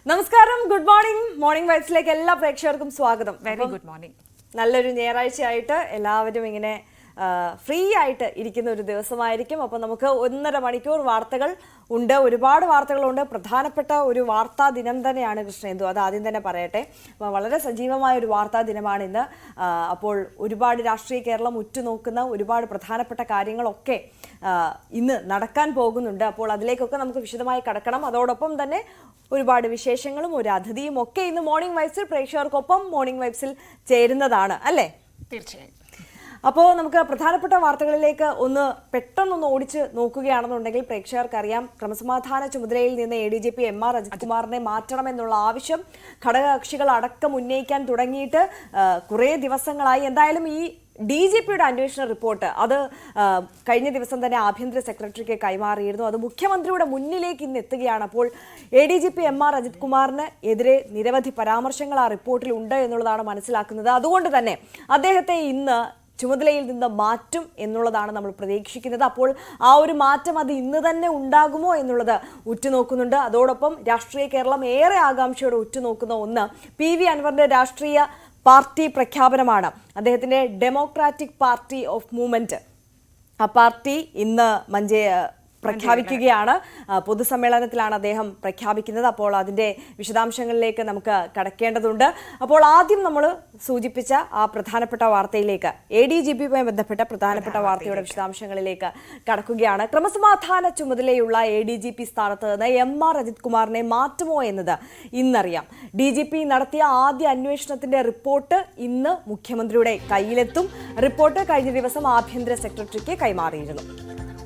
നമസ്കാരം, good morning. Morning വൈബ്സിലേക്ക് എല്ലാ പ്രേക്ഷകർക്കും സ്വാഗതം. Very good morning. നല്ലൊരു ഞായറാഴ്ചയായിട്ട് എല്ലാവരും ഇങ്ങനെ ഫ്രീ ആയിട്ട് ഇരിക്കുന്ന ഒരു ദിവസമായിരിക്കും. അപ്പോൾ നമുക്ക് 1.5 മണിക്കൂർ വാർത്തകൾ ഉണ്ട്, ഒരുപാട് വാർത്തകളുണ്ട്. പ്രധാനപ്പെട്ട ഒരു വാർത്താ ദിനം തന്നെയാണ് കൃഷ്ണേന്ദു, അത് ആദ്യം തന്നെ പറയട്ടെ. അപ്പോൾ വളരെ സജീവമായ ഒരു വാർത്താ ദിനമാണ് ഇന്ന്. അപ്പോൾ ഒരുപാട് രാഷ്ട്രീയ കേരളം ഉറ്റുനോക്കുന്ന ഒരുപാട് പ്രധാനപ്പെട്ട കാര്യങ്ങളൊക്കെ ഇന്ന് നടക്കാൻ പോകുന്നുണ്ട്. അപ്പോൾ അതിലേക്കൊക്കെ നമുക്ക് വിശദമായി കടക്കണം. അതോടൊപ്പം തന്നെ ഒരുപാട് വിശേഷങ്ങളും ഒരു അതിഥിയും ഒക്കെ ഇന്ന് മോർണിംഗ് വൈബ്സിൽ പ്രേക്ഷകർക്കൊപ്പം മോർണിംഗ് വൈബ്സിൽ ചേരുന്നതാണ് അല്ലേ? തീർച്ചയായും. അപ്പോൾ നമുക്ക് പ്രധാനപ്പെട്ട വാർത്തകളിലേക്ക് പെട്ടെന്നൊന്ന് ഓടിച്ച് നോക്കുകയാണെന്നുണ്ടെങ്കിൽ പ്രേക്ഷകർക്കറിയാം, ക്രമസമാധാന ചുമതലയിൽ നിന്ന് ADGP MR അജിത് കുമാറിനെ മാറ്റണമെന്നുള്ള ആവശ്യം ഘടകകക്ഷികൾ അടക്കം ഉന്നയിക്കാൻ തുടങ്ങിയിട്ട് കുറേ ദിവസങ്ങളായി. എന്തായാലും ഈ DGPയുടെ അന്വേഷണ റിപ്പോർട്ട് അത് കഴിഞ്ഞ ദിവസം തന്നെ ആഭ്യന്തര സെക്രട്ടറിക്ക് കൈമാറിയിരുന്നു. അത് മുഖ്യമന്ത്രിയുടെ മുന്നിലേക്ക് ഇന്ന് എത്തുകയാണ്. അപ്പോൾ ADGP MR അജിത് കുമാറിന് എതിരെ നിരവധി പരാമർശങ്ങൾ ആ റിപ്പോർട്ടിൽ ഉണ്ട് എന്നുള്ളതാണ് മനസ്സിലാക്കുന്നത്. അതുകൊണ്ട് തന്നെ അദ്ദേഹത്തെ ഇന്ന് ചുമതലയിൽ നിന്ന് മാറ്റും എന്നുള്ളതാണ് നമ്മൾ പ്രതീക്ഷിക്കുന്നത്. അപ്പോൾ ആ ഒരു മാറ്റം അത് ഇന്ന് തന്നെ ഉണ്ടാകുമോ എന്നുള്ളത് ഉറ്റുനോക്കുന്നുണ്ട്. അതോടൊപ്പം രാഷ്ട്രീയ കേരളം ഏറെ ആകാംക്ഷയോടെ ഉറ്റുനോക്കുന്ന ഒന്ന് PV അൻവറിന്റെ രാഷ്ട്രീയ പാർട്ടി പ്രഖ്യാപനമാണ്. അദ്ദേഹത്തിന്റെ ഡെമോക്രാറ്റിക് പാർട്ടി ഓഫ് മൂവ്മെന്റ്, ആ പാർട്ടി ഇന്ന് പ്രഖ്യാപിക്കുകയാണ്. പൊതുസമ്മേളനത്തിലാണ് അദ്ദേഹം പ്രഖ്യാപിക്കുന്നത്. അപ്പോൾ അതിൻ്റെ വിശദാംശങ്ങളിലേക്ക് നമുക്ക് കടക്കേണ്ടതുണ്ട്. അപ്പോൾ ആദ്യം നമ്മൾ സൂചിപ്പിച്ച ആ പ്രധാനപ്പെട്ട വാർത്തയിലേക്ക്, ADGPയുമായി ബന്ധപ്പെട്ട പ്രധാനപ്പെട്ട വാർത്തയുടെ വിശദാംശങ്ങളിലേക്ക് കടക്കുകയാണ്. ക്രമസമാധാന ചുമതലയുള്ള ADGP സ്ഥാനത്ത് നിന്ന് MR അജിത് കുമാറിനെ മാറ്റുമോ എന്നത് ഇന്നറിയാം. DGP നടത്തിയ ആദ്യ അന്വേഷണത്തിന്റെ റിപ്പോർട്ട് ഇന്ന് മുഖ്യമന്ത്രിയുടെ കയ്യിലെത്തും. റിപ്പോർട്ട് കഴിഞ്ഞ ദിവസം ആഭ്യന്തര സെക്രട്ടറിക്ക് കൈമാറിയിരുന്നു.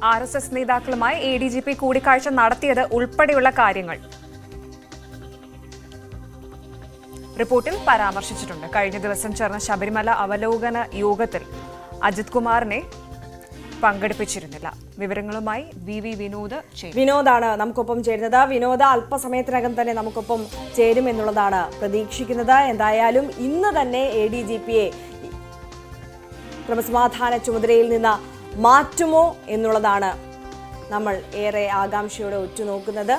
RSS നേതാക്കളുമായി ADGP കൂടിക്കാഴ്ച നടത്തിയത് ഉൾപ്പെടെയുള്ള കാര്യങ്ങൾ റിപ്പോർട്ടിൽ പരാമർശിച്ചിട്ടുണ്ട്. കഴിഞ്ഞ ദിവസം ചേർന്ന ശബരിമല അവലോകന യോഗത്തിൽ അജിത് കുമാറിനെ പങ്കെടുപ്പിച്ചിരുന്നില്ല. വിവരങ്ങളുമായി VV വിനോദാണ് നമുക്കൊപ്പം ചേരുന്നത്. വിനോദ, അല്പസമയത്തിനകം തന്നെ നമുക്കൊപ്പം ചേരുമെന്നുള്ളതാണ് പ്രതീക്ഷിക്കുന്നത്. എന്തായാലും ഇന്ന് തന്നെ ADGPയെ ക്രമസമാധാന ചുമതലയിൽ നിന്ന് മാറ്റുമോ എന്നുള്ളതാണ് നമ്മൾ ഏറെ ആകാംക്ഷയോടെ ഉറ്റുനോക്കുന്നത്.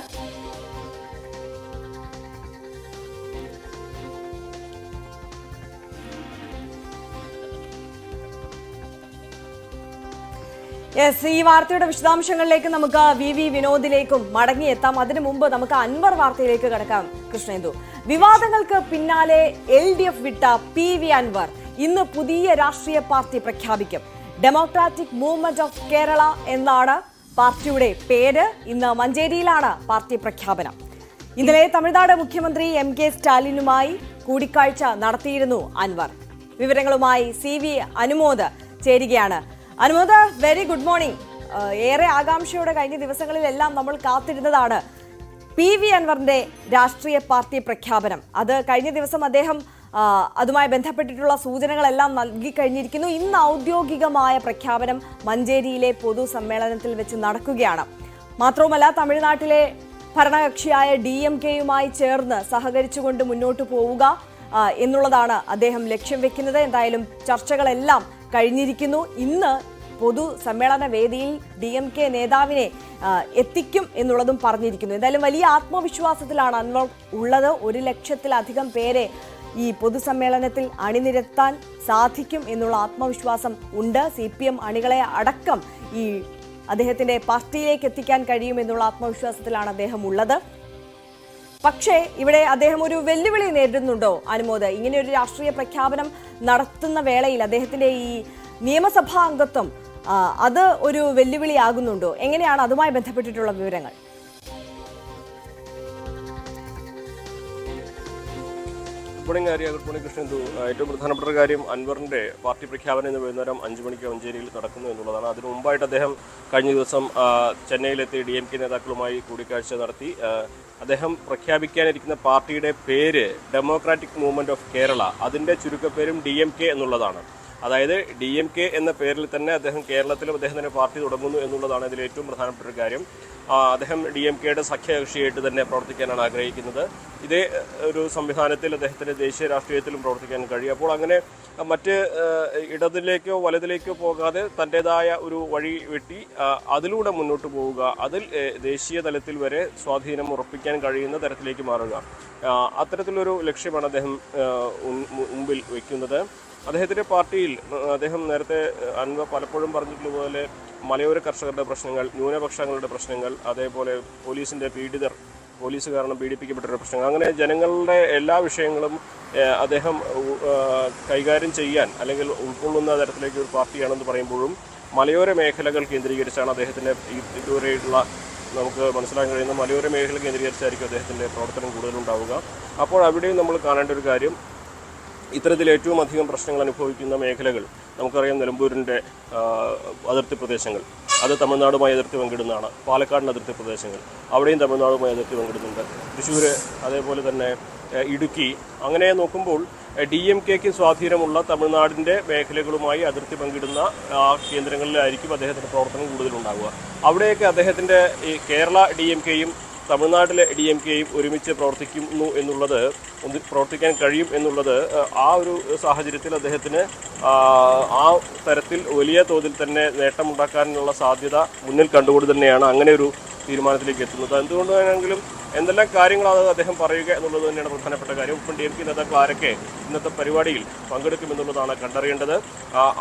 ഈ വാർത്തയുടെ വിശദാംശങ്ങളിലേക്ക് നമുക്ക് VV വിനോദിലേക്കും മടങ്ങിയെത്താം. അതിനു മുമ്പ് നമുക്ക് അൻവർ വാർത്തയിലേക്ക് കടക്കാം. കൃഷ്ണേന്ദു, വിവാദങ്ങൾക്ക് പിന്നാലെ LDF വിട്ട PV അൻവർ ഇന്ന് പുതിയ രാഷ്ട്രീയ പാർട്ടി പ്രഖ്യാപിക്കും. ഡെമോക്രാറ്റിക് മൂവ്മെന്റ് ഓഫ് കേരള എന്നാണ് പാർട്ടിയുടെ പേര്. ഇന്ന് മഞ്ചേരിയിലാണ് പാർട്ടി പ്രഖ്യാപനം. ഇന്നലെ തമിഴ്നാട് മുഖ്യമന്ത്രി MK സ്റ്റാലിനുമായി കൂടിക്കാഴ്ച നടത്തിയിരുന്നു അൻവർ. വിവരങ്ങളുമായി CV അനുമോദ് ചേരുകയാണ്. Anumod, very good morning. ഏറെ ആകാംക്ഷയോടെ കഴിഞ്ഞ ദിവസങ്ങളിലെല്ലാം നമ്മൾ കാത്തിരുന്നതാണ് PV അൻവറിന്റെ രാഷ്ട്രീയ പാർട്ടി പ്രഖ്യാപനം. അത് കഴിഞ്ഞ ദിവസം അദ്ദേഹം അതുമായി ബന്ധപ്പെട്ടിട്ടുള്ള സൂചനകളെല്ലാം നൽകി കഴിഞ്ഞിരിക്കുന്നു. ഇന്ന് ഔദ്യോഗികമായ പ്രഖ്യാപനം മഞ്ചേരിയിലെ പൊതുസമ്മേളനത്തിൽ വെച്ച് നടക്കുകയാണ്. മാത്രവുമല്ല, തമിഴ്നാട്ടിലെ ഭരണകക്ഷിയായ DMKയുമായി ചേർന്ന് സഹകരിച്ചുകൊണ്ട് മുന്നോട്ട് പോവുക എന്നുള്ളതാണ് അദ്ദേഹം ലക്ഷ്യം വെക്കുന്നത്. എന്തായാലും ചർച്ചകളെല്ലാം കഴിഞ്ഞിരിക്കുന്നു. ഇന്ന് പൊതുസമ്മേളന വേദിയിൽ DMK നേതാവിനെ എത്തിക്കും എന്നുള്ളതും പറഞ്ഞിരിക്കുന്നു. എന്തായാലും വലിയ ആത്മവിശ്വാസത്തിലാണ് അൻവർ ഉള്ളത്. 1 ലക്ഷത്തിലധികം പേരെ ഈ പൊതുസമ്മേളനത്തിൽ അണിനിരത്താൻ സാധിക്കും എന്നുള്ള ആത്മവിശ്വാസം ഉണ്ട്. CPM അണികളെ അടക്കം ഈ അദ്ദേഹത്തിന്റെ പാർട്ടിയിലേക്ക് എത്തിക്കാൻ കഴിയുമെന്നുള്ള ആത്മവിശ്വാസത്തിലാണ് അദ്ദേഹം ഉള്ളത്. പക്ഷേ ഇവിടെ അദ്ദേഹം ഒരു വെല്ലുവിളി നേരിടുന്നുണ്ടോ അനുമോദ്? ഇങ്ങനെ ഒരു രാഷ്ട്രീയ പ്രഖ്യാപനം നടത്തുന്ന വേളയിൽ അദ്ദേഹത്തിന്റെ ഈ നിയമസഭാ അംഗത്വം അത് ഒരു വെല്ലുവിളിയാകുന്നുണ്ടോ? എങ്ങനെയാണ് അതുമായി ബന്ധപ്പെട്ടിട്ടുള്ള വിവരങ്ങൾ? Good morning Krishnendu. ഏറ്റവും പ്രധാനപ്പെട്ട കാര്യം അൻവറിന്റെ പാർട്ടി പ്രഖ്യാപനം ഇന്ന് വൈകുന്നേരം 5 മണിക്ക് മഞ്ചേരിയിൽ നടക്കുന്നു എന്നുള്ളതാണ്. അതിനു മുമ്പായിട്ട് അദ്ദേഹം കഴിഞ്ഞ ദിവസം ചെന്നൈയിലെത്തി DMK നേതാക്കളുമായി കൂടിക്കാഴ്ച നടത്തി. അദ്ദേഹം പ്രഖ്യാപിക്കാനിരിക്കുന്ന പാർട്ടിയുടെ പേര് ഡെമോക്രാറ്റിക് മൂവ്മെന്റ് ഓഫ് കേരള, അതിന്റെ ചുരുക്കപ്പേരും DMK എന്നുള്ളതാണ്. അതായത് DMK എന്ന പേരിൽ തന്നെ അദ്ദേഹം കേരളത്തിലും അദ്ദേഹത്തിൻ്റെ പാർട്ടി തുടങ്ങുന്നു എന്നുള്ളതാണ് ഇതിൽ ഏറ്റവും പ്രധാനപ്പെട്ട ഒരു കാര്യം. അദ്ദേഹം DMKയുടെ സഖ്യകക്ഷിയായിട്ട് തന്നെ പ്രവർത്തിക്കാനാണ് ആഗ്രഹിക്കുന്നത്. ഇതേ ഒരു സംവിധാനത്തിൽ അദ്ദേഹത്തിന് ദേശീയ രാഷ്ട്രീയത്തിലും പ്രവർത്തിക്കാൻ കഴിയും. അപ്പോൾ അങ്ങനെ മറ്റ് ഇടതിലേക്കോ വലതിലേക്കോ പോകാതെ തൻ്റെതായ ഒരു വഴി വെട്ടി അതിലൂടെ മുന്നോട്ട് പോവുക, അതിൽ ദേശീയ തലത്തിൽ വരെ സ്വാധീനം ഉറപ്പിക്കാൻ കഴിയുന്ന തരത്തിലേക്ക് മാറുക, അത്തരത്തിലൊരു ലക്ഷ്യമാണ് അദ്ദേഹം മുമ്പിൽ വയ്ക്കുന്നത്. അദ്ദേഹത്തിൻ്റെ പാർട്ടിയിൽ അദ്ദേഹം നേരത്തെ അൻവർ പലപ്പോഴും പറഞ്ഞിട്ടുള്ളതുപോലെ മലയോര കർഷകരുടെ പ്രശ്നങ്ങൾ, ന്യൂനപക്ഷങ്ങളുടെ പ്രശ്നങ്ങൾ, അതേപോലെ പോലീസ് കാരണം പീഡിപ്പിക്കപ്പെട്ടവരുടെ പ്രശ്നങ്ങൾ, അങ്ങനെ ജനങ്ങളുടെ എല്ലാ വിഷയങ്ങളും അദ്ദേഹം കൈകാര്യം ചെയ്യാൻ അല്ലെങ്കിൽ ഉൾക്കൊള്ളുന്ന തരത്തിലേക്ക് ഒരു പാർട്ടിയാണെന്ന് പറയുമ്പോഴും മലയോര മേഖലകൾ കേന്ദ്രീകരിച്ചാണ് അദ്ദേഹത്തിൻ്റെ ഇതുവരെയുള്ള നമുക്ക് മനസ്സിലാക്കാൻ കഴിയുന്ന മലയോര മേഖല കേന്ദ്രീകരിച്ചായിരിക്കും അദ്ദേഹത്തിൻ്റെ പ്രവർത്തനം കൂടുതലുണ്ടാവുക. അപ്പോൾ അവിടെയും നമ്മൾ കാണേണ്ട ഒരു കാര്യം, ഇത്തരത്തിൽ ഏറ്റവും അധികം പ്രശ്നങ്ങൾ അനുഭവിക്കുന്ന മേഖലകൾ നമുക്കറിയാം. നിലമ്പൂരിൻ്റെ അതിർത്തി പ്രദേശങ്ങൾ, അത് തമിഴ്നാടുമായി അതിർത്തി പങ്കിടുന്നതാണ്. പാലക്കാടിൻ്റെ അതിർത്തി പ്രദേശങ്ങൾ, അവിടെയും തമിഴ്നാടുമായി അതിർത്തി പങ്കിടുന്നുണ്ട്. തൃശ്ശൂർ, അതേപോലെ തന്നെ ഇടുക്കി. അങ്ങനെ നോക്കുമ്പോൾ DMKക്ക് സ്വാധീനമുള്ള തമിഴ്നാടിൻ്റെ മേഖലകളുമായി അതിർത്തി പങ്കിടുന്ന കേന്ദ്രങ്ങളിലായിരിക്കും അദ്ദേഹത്തിൻ്റെ പ്രവർത്തനം കൂടുതലുണ്ടാവുക. അവിടെയൊക്കെ അദ്ദേഹത്തിൻ്റെ ഈ കേരള DMKയും തമിഴ്നാട്ടിലെ DMKയും ഒരുമിച്ച് പ്രവർത്തിക്കാൻ കഴിയും എന്നുള്ളത് ആ ഒരു സാഹചര്യത്തിൽ അദ്ദേഹത്തിന് ആ തരത്തിൽ വലിയ തോതിൽ തന്നെ നേട്ടമുണ്ടാക്കാനുള്ള സാധ്യത മുന്നിൽ കണ്ടുകൊണ്ട് തന്നെയാണ് അങ്ങനെ ഒരു തീരുമാനത്തിലേക്ക് എത്തുന്നത്. എന്തുകൊണ്ട് വേണമെങ്കിലും എന്തെല്ലാം കാര്യങ്ങളാണ് അദ്ദേഹം പറയുക എന്നുള്ളത് തന്നെയാണ് പ്രധാനപ്പെട്ട കാര്യം. ഒപ്പം DMK നേതാക്കൾ ആരൊക്കെ ഇന്നത്തെ പരിപാടിയിൽ പങ്കെടുക്കുമെന്നുള്ളതാണ് കണ്ടറിയേണ്ടത്.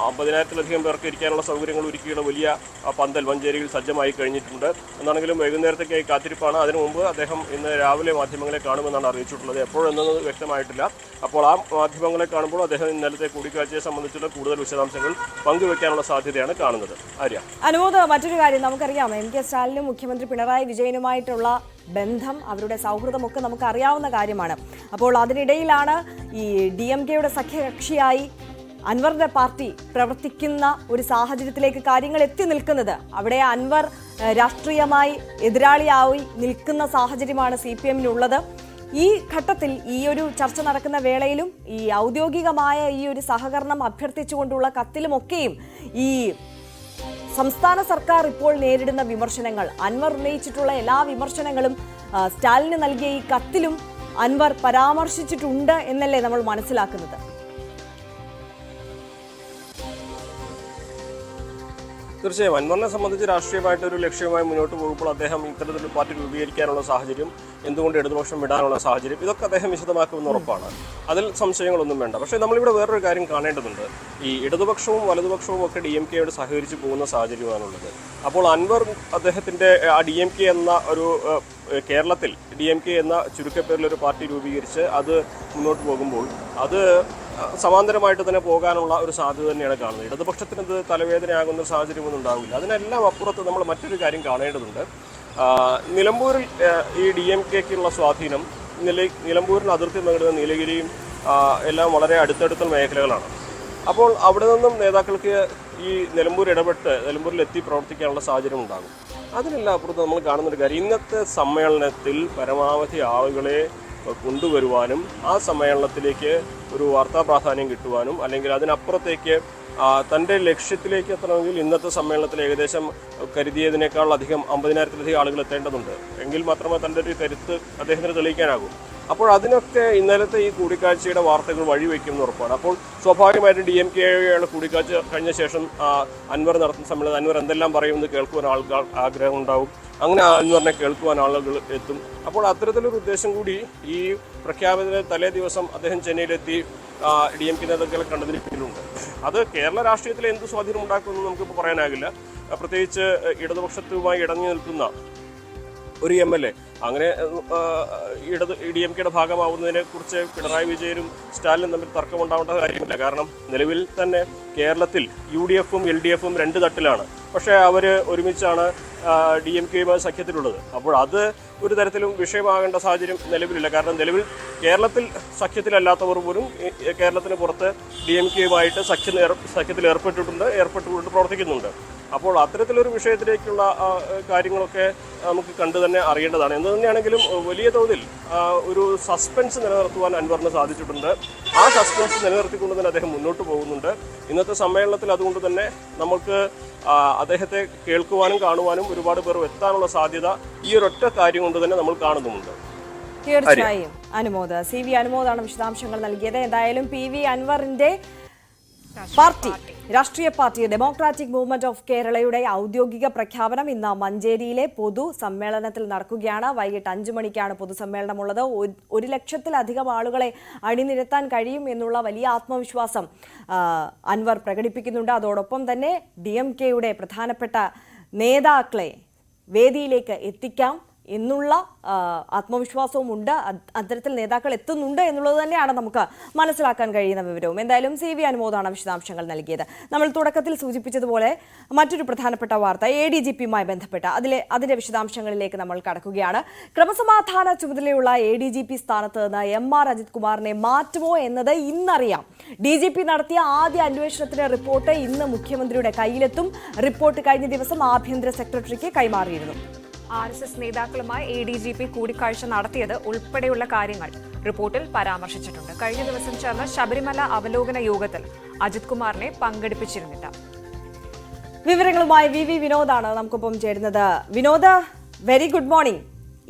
50,000-ലധികം പേർക്ക് ഇരിക്കാനുള്ള സൗകര്യങ്ങൾ ഒരുക്കിയുള്ള വലിയ പന്തൽ മഞ്ചേരിയിൽ സജ്ജമായി കഴിഞ്ഞിട്ടുണ്ട്. എന്നാണെങ്കിലും വൈകുന്നേരത്തേക്കായി കാത്തിരിപ്പാണ്. അതിനു മുമ്പ് അദ്ദേഹം ഇന്ന് രാവിലെ മാധ്യമങ്ങളെ കാണുമെന്നാണ് അറിയിച്ചിട്ടുള്ളത്. എപ്പോഴെന്നത് വ്യക്തമായിട്ടില്ല. അപ്പോൾ ആ മാധ്യമങ്ങളെ കാണുമ്പോൾ അദ്ദേഹം ഇന്നലത്തെ കൂടിക്കാഴ്ചയെ സംബന്ധിച്ചുള്ള കൂടുതൽ വിശദാംശങ്ങൾ പങ്കുവെക്കാനുള്ള സാധ്യതയാണ് കാണുന്നത്. ആര്യ, അനുമോദ്, മറ്റൊരു കാര്യം നമുക്കറിയാം, MK സ്റ്റാലിനും മുഖ്യമന്ത്രി പിണറായി വിജയനുമായിട്ടുള്ള ബന്ധം, അവരുടെ സൗഹൃദമൊക്കെ നമുക്ക് അറിയാവുന്ന കാര്യമാണ്. അപ്പോൾ അതിനിടയിലാണ് ഈ DMKയുടെ സഖ്യകക്ഷിയായി അൻവറിന്റെ പാർട്ടി പ്രവർത്തിക്കുന്ന ഒരു സാഹചര്യത്തിലേക്ക് കാര്യങ്ങൾ എത്തി നിൽക്കുന്നത്. അവിടെ അൻവർ രാഷ്ട്രീയമായി എതിരാളിയായി നിൽക്കുന്ന സാഹചര്യമാണ് CPM-നുള്ളത്. ഈ ഘട്ടത്തിൽ ഈ ഒരു ചർച്ച നടക്കുന്ന വേളയിലും ഈ ഔദ്യോഗികമായ ഈ ഒരു സഹകരണം അഭ്യർത്ഥിച്ചുകൊണ്ടുള്ള കത്തിലുമൊക്കെയും ഈ സംസ്ഥാന സർക്കാർ ഇപ്പോൾ നേരിടുന്ന വിമർശനങ്ങൾ, അൻവർ ഉന്നയിച്ചിട്ടുള്ള എല്ലാ വിമർശനങ്ങളും സ്റ്റാലിന് നൽകിയ ഈ കത്തിലും അൻവർ പരാമർശിച്ചിട്ടുണ്ട് എന്നല്ലേ നമ്മൾ മനസ്സിലാക്കുന്നത്? തീർച്ചയായും അൻവറിനെ സംബന്ധിച്ച് രാഷ്ട്രീയമായിട്ടൊരു ലക്ഷ്യവുമായി മുന്നോട്ട് പോകുമ്പോൾ അദ്ദേഹം ഇത്തരത്തിലൊരു പാർട്ടി രൂപീകരിക്കാനുള്ള സാഹചര്യം, എന്തുകൊണ്ട് ഇടതുപക്ഷം വിടാനുള്ള സാഹചര്യം, ഇതൊക്കെ അദ്ദേഹം വിശദമാക്കുമെന്ന് ഉറപ്പാണ്. അതിൽ സംശയങ്ങളൊന്നും വേണ്ട. പക്ഷേ നമ്മളിവിടെ വേറൊരു കാര്യം കാണേണ്ടതുണ്ട്. ഈ ഇടതുപക്ഷവും വലതുപക്ഷവും ഒക്കെ DMKയോട് സഹകരിച്ച് പോകുന്ന സാഹചര്യമാണുള്ളത്. അപ്പോൾ അൻവർ അദ്ദേഹത്തിൻ്റെ ആ DMK എന്ന ഒരു കേരളത്തിൽ DMK എന്ന ചുരുക്കപ്പേരിലൊരു പാർട്ടി രൂപീകരിച്ച് അത് മുന്നോട്ട് പോകുമ്പോൾ അത് സമാന്തരമായിട്ട് തന്നെ പോകാനുള്ള ഒരു സാധ്യത തന്നെയാണ് കാണുന്നത്. ഇടതുപക്ഷത്തിന് ഇത് തലവേദനയാകുന്ന സാഹചര്യമൊന്നും ഉണ്ടാവില്ല. അതിനെല്ലാം അപ്പുറത്ത് നമ്മൾ മറ്റൊരു കാര്യം കാണേണ്ടതുണ്ട്. നിലമ്പൂരിൽ ഈ DMKക്കുള്ള സ്വാധീനം, നിലമ്പൂരിൽ അതിർത്തി പങ്കിടുന്ന നീലഗിരിയും എല്ലാം വളരെ അടുത്തടുത്ത മേഖലകളാണ്. അപ്പോൾ അവിടെ നിന്നും നേതാക്കൾക്ക് ഈ നിലമ്പൂരിൽ എത്തി പ്രവർത്തിക്കാനുള്ള സാഹചര്യം ഉണ്ടാകും. അതിനെല്ലാം അപ്പുറത്ത് നമ്മൾ കാണുന്നൊരു കാര്യം, ഇന്നത്തെ സമ്മേളനത്തിൽ പരമാവധി ആളുകളെ കൊണ്ടുവരുവാനും ആ സമ്മേളനത്തിലേക്ക് ഒരു വാർത്താ പ്രാധാന്യം കിട്ടുവാനും അല്ലെങ്കിൽ അതിനപ്പുറത്തേക്ക് തൻ്റെ ലക്ഷ്യത്തിലേക്ക് എത്തണമെങ്കിൽ ഇന്നത്തെ സമ്മേളനത്തിൽ ഏകദേശം കരുതിയതിനേക്കാൾ അധികം 50,000-ലധികം ആളുകൾ എത്തേണ്ടതുണ്ട്. എങ്കിൽ മാത്രമേ തൻ്റെ ഒരു കരുത്ത് അദ്ദേഹത്തിന് തെളിയിക്കാനാകൂ. അപ്പോൾ അതിനൊക്കെ ഇന്നലത്തെ ഈ കൂടിക്കാഴ്ചയുടെ വാർത്തകൾ വഴിവെക്കുമെന്ന് ഉറപ്പാണ്. അപ്പോൾ സ്വാഭാവികമായിട്ടും DMKയുടെ കൂടിക്കാഴ്ച കഴിഞ്ഞ ശേഷം അൻവർ നടത്തുന്ന സമ്മേളനം അൻവർ എന്തെല്ലാം പറയുമെന്ന് കേൾക്കുവാൻ ആൾക്കാർ ആഗ്രഹം ഉണ്ടാവും. അങ്ങനെ അൻവറിനെ കേൾക്കുവാൻ ആളുകൾ എത്തും. അപ്പോൾ അത്തരത്തിലൊരു ഉദ്ദേശം കൂടി ഈ പ്രഖ്യാപനത്തിന് തലേ ദിവസം അദ്ദേഹം ചെന്നൈയിലെത്തി DMK നേതാക്കളെ കണ്ടതിന് പിന്നിലുണ്ട്. അത് കേരള രാഷ്ട്രീയത്തിൽ എന്ത് സ്വാധീനം ഉണ്ടാക്കുമെന്ന് നമുക്കിപ്പോൾ പറയാനാകില്ല. പ്രത്യേകിച്ച് ഇടതുപക്ഷത്തുമായി ഇടഞ്ഞു നിൽക്കുന്ന ഒരു MLA അങ്ങനെ DMKയുടെ ഭാഗമാവുന്നതിനെ കുറിച്ച് പിണറായി വിജയനും സ്റ്റാലിനും തമ്മിൽ തർക്കമുണ്ടാവേണ്ട കാര്യമില്ല. കാരണം നിലവിൽ തന്നെ കേരളത്തിൽ UDFും LDFും രണ്ട് തട്ടിലാണ്. പക്ഷേ അവർ ഒരുമിച്ചാണ് DMKയുമായി സഖ്യത്തിലുള്ളത്. അപ്പോൾ അത് ഒരു തരത്തിലും വിഷയമാകേണ്ട സാഹചര്യം നിലവിലില്ല. കാരണം നിലവിൽ കേരളത്തിൽ സഖ്യത്തിലല്ലാത്തവർ പോലും കേരളത്തിന് പുറത്ത് DMKയുമായിട്ട് സഖ്യത്തിൽ ഏർപ്പെട്ടുകൊണ്ട് പ്രവർത്തിക്കുന്നുണ്ട്. അപ്പോൾ അത്തരത്തിലൊരു വിഷയത്തിലേക്കുള്ള കാര്യങ്ങളൊക്കെ നമുക്ക് കണ്ടു തന്നെ അറിയേണ്ടതാണ്. തന്നെയാണെങ്കിലും വലിയ തോതിൽ ഒരു സസ്പെൻസ് നിലനിർത്തുവാൻ അൻവറിന് സാധിച്ചിട്ടുണ്ട്. ആ സസ്പെൻസ് നിലനിർത്തിക്കൊണ്ട് തന്നെ അദ്ദേഹം മുന്നോട്ട് പോകുന്നുണ്ട്. ഇന്നത്തെ സമ്മേളനത്തിൽ അതുകൊണ്ട് തന്നെ നമുക്ക് അദ്ദേഹത്തെ കേൾക്കുവാനും കാണുവാനും ഒരുപാട് പേർ എത്താനുള്ള സാധ്യത ഈ ഒരൊറ്റ കാര്യം കൊണ്ട് തന്നെ നമ്മൾ കാണുന്നുമുണ്ട്. തീർച്ചയായും അനുമോദ്, CV അനുമോദാണ് വിശദാംശങ്ങൾ നൽകിയത്. എന്തായാലും PV അൻവറിന്റെ പാർട്ടി, രാഷ്ട്രീയ പാർട്ടി ഡെമോക്രാറ്റിക് മൂവ്മെന്റ് ഓഫ് കേരളയുടെ ഔദ്യോഗിക പ്രഖ്യാപനം ഇന്ന് മഞ്ചേരിയിലെ പൊതു സമ്മേളനത്തിൽ നടക്കുകയാണ്. വൈകിട്ട് 5 മണിക്കാണ് പൊതുസമ്മേളനമുള്ളത്. 1 ലക്ഷത്തിലധികം ആളുകളെ അണിനിരത്താൻ കഴിയും എന്നുള്ള വലിയ ആത്മവിശ്വാസം അൻവർ പ്രകടിപ്പിക്കുന്നുണ്ട്. അതോടൊപ്പം തന്നെ DMK-യുടെ പ്രധാനപ്പെട്ട നേതാക്കളെ വേദിയിലേക്ക് എത്തിക്കാം എന്നുള്ള ആത്മവിശ്വാസവും ഉണ്ട്. അത്തരത്തിൽ നേതാക്കൾ എത്തുന്നുണ്ട് എന്നുള്ളത് തന്നെയാണ് നമുക്ക് മനസ്സിലാക്കാൻ കഴിയുന്ന വിവരവും. എന്തായാലും CV അനുമോദാണ് വിശദാംശങ്ങൾ നൽകിയത്. നമ്മൾ തുടക്കത്തിൽ സൂചിപ്പിച്ചതുപോലെ മറ്റൊരു പ്രധാനപ്പെട്ട വാർത്ത ADGP-യുമായി ബന്ധപ്പെട്ട അതിന്റെ വിശദാംശങ്ങളിലേക്ക് നമ്മൾ കടക്കുകയാണ്. ക്രമസമാധാന ചുമതലയുള്ള ADGP സ്ഥാനത്ത് നിന്ന് MR അജിത് കുമാറിനെ മാറ്റുമോ എന്നത് ഇന്നറിയാം. DGP നടത്തിയ ആദ്യ അന്വേഷണത്തിന്റെ റിപ്പോർട്ട് ഇന്ന് മുഖ്യമന്ത്രിയുടെ കയ്യിലെത്തും. റിപ്പോർട്ട് കഴിഞ്ഞ ദിവസം ആഭ്യന്തര സെക്രട്ടറിക്ക് കൈമാറിയിരുന്നു. RSS നേതാക്കളുമായി ADGP കൂടിക്കാഴ്ച നടത്തിയത് ഉൾപ്പെടെയുള്ള കാര്യങ്ങൾ റിപ്പോർട്ടിൽ പരാമർശിച്ചിട്ടുണ്ട്. കഴിഞ്ഞ ദിവസം ചേർന്ന ശബരിമല അവലോകന യോഗത്തിൽ അജിത് കുമാറിനെ പങ്കെടുപ്പിച്ചിരുന്നില്ല. വിവരങ്ങളുമായി VV വിനോദാണ് നമുക്കൊപ്പം ചേരുന്നത്. Vinod, very good morning.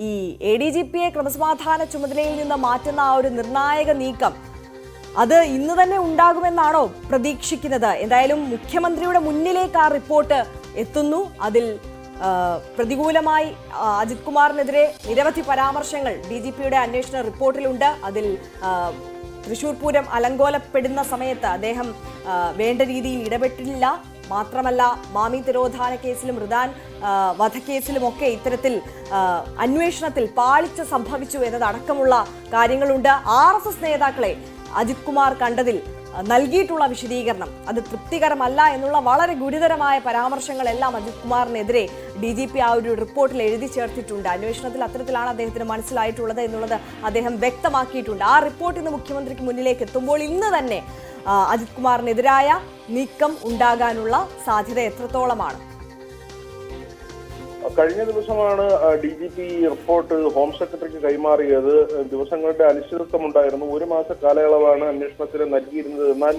ഈ ADGP-യെ ക്രമസമാധാന ചുമതലയിൽ നിന്ന് മാറ്റുന്ന ആ ഒരു നിർണായക നീക്കം അത് ഇന്ന് തന്നെ ഉണ്ടാകുമെന്നാണോ പ്രതീക്ഷിക്കുന്നത്? എന്തായാലും മുഖ്യമന്ത്രിയുടെ മുന്നിലേക്ക് ആ റിപ്പോർട്ട് എത്തുന്നു. അതിൽ പ്രതികൂലമായി അജിത് കുമാറിനെതിരെ നിരവധി പരാമർശങ്ങൾ DGP-യുടെ അന്വേഷണ റിപ്പോർട്ടിലുണ്ട്. അതിൽ തൃശൂർ പൂരം അലങ്കോലപ്പെടുന്ന സമയത്ത് അദ്ദേഹം വേണ്ട രീതിയിൽ ഇടപെട്ടില്ല. മാത്രമല്ല, മാമി തിരോധാന കേസിലും റിദാൻ വധക്കേസിലുമൊക്കെ ഇത്തരത്തിൽ അന്വേഷണത്തിൽ പാളിച്ച സംഭവിച്ചു എന്നതടക്കമുള്ള കാര്യങ്ങളുണ്ട്. RSS നേതാക്കളെ അജിത് കുമാർ കണ്ടതിൽ നൽകിയിട്ടുള്ള വിശദീകരണം അത് തൃപ്തികരമല്ല എന്നുള്ള വളരെ ഗുരുതരമായ പരാമർശങ്ങളെല്ലാം അജിത് കുമാറിനെതിരെ DGP ആ ഒരു റിപ്പോർട്ടിൽ എഴുതി ചേർത്തിട്ടുണ്ട്. അന്വേഷണത്തിൽ അത്തരത്തിലാണ് അദ്ദേഹത്തിന് മനസ്സിലായിട്ടുള്ളത് എന്നുള്ളത് അദ്ദേഹം വ്യക്തമാക്കിയിട്ടുണ്ട്. ആ റിപ്പോർട്ട് ഇന്ന് മുഖ്യമന്ത്രിക്ക് മുന്നിലേക്ക് എത്തുമ്പോൾ ഇന്ന് തന്നെ അജിത് കുമാറിനെതിരായ നീക്കം ഉണ്ടാകാനുള്ള സാധ്യത എത്രത്തോളമാണ്? കഴിഞ്ഞ ദിവസമാണ് DGP റിപ്പോർട്ട് ഹോം സെക്രട്ടറിക്ക് കൈമാറിയത്. ദിവസങ്ങളുടെ അനിശ്ചിതത്വം ഉണ്ടായിരുന്നു. 1 മാസ കാലയളവാണ് അന്വേഷണത്തിന് നൽകിയിരുന്നത്. എന്നാൽ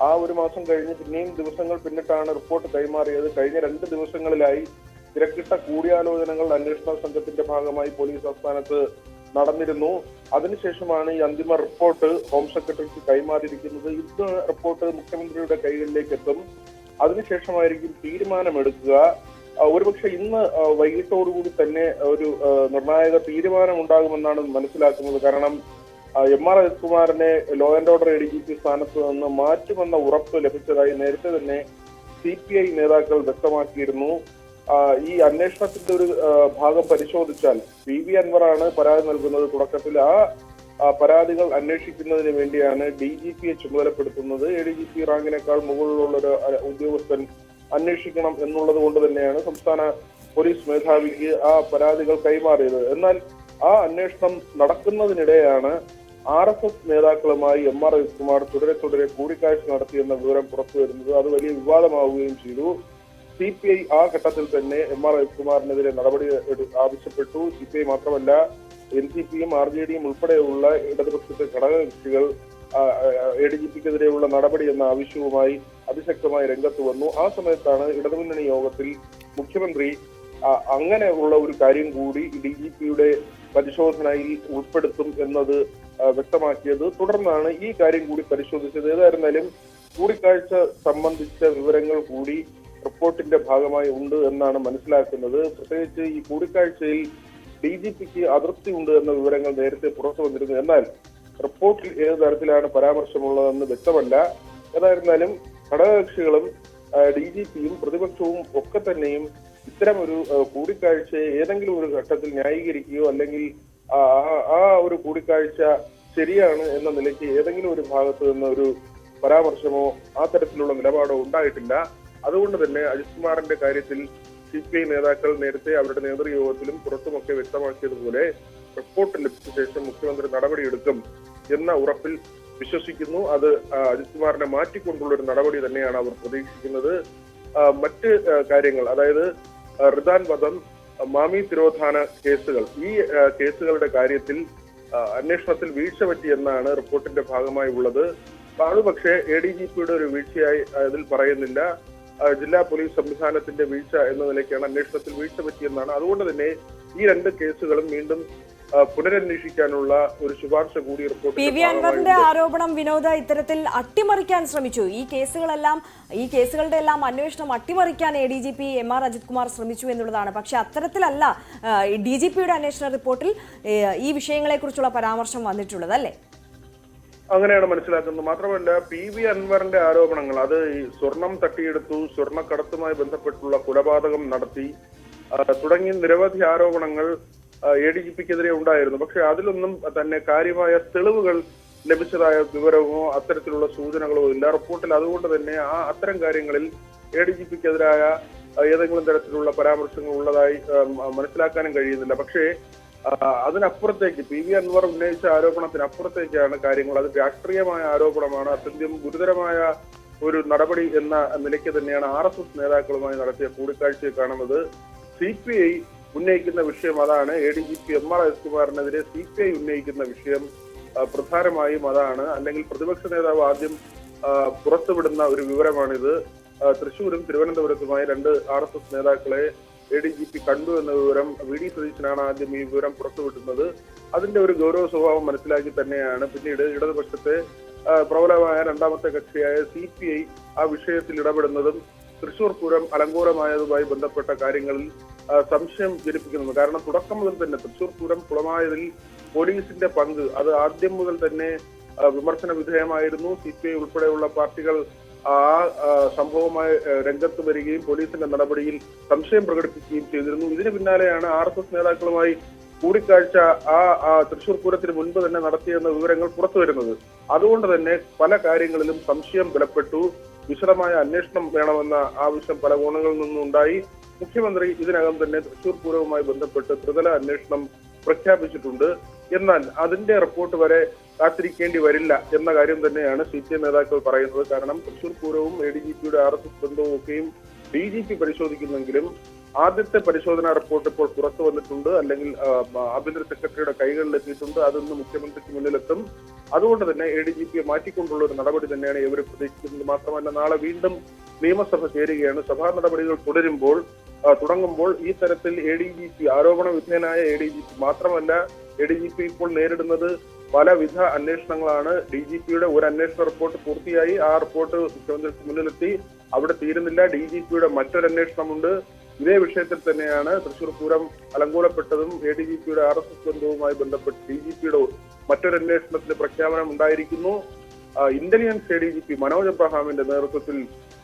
ആ 1 മാസം കഴിഞ്ഞ് പിന്നെയും ദിവസങ്ങൾ പിന്നിട്ടാണ് റിപ്പോർട്ട് കൈമാറിയത്. കഴിഞ്ഞ 2 ദിവസങ്ങളിലായി തിരക്കിട്ട കൂടിയാലോചനകൾ അന്വേഷണ സംഘത്തിന്റെ ഭാഗമായി പോലീസ് ആസ്ഥാനത്ത് നടന്നിരുന്നു. അതിനുശേഷമാണ് ഈ അന്തിമ റിപ്പോർട്ട് ഹോം സെക്രട്ടറിക്ക് കൈമാറിയിരിക്കുന്നത്. ഇന്ന് റിപ്പോർട്ട് മുഖ്യമന്ത്രിയുടെ കൈകളിലേക്ക് എത്തും. അതിനുശേഷമായിരിക്കും തീരുമാനമെടുക്കുക. ഒരുപക്ഷെ ഇന്ന് വൈകിട്ടോടുകൂടി തന്നെ ഒരു നിർണായക തീരുമാനം ഉണ്ടാകുമെന്നാണ് മനസ്സിലാക്കുന്നത്. കാരണം MR അജിത് കുമാറിനെ ലോ ആൻഡ് ഓർഡർ ADGP സ്ഥാനത്ത് നിന്ന് മാറ്റുമെന്ന ഉറപ്പ് ലഭിച്ചതായി നേരത്തെ തന്നെ CPI നേതാക്കൾ വ്യക്തമാക്കിയിരുന്നു. ഈ അന്വേഷണത്തിന്റെ ഒരു ഭാഗം പരിശോധിച്ചാൽ PV അൻവറാണ് പരാതി നൽകുന്നത്. തുടക്കത്തിൽ ആ പരാതികൾ അന്വേഷിക്കുന്നതിന് വേണ്ടിയാണ് DGP-യെ ചുമതലപ്പെടുത്തുന്നത്. ADGP റാങ്കിനേക്കാൾ മുകളിലുള്ള ഒരു ഉദ്യോഗസ്ഥൻ അന്വേഷിക്കണം എന്നുള്ളത് കൊണ്ട് തന്നെയാണ് സംസ്ഥാന പോലീസ് മേധാവിക്ക് ആ പരാതികൾ കൈമാറിയത്. എന്നാൽ ആ അന്വേഷണം നടക്കുന്നതിനിടെയാണ് RSS നേതാക്കളുമായി MR അജിത് കുമാർ തുടരെ കൂടിക്കാഴ്ച നടത്തിയെന്ന വിവരം പുറത്തു വരുന്നത്. അത് വലിയ വിവാദമാവുകയും ചെയ്തു. CPI ആ ഘട്ടത്തിൽ തന്നെ MR അജിത് കുമാറിനെതിരെ നടപടി ആവശ്യപ്പെട്ടു. CPI മാത്രമല്ല, NCP-യും RJD-യും ഉൾപ്പെടെയുള്ള ഇടതുപക്ഷത്തെ ഘടകകക്ഷികൾ ADGP-ക്കെതിരെയുള്ള നടപടി എന്ന ആവശ്യവുമായി അതിശക്തമായി രംഗത്ത് വന്നു. ആ സമയത്താണ് ഇടതുമുന്നണി യോഗത്തിൽ മുഖ്യമന്ത്രി അങ്ങനെയുള്ള ഒരു കാര്യം കൂടി DGP-യുടെ പരിശോധനയിൽ ഉൾപ്പെടുത്തും എന്നത് വ്യക്തമാക്കിയത്. തുടർന്നാണ് ഈ കാര്യം കൂടി പരിശോധിച്ചത്. ഏതായിരുന്നാലും കൂടിക്കാഴ്ച സംബന്ധിച്ച വിവരങ്ങൾ കൂടി റിപ്പോർട്ടിന്റെ ഭാഗമായി ഉണ്ട് എന്നാണ് മനസ്സിലാക്കുന്നത്. പ്രത്യേകിച്ച് ഈ കൂടിക്കാഴ്ചയിൽ DGP-ക്ക് അതൃപ്തി ഉണ്ട് എന്ന വിവരങ്ങൾ നേരത്തെ പുറത്തു വന്നിരുന്നു. എന്നാൽ റിപ്പോർട്ടിൽ ഏത് തരത്തിലാണ് പരാമർശമുള്ളതെന്ന് വ്യക്തമല്ല. ഏതായിരുന്നാലും ഘടകകക്ഷികളും DGP-യും പ്രതിപക്ഷവും ഒക്കെ തന്നെയും ഇത്തരം ഒരു കൂടിക്കാഴ്ചയെ ഏതെങ്കിലും ഒരു ഘട്ടത്തിൽ ന്യായീകരിക്കുകയോ അല്ലെങ്കിൽ ആ ഒരു കൂടിക്കാഴ്ച ശരിയാണ് എന്ന നിലയ്ക്ക് ഏതെങ്കിലും ഒരു ഭാഗത്ത് നിന്ന് ഒരു പരാമർശമോ ആ തരത്തിലുള്ള നിലപാടോ ഉണ്ടായിട്ടില്ല. അതുകൊണ്ട് തന്നെ അജിത് കുമാറിന്റെ കാര്യത്തിൽ CPI നേതാക്കൾ നേരത്തെ അവരുടെ നേതൃയോഗത്തിലും പുറത്തുമൊക്കെ വ്യക്തമാക്കിയതുപോലെ റിപ്പോർട്ട് ലഭിച്ച ശേഷം മുഖ്യമന്ത്രി നടപടിയെടുക്കും എന്ന ഉറപ്പിൽ വിശ്വസിക്കുന്നു. അത് അജിത് കുമാറിനെ മാറ്റിക്കൊണ്ടുള്ള ഒരു നടപടി തന്നെയാണ് അവർ പ്രതീക്ഷിക്കുന്നത്. മറ്റ് കാര്യങ്ങൾ, അതായത് റിദാൻ വധം മാമി തിരോധാന കേസുകൾ, ഈ കേസുകളുടെ കാര്യത്തിൽ അന്വേഷണത്തിൽ വീഴ്ച പറ്റിയെന്നാണ് റിപ്പോർട്ടിന്റെ ഭാഗമായി ഉള്ളത്. പക്ഷേ ADGPയുടെ ഒരു വീഴ്ചയായി അതിൽ പറയുന്നില്ല. ജില്ലാ പോലീസ് സംവിധാനത്തിന്റെ വീഴ്ച എന്ന നിലയ്ക്കാണ് അന്വേഷണത്തിൽ വീഴ്ച പറ്റിയെന്നാണ്. അതുകൊണ്ട് തന്നെ ഈ 2 കേസുകളും വീണ്ടും പുനരന്വേഷിക്കാനുള്ള ഒരു ശുപാർശ കൂടി റിപ്പോർട്ട്. PV അൻവറിന്റെ ആരോപണം വിനോദ് ഇത്തരത്തിൽ അട്ടിമറിക്കാൻ ശ്രമിച്ചു. ഈ കേസുകളുടെ എല്ലാം അന്വേഷണം അട്ടിമറിക്കാൻ ADGP MR അജിത് കുമാർ ശ്രമിച്ചു എന്നുള്ളതാണ്. പക്ഷെ അത്തരത്തിലല്ല DGPയുടെ അന്വേഷണ റിപ്പോർട്ടിൽ ഈ വിഷയങ്ങളെക്കുറിച്ചുള്ള പരാമർശം വന്നിട്ടുള്ളത്, അല്ലേ? അങ്ങനെയാണ് മനസ്സിലാക്കുന്നത്. മാത്രമല്ല PV അൻവറിന്റെ ആരോപണങ്ങൾ, അത് ഈ സ്വർണം തട്ടിയെടുത്തു, സ്വർണ്ണക്കടത്തുമായി ബന്ധപ്പെട്ടുള്ള കൊലപാതകം നടത്തി തുടങ്ങിയ നിരവധി ആരോപണങ്ങൾ ADGPക്കെതിരെ ഉണ്ടായിരുന്നു. പക്ഷെ അതിലൊന്നും തന്നെ കാര്യമായ തെളിവുകൾ ലഭിച്ചതായ വിവരമോ അത്തരത്തിലുള്ള സൂചനകളോ ഇല്ല റിപ്പോർട്ടിൽ. അതുകൊണ്ട് തന്നെ അത്തരം കാര്യങ്ങളിൽ ADGPക്കെതിരായ ഏതെങ്കിലും തരത്തിലുള്ള പരാമർശങ്ങൾ ഉള്ളതായി മനസ്സിലാക്കാനും കഴിയുന്നില്ല. പക്ഷേ അതിനപ്പുറത്തേക്ക് PV അൻവർ ഉന്നയിച്ച ആരോപണത്തിനപ്പുറത്തേക്കാണ് കാര്യങ്ങൾ. അത് രാഷ്ട്രീയമായ ആരോപണമാണ്. അത്യന്തം ഗുരുതരമായ ഒരു നടപടി എന്ന നിലയ്ക്ക് തന്നെയാണ് RSS നേതാക്കളുമായി നടത്തിയ കൂടിക്കാഴ്ചയെ കാണുന്നത്. CPI ഉന്നയിക്കുന്ന വിഷയം അതാണ്. ADGP MR അജിത് കുമാറിനെതിരെ CPI ഉന്നയിക്കുന്ന വിഷയം പ്രധാനമായും അതാണ്. അല്ലെങ്കിൽ പ്രതിപക്ഷ നേതാവ് ആദ്യം പുറത്തുവിടുന്ന ഒരു വിവരമാണിത്. തൃശ്ശൂരും തിരുവനന്തപുരത്തുമായി 2 RSS നേതാക്കളെ ADGP കണ്ടു എന്ന വിവരം VD സതീശനാണ് ആദ്യം ഈ വിവരം പുറത്തുവിടുന്നത്. അതിന്റെ ഒരു ഗൗരവ സ്വഭാവം മനസ്സിലാക്കി തന്നെയാണ് പിന്നീട് ഇടതുപക്ഷത്തെ പ്രബലമായ 2ാമത്തെ കക്ഷിയായ CPI ആ വിഷയത്തിൽ ഇടപെടുന്നതും തൃശൂർ പൂരം അലങ്കോലമായതുമായി ബന്ധപ്പെട്ട കാര്യങ്ങളിൽ സംശയം ജനിപ്പിക്കുന്നത്. കാരണം തുടക്കം മുതൽ തന്നെ തൃശൂർ പൂരം കുളമായതിൽ പോലീസിന്റെ പങ്ക് അത് ആദ്യം മുതൽ തന്നെ വിമർശന വിധേയമായിരുന്നു. CPI ഉൾപ്പെടെയുള്ള പാർട്ടികൾ ആ സംഭവമായി രംഗത്ത് വരികയും പോലീസിന്റെ നടപടിയിൽ സംശയം പ്രകടിപ്പിക്കുകയും ചെയ്തിരുന്നു. ഇതിന് പിന്നാലെയാണ് RSS നേതാക്കളുമായി കൂടിക്കാഴ്ച തൃശൂർ പൂരത്തിന് മുൻപ് തന്നെ നടത്തിയെന്ന വിവരങ്ങൾ പുറത്തു വരുന്നത്. അതുകൊണ്ട് തന്നെ പല കാര്യങ്ങളിലും സംശയം ബലപ്പെട്ടു. വിശദമായ അന്വേഷണം വേണമെന്ന ആവശ്യം പല കോണുകളിൽ നിന്നുണ്ടായി. മുഖ്യമന്ത്രി ഇതിനകം തന്നെ തൃശൂർ പൂരവുമായി ബന്ധപ്പെട്ട് ത്രിതല അന്വേഷണം പ്രഖ്യാപിച്ചിട്ടുണ്ട്. എന്നാൽ അതിന്റെ റിപ്പോർട്ട് വരെ കാത്തിരിക്കേണ്ടി വരില്ല എന്ന കാര്യം തന്നെയാണ് CPM നേതാക്കൾ പറയുന്നത്. കാരണം തൃശൂർ പൂരവും ADGPയുടെ RSS ബന്ധവും ഒക്കെയും DGP പരിശോധിക്കുന്നെങ്കിലും ആദ്യത്തെ പരിശോധനാ റിപ്പോർട്ട് ഇപ്പോൾ പുറത്തു വന്നിട്ടുണ്ട്, അല്ലെങ്കിൽ ആഭ്യന്തര സെക്രട്ടറിയുടെ കൈകളിലെത്തിയിട്ടുണ്ട്. അതൊന്ന് മുഖ്യമന്ത്രിക്ക് മുന്നിലെത്തും. അതുകൊണ്ട് തന്നെ ADGPയെ മാറ്റിക്കൊണ്ടുള്ള ഒരു നടപടി തന്നെയാണ് ഇവർ പ്രതീക്ഷിക്കുന്നത്. മാത്രമല്ല നാളെ വീണ്ടും നിയമസഭ ചേരുകയാണ്. സഭാ നടപടികൾ തുടങ്ങുമ്പോൾ ഈ തരത്തിൽ ADGP ആരോപണ വിധേയനായ ADGP മാത്രമല്ല, ADGP ഇപ്പോൾ നേരിടുന്നത് പലവിധ അന്വേഷണങ്ങളാണ്. DGPയുടെ ഒരു അന്വേഷണ റിപ്പോർട്ട് പൂർത്തിയായി. ആ റിപ്പോർട്ട് മുഖ്യമന്ത്രിക്ക് മുന്നിലെത്തി. അവിടെ തീരുന്നില്ല. DGPയുടെ മറ്റൊരു അന്വേഷണമുണ്ട്. ഇതേ വിഷയത്തിൽ തന്നെയാണ് തൃശൂർ പൂരം അലങ്കോലപ്പെട്ടതും ADGPയുടെ RSS ബന്ധവുമായി ബന്ധപ്പെട്ട് DGPയുടെ മറ്റൊരു അന്വേഷണത്തിന് പ്രഖ്യാപനം ഉണ്ടായിരിക്കുന്നു. ഇന്റലിജൻസ് ADGP മനോജ് അബ്രഹാമിന്റെ നേതൃത്വത്തിൽ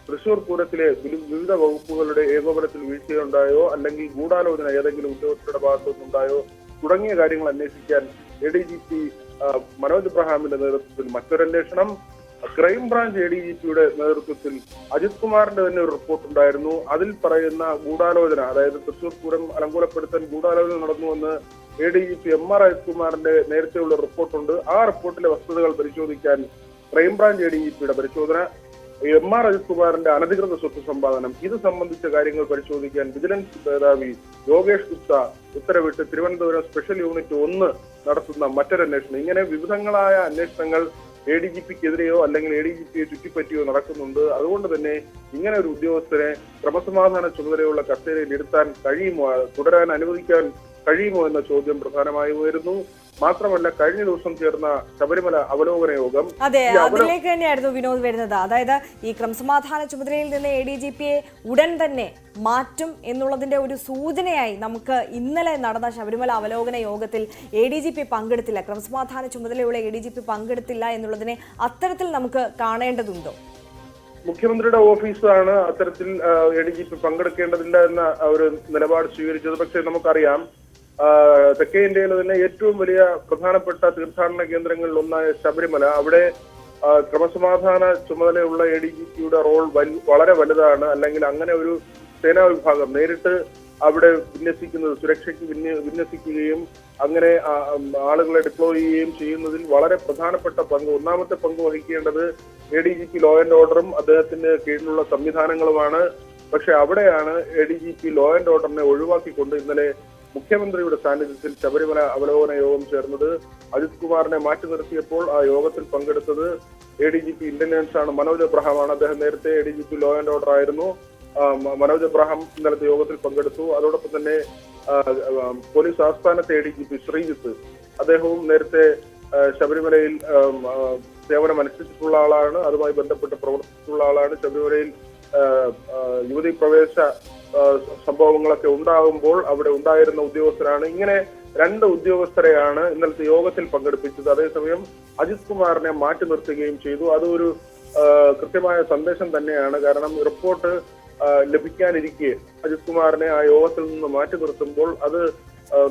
തൃശൂർ പൂരത്തിലെ വിവിധ വകുപ്പുകളുടെ ഏകോപനത്തിൽ വീഴ്ചയുണ്ടായോ അല്ലെങ്കിൽ ഗൂഢാലോചന ഏതെങ്കിലും ഉദ്യോഗസ്ഥരുടെ ഭാഗത്തുനിന്നുണ്ടായോ തുടങ്ങിയ കാര്യങ്ങൾ അന്വേഷിക്കാൻ ADGP മനോജ് അബ്രഹാമിന്റെ നേതൃത്വത്തിൽ മറ്റൊരു അന്വേഷണം. ക്രൈംബ്രാഞ്ച് ADGPയുടെ നേതൃത്വത്തിൽ അജിത് കുമാറിന്റെ തന്നെ ഒരു റിപ്പോർട്ട് ഉണ്ടായിരുന്നു. അതിൽ പറയുന്ന ഗൂഢാലോചന, അതായത് തൃശൂർ പൂരം അലങ്കോലപ്പെടുത്താൻ ഗൂഢാലോചന നടന്നുവെന്ന് ADGP MR അജിത് കുമാറിന്റെ നേരത്തെയുള്ള റിപ്പോർട്ടുണ്ട്. ആ റിപ്പോർട്ടിലെ വസ്തുതകൾ പരിശോധിക്കാൻ ക്രൈംബ്രാഞ്ച് ADGPയുടെ പരിശോധന, MR അജിത് കുമാറിന്റെ അനധികൃത സ്വത്ത് സമ്പാദനം, ഇത് സംബന്ധിച്ച കാര്യങ്ങൾ പരിശോധിക്കാൻ വിജിലൻസ് മേധാവി യോഗേഷ് ഗുപ്ത ഉത്തരവിട്ട് തിരുവനന്തപുരം സ്പെഷ്യൽ യൂണിറ്റ് 1 നടത്തുന്ന മറ്റൊരു അന്വേഷണം. ഇങ്ങനെ വിവിധങ്ങളായ അന്വേഷണങ്ങൾ ADGPക്കെതിരെയോ അല്ലെങ്കിൽ ADGPയെ ചുറ്റിപ്പറ്റിയോ നടക്കുന്നുണ്ട്. അതുകൊണ്ട് തന്നെ ഇങ്ങനെ ഒരു ഉദ്യോഗസ്ഥരെ ക്രമസമാധാന ചുമതലയുള്ള കസേരയിൽ ഇരുത്താൻ കഴിയുമോ, തുടരാൻ അനുവദിക്കാൻ കഴിയുമോ എന്ന ചോദ്യം പ്രധാനമായി ഉയരുന്നു. മാത്രമല്ല കഴിഞ്ഞ ദിവസം ചേർന്ന ശബരിമല അവലോകന യോഗം, അതെ, അതിലേക്ക് തന്നെയായിരുന്നു വിനോദ് വരുന്നത്. അതായത് ഈ ക്രമസമാധാന ചുമതലയിൽ നിന്ന് ADGPയെ ഉടൻ തന്നെ മാറ്റും എന്നുള്ളതിന്റെ ഒരു സൂചനയായി നമുക്ക് ഇന്നലെ നടന്ന ശബരിമല അവലോകന യോഗത്തിൽ ADGP പങ്കെടുത്തില്ല, ക്രമസമാധാന ചുമതലയുള്ള ADGP പങ്കെടുത്തില്ല എന്നുള്ളതിനെ അത്തരത്തിൽ നമുക്ക് കാണേണ്ടതുണ്ടോ? മുഖ്യമന്ത്രിയുടെ ഓഫീസാണ് അത്തരത്തിൽ ADGP പങ്കെടുക്കേണ്ടതില്ല എന്ന ഒരു നിലപാട് സ്വീകരിച്ചത്. പക്ഷേ നമുക്കറിയാം തെക്കേ ഇന്ത്യയിലെ തന്നെ ഏറ്റവും വലിയ പ്രധാനപ്പെട്ട തീർത്ഥാടന കേന്ദ്രങ്ങളിൽ ഒന്നായ ശബരിമല, അവിടെ ക്രമസമാധാന ചുമതലയുള്ള ADGPയുടെ റോൾ വളരെ വലുതാണ്. അല്ലെങ്കിൽ അങ്ങനെ ഒരു സേനാ വിഭാഗം നേരിട്ട് അവിടെ വിന്യസിക്കുന്നത്, സുരക്ഷയ്ക്ക് വിന്യസിക്കുകയും അങ്ങനെ ആളുകളെ ഡിപ്ലോയ് ചെയ്യുകയും ചെയ്യുന്നതിൽ വളരെ പ്രധാനപ്പെട്ട പങ്ക്, ഒന്നാമത്തെ പങ്ക് വഹിക്കേണ്ടത് ADGP ലോ ആൻഡ് ഓർഡറും അദ്ദേഹത്തിന് കീഴിലുള്ള സംവിധാനങ്ങളുമാണ്. പക്ഷെ അവിടെയാണ് ADGP ലോ ആൻഡ് ഓർഡറിനെ ഒഴിവാക്കിക്കൊണ്ട് ഇന്നലെ മുഖ്യമന്ത്രിയുടെ സാന്നിധ്യത്തിൽ ശബരിമല അവലോകന യോഗം ചേർന്നത്. അജിത് കുമാറിനെ മാറ്റി നിർത്തിയപ്പോൾ ആ യോഗത്തിൽ പങ്കെടുത്തത് ADGP ഇന്റലിജൻസ് ആണ്, മനോജ് എബ്രഹാമാണ്. അദ്ദേഹം നേരത്തെ ADGP ലോ ആൻഡ് ഓർഡർ ആയിരുന്നു. മനോജ് എബ്രഹാം ഇന്നലത്തെ യോഗത്തിൽ പങ്കെടുത്തു. അതോടൊപ്പം തന്നെ പോലീസ് ആസ്ഥാനത്തെ ADGP ശ്രീജിത്ത്, അദ്ദേഹവും നേരത്തെ ശബരിമലയിൽ സേവനം അനുഷ്ഠിച്ചിട്ടുള്ള ആളാണ്, അതുമായി ബന്ധപ്പെട്ട് പ്രവർത്തിച്ചിട്ടുള്ള ആളാണ്. ശബരിമലയിൽ യുവതി പ്രവേശ സംഭവങ്ങളൊക്കെ ഉണ്ടാകുമ്പോൾ അവിടെ ഉണ്ടായിരുന്ന ഉദ്യോഗസ്ഥരാണ്. ഇങ്ങനെ 2 ഉദ്യോഗസ്ഥരെയാണ് ഇന്നലത്തെ യോഗത്തിൽ പങ്കെടുപ്പിച്ചത്. അതേസമയം അജിത് കുമാറിനെ മാറ്റി നിർത്തുകയും ചെയ്തു. അതൊരു കൃത്യമായ സന്ദേശം തന്നെയാണ്. കാരണം റിപ്പോർട്ട് ലഭിക്കാനിരിക്കെ അജിത് കുമാറിനെ ആ യോഗത്തിൽ നിന്ന് മാറ്റി നിർത്തുമ്പോൾ അത്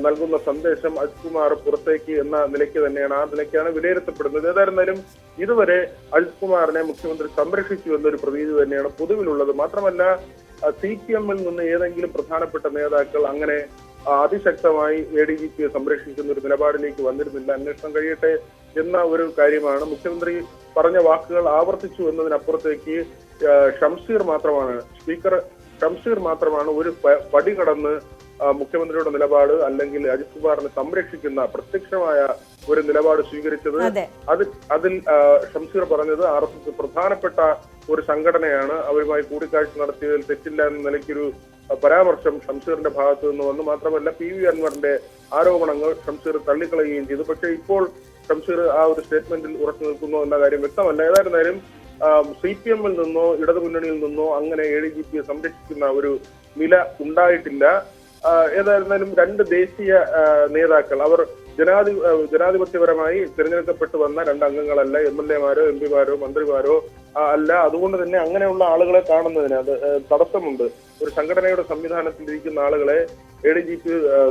നൽകുന്ന സന്ദേശം അജിത് കുമാർ പുറത്തേക്ക് എന്ന നിലയ്ക്ക് തന്നെയാണ്, ആ നിലയ്ക്കാണ് വിലയിരുത്തപ്പെടുന്നത്. ഏതായിരുന്നാലും ഇതുവരെ അജിത് കുമാറിനെ മുഖ്യമന്ത്രി സംരക്ഷിച്ചു എന്നൊരു പ്രതീതി തന്നെയാണ് പൊതുവിലുള്ളത്. മാത്രമല്ല CPM-ൽ നിന്ന് ഏതെങ്കിലും പ്രധാനപ്പെട്ട നേതാക്കൾ അങ്ങനെ അതിശക്തമായി ADGP-യെ സംരക്ഷിക്കുന്ന ഒരു നിലപാടിലേക്ക് വന്നിരുന്നില്ല. അന്വേഷണം കഴിയട്ടെ എന്ന ഒരു കാര്യമാണ്. മുഖ്യമന്ത്രി പറഞ്ഞ വാക്കുകൾ ആവർത്തിച്ചു എന്നതിനപ്പുറത്തേക്ക് ഷംസീർ മാത്രമാണ്, സ്പീക്കർ ഷംസീർ മാത്രമാണ് ഒരു പടി കടന്ന് മുഖ്യമന്ത്രിയുടെ നിലപാട് അല്ലെങ്കിൽ അജിത് കുമാറിനെ സംരക്ഷിക്കുന്ന പ്രത്യക്ഷമായ ഒരു നിലപാട് സ്വീകരിച്ചത്. അതിൽ ഷംസീർ പറഞ്ഞത് RSS പ്രധാനപ്പെട്ട ഒരു സംഘടനയാണ്, അവരുമായി കൂടിക്കാഴ്ച നടത്തിയതിൽ തെറ്റില്ല എന്ന നിലയ്ക്കൊരു പരാമർശം ഷംസീറിന്റെ ഭാഗത്തു നിന്ന് വന്നു. മാത്രമല്ല PV അൻവറിന്റെ ആരോപണങ്ങൾ ഷംസീർ തള്ളിക്കളയുകയും ചെയ്തു. പക്ഷേ ഇപ്പോൾ ഷംസീർ ആ ഒരു സ്റ്റേറ്റ്മെന്റിൽ ഉറച്ചു നിൽക്കുന്നു എന്ന കാര്യം വ്യക്തമല്ല. ഏതായിരുന്നാലും CPM-ൽ നിന്നോ ഇടതുമുന്നണിയിൽ നിന്നോ അങ്ങനെ ADGP-യെ സംരക്ഷിക്കുന്ന ഒരു നില ഉണ്ടായിട്ടില്ല. ഏതായിരുന്നാലും 2 ദേശീയ നേതാക്കൾ, അവർ ജനാധിപത്യപരമായി തിരഞ്ഞെടുക്കപ്പെട്ടു വന്ന 2 അംഗങ്ങളല്ല, MLA-മാരോ MP-മാരോ മന്ത്രിമാരോ അല്ല. അതുകൊണ്ട് തന്നെ അങ്ങനെയുള്ള ആളുകളെ കാണുന്നതിന് അത് തടസ്സമുണ്ട്. ഒരു സംഘടനയുടെ സംവിധാനത്തിലിരിക്കുന്ന ആളുകളെ ADGP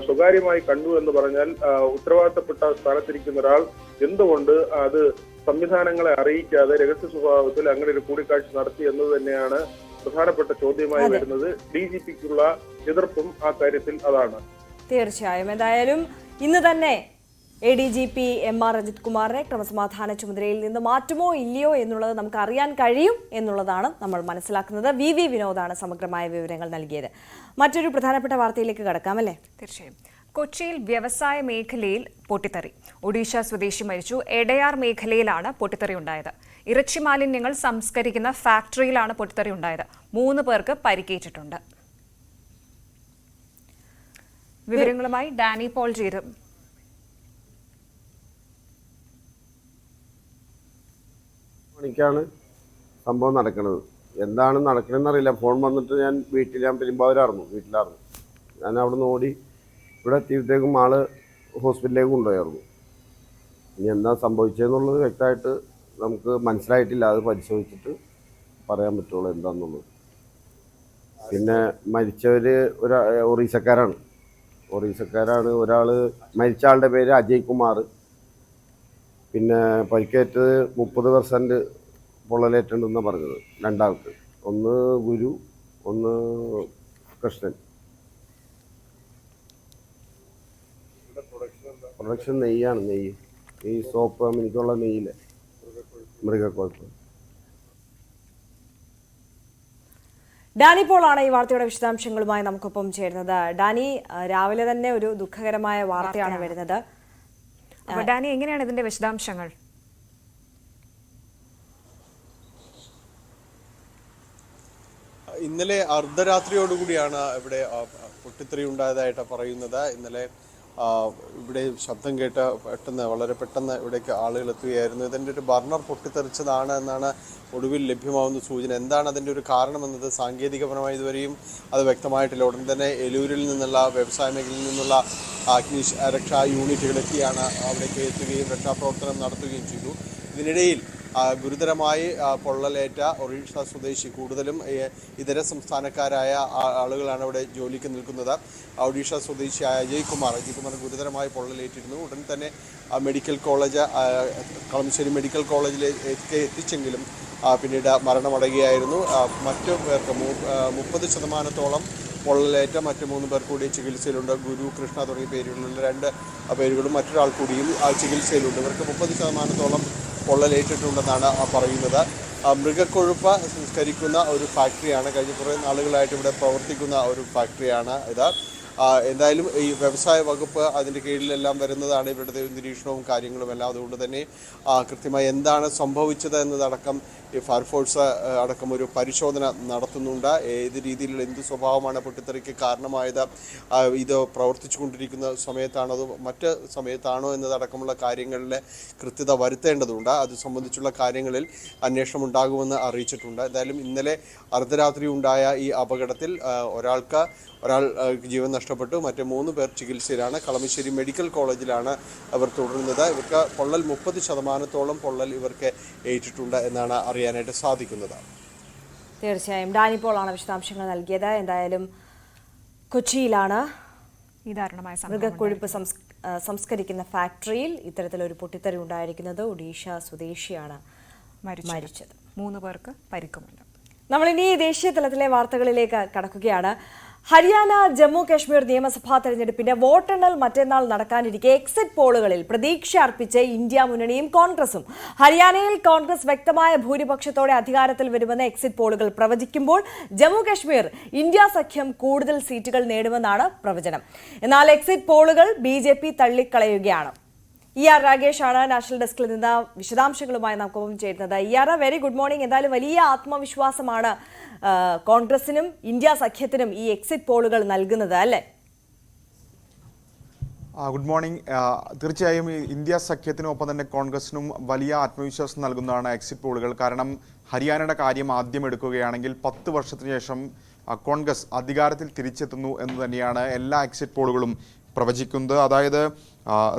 സ്വകാര്യമായി കണ്ടു എന്ന് പറഞ്ഞാൽ ഉത്തരവാദിത്തപ്പെട്ട സ്ഥാനത്തിരിക്കുന്ന ഒരാൾ എന്തുകൊണ്ട് അത് സംവിധാനങ്ങളെ അറിയിക്കാതെ രഹസ്യ സ്വഭാവത്തിൽ അങ്ങനെ ഒരു കൂടിക്കാഴ്ച നടത്തി എന്നത് തന്നെയാണ് പ്രധാനപ്പെട്ട ചോദ്യമായി വരുന്നത്. DGP-ക്കുള്ള എതിർപ്പും ആ കാര്യത്തിൽ അതാണ്. തീർച്ചയായും. എന്തായാലും ഇന്ന് തന്നെ ADGP MR അജിത് കുമാറിനെ ക്രമസമാധാന ചുമതലയിൽ നിന്ന് മാറ്റുമോ ഇല്ലയോ എന്നുള്ളത് നമുക്ക് അറിയാൻ കഴിയും എന്നുള്ളതാണ് നമ്മൾ മനസ്സിലാക്കുന്നത്. VV വിനോദാണ് സമഗ്രമായ വിവരങ്ങൾ നൽകിയത്. മറ്റൊരു പ്രധാനപ്പെട്ട വാർത്തയിലേക്ക് കടക്കാം അല്ലേ? തീർച്ചയായും. കൊച്ചിയിൽ വ്യവസായ മേഖലയിൽ പൊട്ടിത്തെറി. ഒഡീഷ സ്വദേശി മരിച്ചു. എടയാർ മേഖലയിലാണ് പൊട്ടിത്തെറി ഉണ്ടായത്. ഇറച്ചി മാലിന്യങ്ങൾ സംസ്കരിക്കുന്ന ഫാക്ടറിയിലാണ് പൊട്ടിത്തെറി ഉണ്ടായത്. 3 പേർക്ക് പരിക്കേറ്റിട്ടുണ്ട്. വിവരങ്ങളുമായി ഡാനി പോൾ ചേരും. മണിക്കാണ് സംഭവം നടക്കുന്നത്. എന്താണ് നടക്കണമെന്ന് അറിയില്ല. ഫോൺ വന്നിട്ട് ഞാൻ പെരുമ്പാവൂരായിരുന്നു, വീട്ടിലായിരുന്നു. ഞാൻ അവിടെ നിന്ന് ഓടി ഇവിടെ എത്തിയപ്പോഴത്തേക്കും ആള് ഹോസ്പിറ്റലിലേക്ക് കൊണ്ടുപോയായിരുന്നു. ഇനി എന്താ സംഭവിച്ചതെന്നുള്ളത് വ്യക്തമായിട്ട് നമുക്ക് മനസ്സിലായിട്ടില്ല. അത് പരിശോധിച്ചിട്ട് പറയാൻ പറ്റുള്ളൂ എന്താണെന്നുള്ളത്. പിന്നെ മരിച്ചവർ ഒറീസക്കാരാണ്. ഒരാൾ മരിച്ച ആളുടെ പേര് അജയ് കുമാർ. പിന്നെ പരിക്കേറ്റത് 30% പൊള്ളലേറ്റുണ്ടെന്നാണ് പറഞ്ഞത്. 2 ആൾക്ക്, ഒന്ന് ഗുരു, ഒന്ന് കൃഷ്ണൻ. പ്രൊഡക്ഷൻ നെയ്യാണ്, നെയ്യ്, ഈ സോപ്പ് കമ്പനിക്കുള്ള നെയ്യിലെ മൃഗക്കൊഴുപ്പ്. ഡാനി പോളാണ് ഈ വാർത്തയുടെ വിശദാംശങ്ങളുമായി നമുക്കൊപ്പം ചേരുന്നത്. ഡാനി, രാവിലെ തന്നെ ഒരു ദുഃഖകരമായ വാർത്തയാണ് വരുന്നത്. ഡാനി, എങ്ങനെയാണ് ഇതിന്റെ വിശദാംശങ്ങൾ? ഇന്നലെ അർദ്ധരാത്രിയോടുകൂടിയാണ് ഇവിടെ പൊട്ടിത്തെറി ഉണ്ടായതായിട്ട് പറയുന്നത്. ഇന്നലെ ഇവിടെ ശബ്ദം കേട്ട് വളരെ പെട്ടെന്ന് ഇവിടേക്ക് ആളുകൾ എത്തുകയായിരുന്നു. ഇതിൻ്റെ ഒരു ബർണർ പൊട്ടിത്തെറിച്ചതാണ് എന്നാണ് ഒടുവിൽ ലഭ്യമാവുന്ന സൂചന. എന്താണ് അതിൻ്റെ ഒരു കാരണമെന്നത് സാങ്കേതികപരമായി ഇതുവരെയും അത് വ്യക്തമായിട്ടില്ല. ഉടൻ തന്നെ എലൂരിൽ നിന്നുള്ള വ്യവസായ മേഖലയിൽ നിന്നുള്ള രക്ഷാ യൂണിറ്റുകളെത്തിയാണ് അവിടേക്ക് എത്തുകയും രക്ഷാപ്രവർത്തനം നടത്തുകയും ചെയ്തു. ഇതിനിടയിൽ ഗുരുതരമായി പൊള്ളലേറ്റ ഒറീസ സ്വദേശി, കൂടുതലും ഇതര സംസ്ഥാനക്കാരായ ആളുകളാണ് ഇവിടെ ജോലിക്ക് നിൽക്കുന്നത്. ഒഡീഷ സ്വദേശിയായ അജയ് കുമാർ ഗുരുതരമായി പൊള്ളലേറ്റിരുന്നു. ഉടൻ തന്നെ മെഡിക്കൽ കോളേജ്, കളമശ്ശേരി മെഡിക്കൽ കോളേജിൽ എത്തിച്ചെങ്കിലും പിന്നീട് മരണമടയുകയായിരുന്നു. മറ്റു പേർക്ക് 30% പൊള്ളലേറ്റ മറ്റ് 3 പേർ കൂടി ചികിത്സയിലുണ്ട്. ഗുരു, കൃഷ്ണ തുടങ്ങിയ പേരുകളുള്ള 2 പേരുകളും മറ്റൊരാൾ കൂടിയും ചികിത്സയിലുണ്ട്. ഇവർക്ക് 30% പൊള്ളലേറ്റിട്ടുണ്ടെന്നാണ് പറയുന്നത്. മൃഗക്കൊഴുപ്പ് സംസ്കരിക്കുന്ന ഒരു ഫാക്ടറിയാണ്. കഴിഞ്ഞ കുറേ നാളുകളായിട്ട് ഇവിടെ പ്രവർത്തിക്കുന്ന ഒരു ഫാക്ടറിയാണ് ഇത്. എന്തായാലും ഈ വ്യവസായ വകുപ്പ് അതിൻ്റെ കീഴിലെല്ലാം വരുന്നതാണ്. ഇവിടുത്തെ നിരീക്ഷണവും കാര്യങ്ങളുമെല്ലാം. അതുകൊണ്ട് തന്നെ കൃത്യമായി എന്താണ് സംഭവിച്ചത് എന്നതടക്കം ഈ ഫയർഫോഴ്സ് അടക്കം ഒരു പരിശോധന നടത്തുന്നുണ്ട്. ഏത് രീതിയിലുള്ള എന്ത് സ്വഭാവമാണ് പൊട്ടിത്തെറിക്ക് കാരണമായത്, ഇത് പ്രവർത്തിച്ചു കൊണ്ടിരിക്കുന്ന സമയത്താണോ അതോ മറ്റ് സമയത്താണോ എന്നതടക്കമുള്ള കാര്യങ്ങളിൽ കൃത്യത വരുത്തേണ്ടതുണ്ട്. അത് സംബന്ധിച്ചുള്ള കാര്യങ്ങളിൽ അന്വേഷണം ഉണ്ടാകുമെന്ന് അറിയിച്ചിട്ടുണ്ട്. എന്തായാലും ഇന്നലെ അർദ്ധരാത്രി ഉണ്ടായ ഈ അപകടത്തിൽ ഒരാൾ ജീവൻ നഷ്ടപ്പെട്ടു. മറ്റ് 3 പേർ ചികിത്സയിലാണ്. കളമശ്ശേരി മെഡിക്കൽ കോളേജിലാണ് അവർ തുടരുന്നത്. ഇവർക്ക് പൊള്ളൽ 30% പൊള്ളൽ ഇവർക്ക് ഏറ്റിട്ടുണ്ട് എന്നാണ് അറിയാനായിട്ട് സാധിക്കുന്നത്. തീർച്ചയായും ഡാനിപ്പോളാണ് വിശദാംശങ്ങൾ നൽകിയത്. എന്തായാലും കൊച്ചിയിലാണ് ഈ ദാരുണമായ മൃഗക്കൊഴുപ്പ് സംസ്കരിക്കുന്ന ഫാക്ടറിയിൽ ഇത്തരത്തിലൊരു പൊട്ടിത്തെറി ഉണ്ടായിരിക്കുന്നത്. ഒഡീഷ സ്വദേശിയാണ് മരിച്ചത്. 3 പേർക്ക് പരിക്കുമുണ്ട്. നമ്മളിനി ദേശീയ തലത്തിലെ വാർത്തകളിലേക്ക് കടക്കുകയാണ്. ഹരിയാന ജമ്മു കാശ്മീർ നിയമസഭാ തെരഞ്ഞെടുപ്പിന്റെ വോട്ടെണ്ണൽ മറ്റന്നാൾ നടക്കാനിരിക്കെ എക്സിറ്റ് പോളുകളിൽ പ്രതീക്ഷ അർപ്പിച്ച് ഇന്ത്യ മുന്നണിയും കോൺഗ്രസും. ഹരിയാനയിൽ കോൺഗ്രസ് വ്യക്തമായ ഭൂരിപക്ഷത്തോടെ അധികാരത്തിൽ വരുമെന്ന് എക്സിറ്റ് പോളുകൾ പ്രവചിക്കുമ്പോൾ ജമ്മു കാശ്മീർ ഇന്ത്യ സഖ്യം കൂടുതൽ സീറ്റുകൾ നേടുമെന്നാണ് പ്രവചനം. എന്നാൽ എക്സിറ്റ് പോളുകൾ BJP തള്ളിക്കളയുകയാണ്. ER രാഗേഷാണ് നാഷണൽ ഡെസ്കിൽ നിന്ന് വിശദാംശങ്ങളുമായി നമുക്കൊപ്പം ചേരുന്നത്. ER, very good morning. എന്തായാലും വലിയ ആത്മവിശ്വാസമാണ് കോൺഗ്രസിനും ഇന്ത്യ സഖ്യത്തിനും ഈ എക്സിറ്റ് പോളുകൾ നൽകുന്നത്, അല്ലേ? Good morning. തീർച്ചയായും ഇന്ത്യ സഖ്യത്തിനും ഒപ്പം തന്നെ കോൺഗ്രസിനും വലിയ ആത്മവിശ്വാസം നൽകുന്നതാണ് എക്സിറ്റ് പോളുകൾ. കാരണം ഹരിയാനയുടെ കാര്യം ആദ്യം എടുക്കുകയാണെങ്കിൽ 10 വർഷത്തിന് ശേഷം കോൺഗ്രസ് അധികാരത്തിൽ തിരിച്ചെത്തുന്നു എന്ന് തന്നെയാണ് എല്ലാ എക്സിറ്റ് പോളുകളും പ്രവചിക്കുന്നത്. അതായത്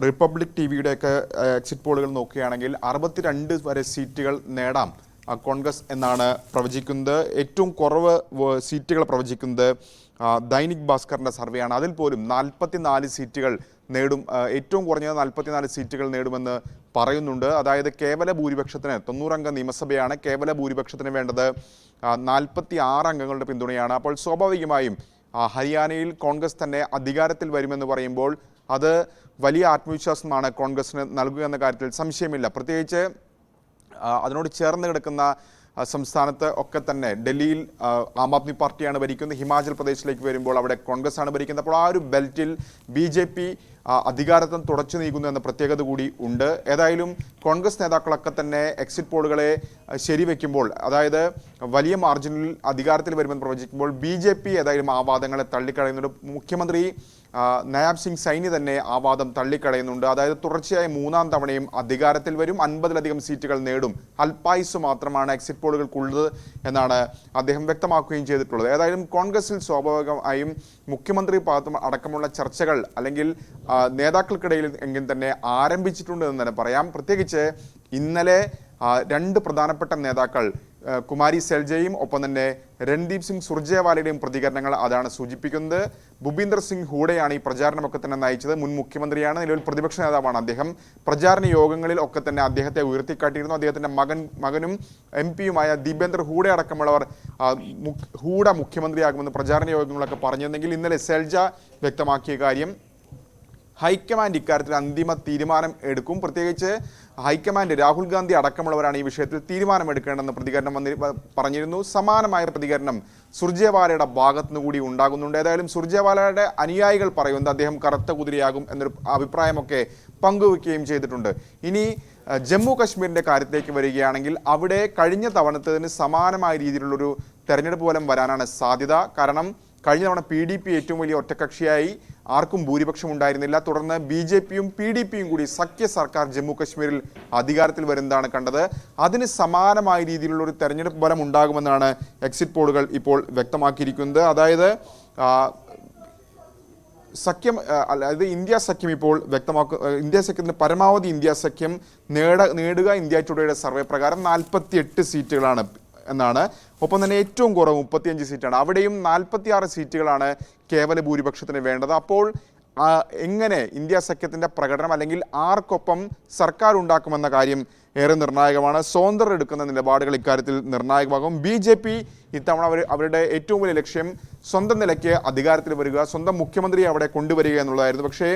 റിപ്പബ്ലിക് TVയുടെയൊക്കെ എക്സിറ്റ് പോളുകൾ നോക്കുകയാണെങ്കിൽ 62 വരെ സീറ്റുകൾ നേടാം കോൺഗ്രസ് എന്നാണ് പ്രവചിക്കുന്നത്. ഏറ്റവും കുറവ് സീറ്റുകൾ പ്രവചിക്കുന്നത് ദൈനിക് ഭാസ്കറിൻ്റെ സർവേയാണ്. അതിൽ പോലും 44 സീറ്റുകൾ നേടും. ഏറ്റവും കുറഞ്ഞത് 44 സീറ്റുകൾ നേടുമെന്ന് പറയുന്നുണ്ട്. അതായത് കേവല ഭൂരിപക്ഷത്തിന് 90 അംഗ നിയമസഭയാണ്. കേവല ഭൂരിപക്ഷത്തിന് വേണ്ടത് 46 അംഗങ്ങളുടെ പിന്തുണയാണ്. അപ്പോൾ സ്വാഭാവികമായും ഹരിയാനയിൽ കോൺഗ്രസ് തന്നെ അധികാരത്തിൽ വരുമെന്ന് പറയുമ്പോൾ അത് വലിയ ആത്മവിശ്വാസമാണ് കോൺഗ്രസിന് നൽകുക എന്ന കാര്യത്തിൽ സംശയമില്ല. പ്രത്യേകിച്ച് അതിനോട് ചേർന്ന് കിടക്കുന്ന സംസ്ഥാനത്ത് ഒക്കെ തന്നെ ഡൽഹിയിൽ ആം ആദ്മി പാർട്ടിയാണ് ഭരിക്കുന്നത്. ഹിമാചൽ പ്രദേശിലേക്ക് വരുമ്പോൾ അവിടെ കോൺഗ്രസ് ആണ് ഭരിക്കുന്നത്. അപ്പോൾ ആ ഒരു ബെൽറ്റിൽ BJP അധികാരത്തിൽ തുടച്ചു നീക്കുന്നു എന്ന പ്രത്യേകത കൂടി ഉണ്ട്. ഏതായാലും കോൺഗ്രസ് നേതാക്കളൊക്കെ തന്നെ എക്സിറ്റ് പോളുകളെ ശരിവെക്കുമ്പോൾ, അതായത് വലിയ മാർജിനിൽ അധികാരത്തിൽ വരുമെന്ന് പ്രവചിക്കുമ്പോൾ BJP ഏതായാലും ആ വാദങ്ങളെ തള്ളിക്കളയുന്നുണ്ട്. മുഖ്യമന്ത്രി നയാബ് സിംഗ് സൈനി തന്നെ ആ വാദം തള്ളിക്കളയുന്നുണ്ട്. അതായത് തുടർച്ചയായ 3ാം തവണയും അധികാരത്തിൽ വരും, 50-ലധികം സീറ്റുകൾ നേടും, അൽപായുസ് മാത്രമാണ് എക്സിറ്റ് പോളുകൾക്കുള്ളത് എന്നാണ് അദ്ദേഹം വ്യക്തമാക്കുകയും ചെയ്തിട്ടുള്ളത്. ഏതായാലും കോൺഗ്രസിൽ സ്വാഭാവികമായും മുഖ്യമന്ത്രി ഭാഗത്തും അടക്കമുള്ള ചർച്ചകൾ അല്ലെങ്കിൽ നേതാക്കൾക്കിടയിൽ എങ്കിലും തന്നെ ആരംഭിച്ചിട്ടുണ്ട് എന്ന് തന്നെ പറയാം. പ്രത്യേകിച്ച് ഇന്നലെ 2 പ്രധാനപ്പെട്ട നേതാക്കൾ കുമാരി സെൽജയും ഒപ്പം തന്നെ രൺദീപ് സിംഗ് സുർജേവാലയുടെയും പ്രതികരണങ്ങൾ അതാണ് സൂചിപ്പിക്കുന്നത്. ഭൂപീന്ദർ സിംഗ് ഹൂഡയാണ് ഈ പ്രചാരണമൊക്കെ തന്നെ നയിച്ചത്. മുൻ മുഖ്യമന്ത്രിയാണ്, നിലവിൽ പ്രതിപക്ഷ നേതാവാണ് അദ്ദേഹം. പ്രചാരണ യോഗങ്ങളിൽ ഒക്കെ തന്നെ അദ്ദേഹത്തെ ഉയർത്തിക്കാട്ടിയിരുന്നു. അദ്ദേഹത്തിൻ്റെ മകനും MP-യുമായ ദീപേന്ദർ ഹൂഡ അടക്കമുള്ളവർ ഹൂഡ മുഖ്യമന്ത്രിയാകുമെന്ന് പ്രചാരണ യോഗങ്ങളൊക്കെ പറഞ്ഞിരുന്നെങ്കിൽ ഇന്നലെ സെൽജ വ്യക്തമാക്കിയ കാര്യം ഹൈക്കമാൻഡ് ഇക്കാര്യത്തിൽ അന്തിമ തീരുമാനം എടുക്കും. പ്രത്യേകിച്ച് ഹൈക്കമാൻഡ് രാഹുൽ ഗാന്ധി അടക്കമുള്ളവരാണ് ഈ വിഷയത്തിൽ തീരുമാനമെടുക്കേണ്ടെന്ന് പ്രതികരണം പറഞ്ഞിരുന്നു. സമാനമായ പ്രതികരണം സുർജേവാലയുടെ ഭാഗത്തുനിന്ന് കൂടി ഉണ്ടാകുന്നുണ്ട്. ഏതായാലും സുർജേവാലയുടെ അനുയായികൾ പറയുന്നത് അദ്ദേഹം കറുത്ത കുതിരയാകും എന്നൊരു അഭിപ്രായമൊക്കെ പങ്കുവയ്ക്കുകയും ചെയ്തിട്ടുണ്ട്. ഇനി ജമ്മു കശ്മീരിൻ്റെ കാര്യത്തിലേക്ക് വരികയാണെങ്കിൽ അവിടെ കഴിഞ്ഞ തവണത്തതിന് സമാനമായ രീതിയിലുള്ളൊരു തെരഞ്ഞെടുപ്പ് ഫലം വരാനാണ് സാധ്യത. കാരണം കഴിഞ്ഞ തവണ PDP ഏറ്റവും വലിയ ഒറ്റക്കക്ഷിയായി, ആർക്കും ഭൂരിപക്ഷം ഉണ്ടായിരുന്നില്ല. തുടർന്ന് BJP-യും PDP-യും കൂടി സഖ്യ സർക്കാർ ജമ്മു കശ്മീരിൽ അധികാരത്തിൽ വരുന്നതാണ് കണ്ടത്. അതിന് സമാനമായ രീതിയിലുള്ള ഒരു തെരഞ്ഞെടുപ്പ് ഫലം ഉണ്ടാകുമെന്നാണ് എക്സിറ്റ് പോളുകൾ ഇപ്പോൾ വ്യക്തമാക്കിയിരിക്കുന്നത്. അതായത് സഖ്യം, അതായത് ഇന്ത്യ സഖ്യം ഇപ്പോൾ ഇന്ത്യ സഖ്യത്തിന് പരമാവധി ഇന്ത്യ സഖ്യം നേടുക ഇന്ത്യ ടുഡേയുടെ സർവേ പ്രകാരം 48 സീറ്റുകളാണ് എന്നാണ്. ഒപ്പം തന്നെ ഏറ്റവും കുറവ് 35 സീറ്റാണ്. അവിടെയും 46 സീറ്റുകളാണ് കേവല ഭൂരിപക്ഷത്തിന് വേണ്ടത്. അപ്പോൾ എങ്ങനെ ഇന്ത്യ സഖ്യത്തിൻ്റെ പ്രകടനം അല്ലെങ്കിൽ ആർക്കൊപ്പം സർക്കാർ ഉണ്ടാക്കുമെന്ന കാര്യം ഏറെ നിർണായകമാണ്. സ്വതന്ത്രർ എടുക്കുന്ന നിലപാടുകൾ ഇക്കാര്യത്തിൽ നിർണായകമാകും. BJP ഇത്തവണ അവരുടെ ഏറ്റവും വലിയ ലക്ഷ്യം സ്വന്തം നിലയ്ക്ക് അധികാരത്തിൽ വരിക, സ്വന്തം മുഖ്യമന്ത്രിയെ അവിടെ കൊണ്ടുവരിക എന്നുള്ളതായിരുന്നു. പക്ഷേ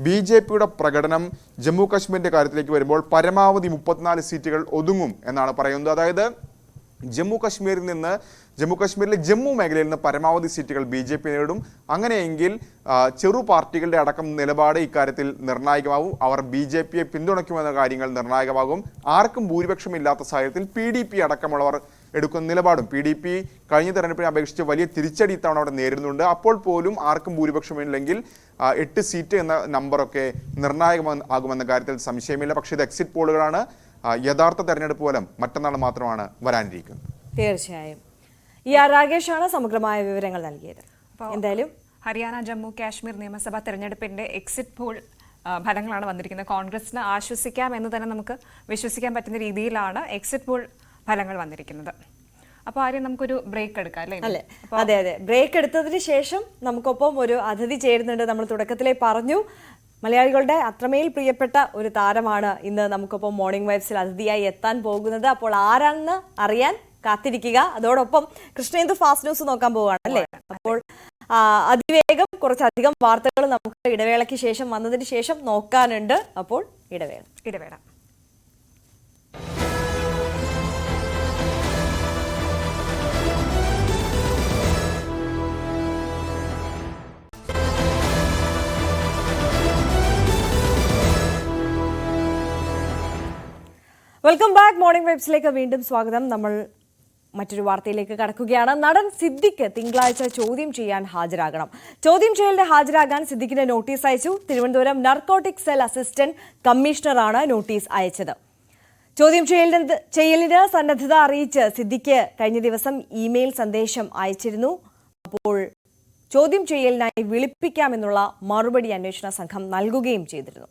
BJP-യുടെ പ്രകടനം ജമ്മു കാശ്മീരിൻ്റെ കാര്യത്തിലേക്ക് വരുമ്പോൾ പരമാവധി 34 സീറ്റുകൾ ഒതുങ്ങും എന്നാണ് പറയുന്നത്. അതായത് ജമ്മു കാശ്മീരിലെ ജമ്മു മേഖലയിൽ നിന്ന് പരമാവധി സീറ്റുകൾ BJP നേടും. അങ്ങനെയെങ്കിൽ ചെറു പാർട്ടികളുടെ അടക്കം നിലപാട് ഇക്കാര്യത്തിൽ നിർണായകമാവും. അവർ BJPയെ പിന്തുണയ്ക്കുമെന്ന കാര്യങ്ങൾ നിർണായകമാകും. ആർക്കും ഭൂരിപക്ഷമില്ലാത്ത സാഹചര്യത്തിൽ PDP അടക്കമുള്ളവർ എടുക്കുന്ന നിലപാടും PDP കഴിഞ്ഞ തെരഞ്ഞെടുപ്പിനെ അപേക്ഷിച്ച് വലിയ തിരിച്ചടി ഇത്തവണ അവിടെ നേരിടുന്നുണ്ട്. അപ്പോൾ പോലും ആർക്കും ഭൂരിപക്ഷമില്ലെങ്കിൽ 8 സീറ്റ് എന്ന നമ്പറൊക്കെ നിർണായകമാകുമെന്ന കാര്യത്തിൽ സംശയമില്ല. പക്ഷേ ഇത് എക്സിറ്റ് പോളുകളാണ്. യഥാർത്ഥ തെരഞ്ഞെടുപ്പ് ഫലം മറ്റന്നാൾ മാത്രമാണ് വരാനിരിക്കുന്നത്. തീർച്ചയായും. രാകേഷാണ് സമഗ്രമായ വിവരങ്ങൾ നൽകിയത്. എന്തായാലും ഹരിയാന ജമ്മു കാശ്മീർ നിയമസഭാ തെരഞ്ഞെടുപ്പിന്റെ എക്സിറ്റ് പോൾ ഫലങ്ങളാണ് വന്നിരിക്കുന്നത്. കോൺഗ്രസിന് ആശ്വസിക്കാം എന്ന് തന്നെ നമുക്ക് വിശ്വസിക്കാൻ പറ്റുന്ന രീതിയിലാണ് എക്സിറ്റ് പോൾ ഫലങ്ങൾ വന്നിരിക്കുന്നത്. അപ്പോൾ ആദ്യം നമുക്കൊരു ബ്രേക്ക് എടുക്കാം അല്ലേ? അതെ, ബ്രേക്ക് എടുത്തതിന് ശേഷം നമുക്കൊപ്പം ഒരു അതിഥി ചേരുന്നുണ്ട്. നമ്മൾ തുടക്കത്തിലേ പറഞ്ഞു, മലയാളികളുടെ അത്രമേൽ പ്രിയപ്പെട്ട ഒരു താരമാണ് ഇന്ന് നമുക്കൊപ്പം മോർണിംഗ് വൈബ്സിൽ അതിഥിയായി എത്താൻ പോകുന്നത്. അപ്പോൾ ആരാണെന്ന് അറിയാൻ കാത്തിരിക്കുക. അതോടൊപ്പം കൃഷ്ണേന്ദു ഫാസ്റ്റ് ന്യൂസ് നോക്കാൻ പോവുകയാണ് അല്ലേ? അപ്പോൾ അതിവേഗം കുറച്ചധികം വാർത്തകൾ നമുക്ക് ഇടവേളയ്ക്ക് ശേഷം വന്നതിന് ശേഷം നോക്കാനുണ്ട്. അപ്പോൾ ഇടവേള. Welcome back. മോർണിംഗ് വൈബ്സിലേക്ക് വീണ്ടും സ്വാഗതം. നമ്മൾ മറ്റൊരു വാർത്തയിലേക്ക് കടക്കുകയാണ്. നടൻ സിദ്ദിഖ് തിങ്കളാഴ്ച ചോദ്യം ചെയ്യാൻ ഹാജരാകണം. ചോദ്യം ചെയ്യലിന് ഹാജരാകാൻ സിദ്ദിഖിന് നോട്ടീസ് അയച്ചു. തിരുവനന്തപുരം നർക്കോട്ടിക് സെൽ അസിസ്റ്റന്റ് കമ്മീഷണറാണ് നോട്ടീസ് അയച്ചത്. ചോദ്യം ചെയ്യലിന് സന്നദ്ധത അറിയിച്ച് സിദ്ദിഖ് കഴിഞ്ഞ ദിവസം ഇമെയിൽ സന്ദേശം അയച്ചിരുന്നു. അപ്പോൾ ചോദ്യം ചെയ്യലിനായി വിളിപ്പിക്കാമെന്നുള്ള മറുപടി അന്വേഷണ സംഘം നൽകുകയും ചെയ്തിരുന്നു.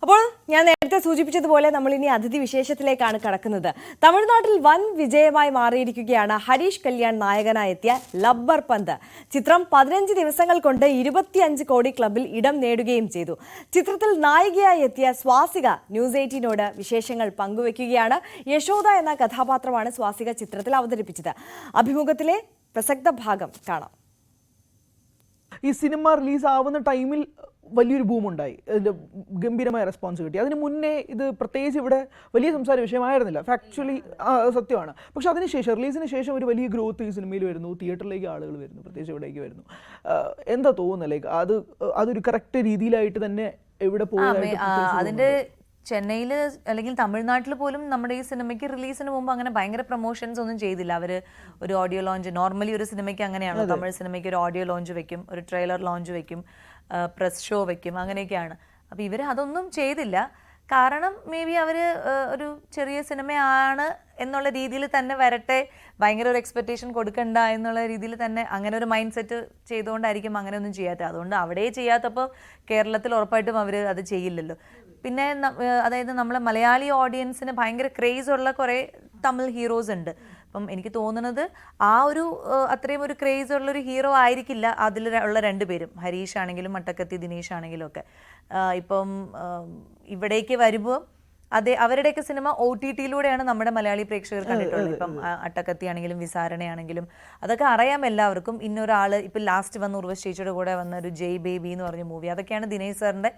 അപ്പോൾ ഞാൻ നേരത്തെ സൂചിപ്പിച്ചതുപോലെ നമ്മൾ ഇനി അതിഥി വിശേഷത്തിലേക്കാണ് കടക്കുന്നത്. തമിഴ്നാട്ടിൽ വൻ വിജയമായി മാറിയിരിക്കുകയാണ് ഹരീഷ് കല്യാൺ നായകനായി എത്തിയ ലബ്ബർ പന്ത്. ചിത്രം 15 ദിവസങ്ങൾ കൊണ്ട് 25 കോടി ക്ലബിൽ ഇടം നേടുകയും ചെയ്തു. ചിത്രത്തിൽ നായികയായി എത്തിയ സ്വാസിക ന്യൂസ് 18നോട് വിശേഷങ്ങൾ പങ്കുവയ്ക്കുകയാണ്. യശോദ എന്ന കഥാപാത്രമാണ് സ്വാസിക ചിത്രത്തിൽ അവതരിപ്പിച്ചത്. അഭിമുഖത്തിലെ പ്രസക്ത ഭാഗം കാണാം. ഈ സിനിമ റിലീസ് ആവുന്ന ടൈമിൽ വലിയൊരു ബൂമുണ്ടായി, അതിൻ്റെ ഗംഭീരമായ റെസ്പോൺസ് കിട്ടി. അതിന് മുന്നേ ഇത് പ്രത്യേകിച്ച് ഇവിടെ വലിയ സംസാര വിഷയമായിരുന്നില്ല, ഫാക്ച്വലി സത്യമാണ്. പക്ഷെ അതിനുശേഷം റിലീസിന് ശേഷം ഒരു വലിയ ഗ്രോത്ത് ഈ സിനിമയിൽ വരുന്നു, തിയേറ്ററിലേക്ക് ആളുകൾ വരുന്നു, പ്രത്യേകിച്ച് ഇവിടേക്ക് വരുന്നു. എന്താ തോന്നുന്നത്, ലൈക്ക് അതൊരു കറക്റ്റ് രീതിയിലായിട്ട് തന്നെ എവിടെ പോയി അതിൻ്റെ ചെന്നൈയിൽ അല്ലെങ്കിൽ തമിഴ്നാട്ടിൽ പോലും നമ്മുടെ ഈ സിനിമയ്ക്ക് റിലീസിന് മുമ്പ് അങ്ങനെ ഭയങ്കര പ്രൊമോഷൻസ് ഒന്നും ചെയ്തില്ല. അവർ ഒരു ഓഡിയോ ലോഞ്ച്, നോർമലി ഒരു സിനിമയ്ക്ക് അങ്ങനെയാണ്, തമിഴ് സിനിമയ്ക്ക് ഒരു ഓഡിയോ ലോഞ്ച് വെക്കും, ഒരു ട്രെയിലർ ലോഞ്ച് വെക്കും, പ്രസ് ഷോ വെക്കും, അങ്ങനെയൊക്കെയാണ്. അപ്പോൾ ഇവർ അതൊന്നും ചെയ്തില്ല. കാരണം മേ ബി അവർ ഒരു ചെറിയ സിനിമയാണ് എന്നുള്ള രീതിയിൽ തന്നെ വരട്ടെ, ഭയങ്കര ഒരു എക്സ്പെക്റ്റേഷൻ കൊടുക്കണ്ട എന്നുള്ള രീതിയിൽ തന്നെ അങ്ങനെ ഒരു മൈൻഡ് സെറ്റ് ചെയ്തുകൊണ്ടായിരിക്കും അങ്ങനെ ഒന്നും ചെയ്യാത്തത്. അതുകൊണ്ട് അവിടെ ചെയ്യാത്തപ്പോൾ കേരളത്തിൽ ഉറപ്പായിട്ടും അവർ അത് ചെയ്യില്ലല്ലോ. പിന്നെ അതായത് നമ്മളെ മലയാളി ഓഡിയൻസിന് ഭയങ്കര ക്രേസ് ഉള്ള കുറേ തമിഴ് ഹീറോസ് ഉണ്ട്. അപ്പം എനിക്ക് തോന്നുന്നത് ആ ഒരു അത്രയും ഒരു ക്രേസ് ഉള്ളൊരു ഹീറോ ആയിരിക്കില്ല അതിൽ ഉള്ള രണ്ടുപേരും, ഹരീഷ് ആണെങ്കിലും മട്ടക്കത്തി ദിനേശ് ആണെങ്കിലും ഒക്കെ. ഇപ്പം ഇവിടേക്ക് വരുമ്പോൾ അവരുടെയൊക്കെ സിനിമ OTT-യിലൂടെയാണ് നമ്മുടെ മലയാളി പ്രേക്ഷകർ കണ്ടിട്ടുള്ളത്. ഇപ്പം അട്ടക്കത്തി ആണെങ്കിലും വിസാരണയാണെങ്കിലും അതൊക്കെ അറിയാം എല്ലാവർക്കും. ഇന്നൊരാൾ ഇപ്പം ലാസ്റ്റ് വന്ന ഉർവശി ചേച്ചിയുടെ കൂടെ വന്ന ഒരു ജയ് ബേബി എന്ന് പറഞ്ഞ മൂവി, അതൊക്കെയാണ് ദിനേശ് സാറിൻ്റെ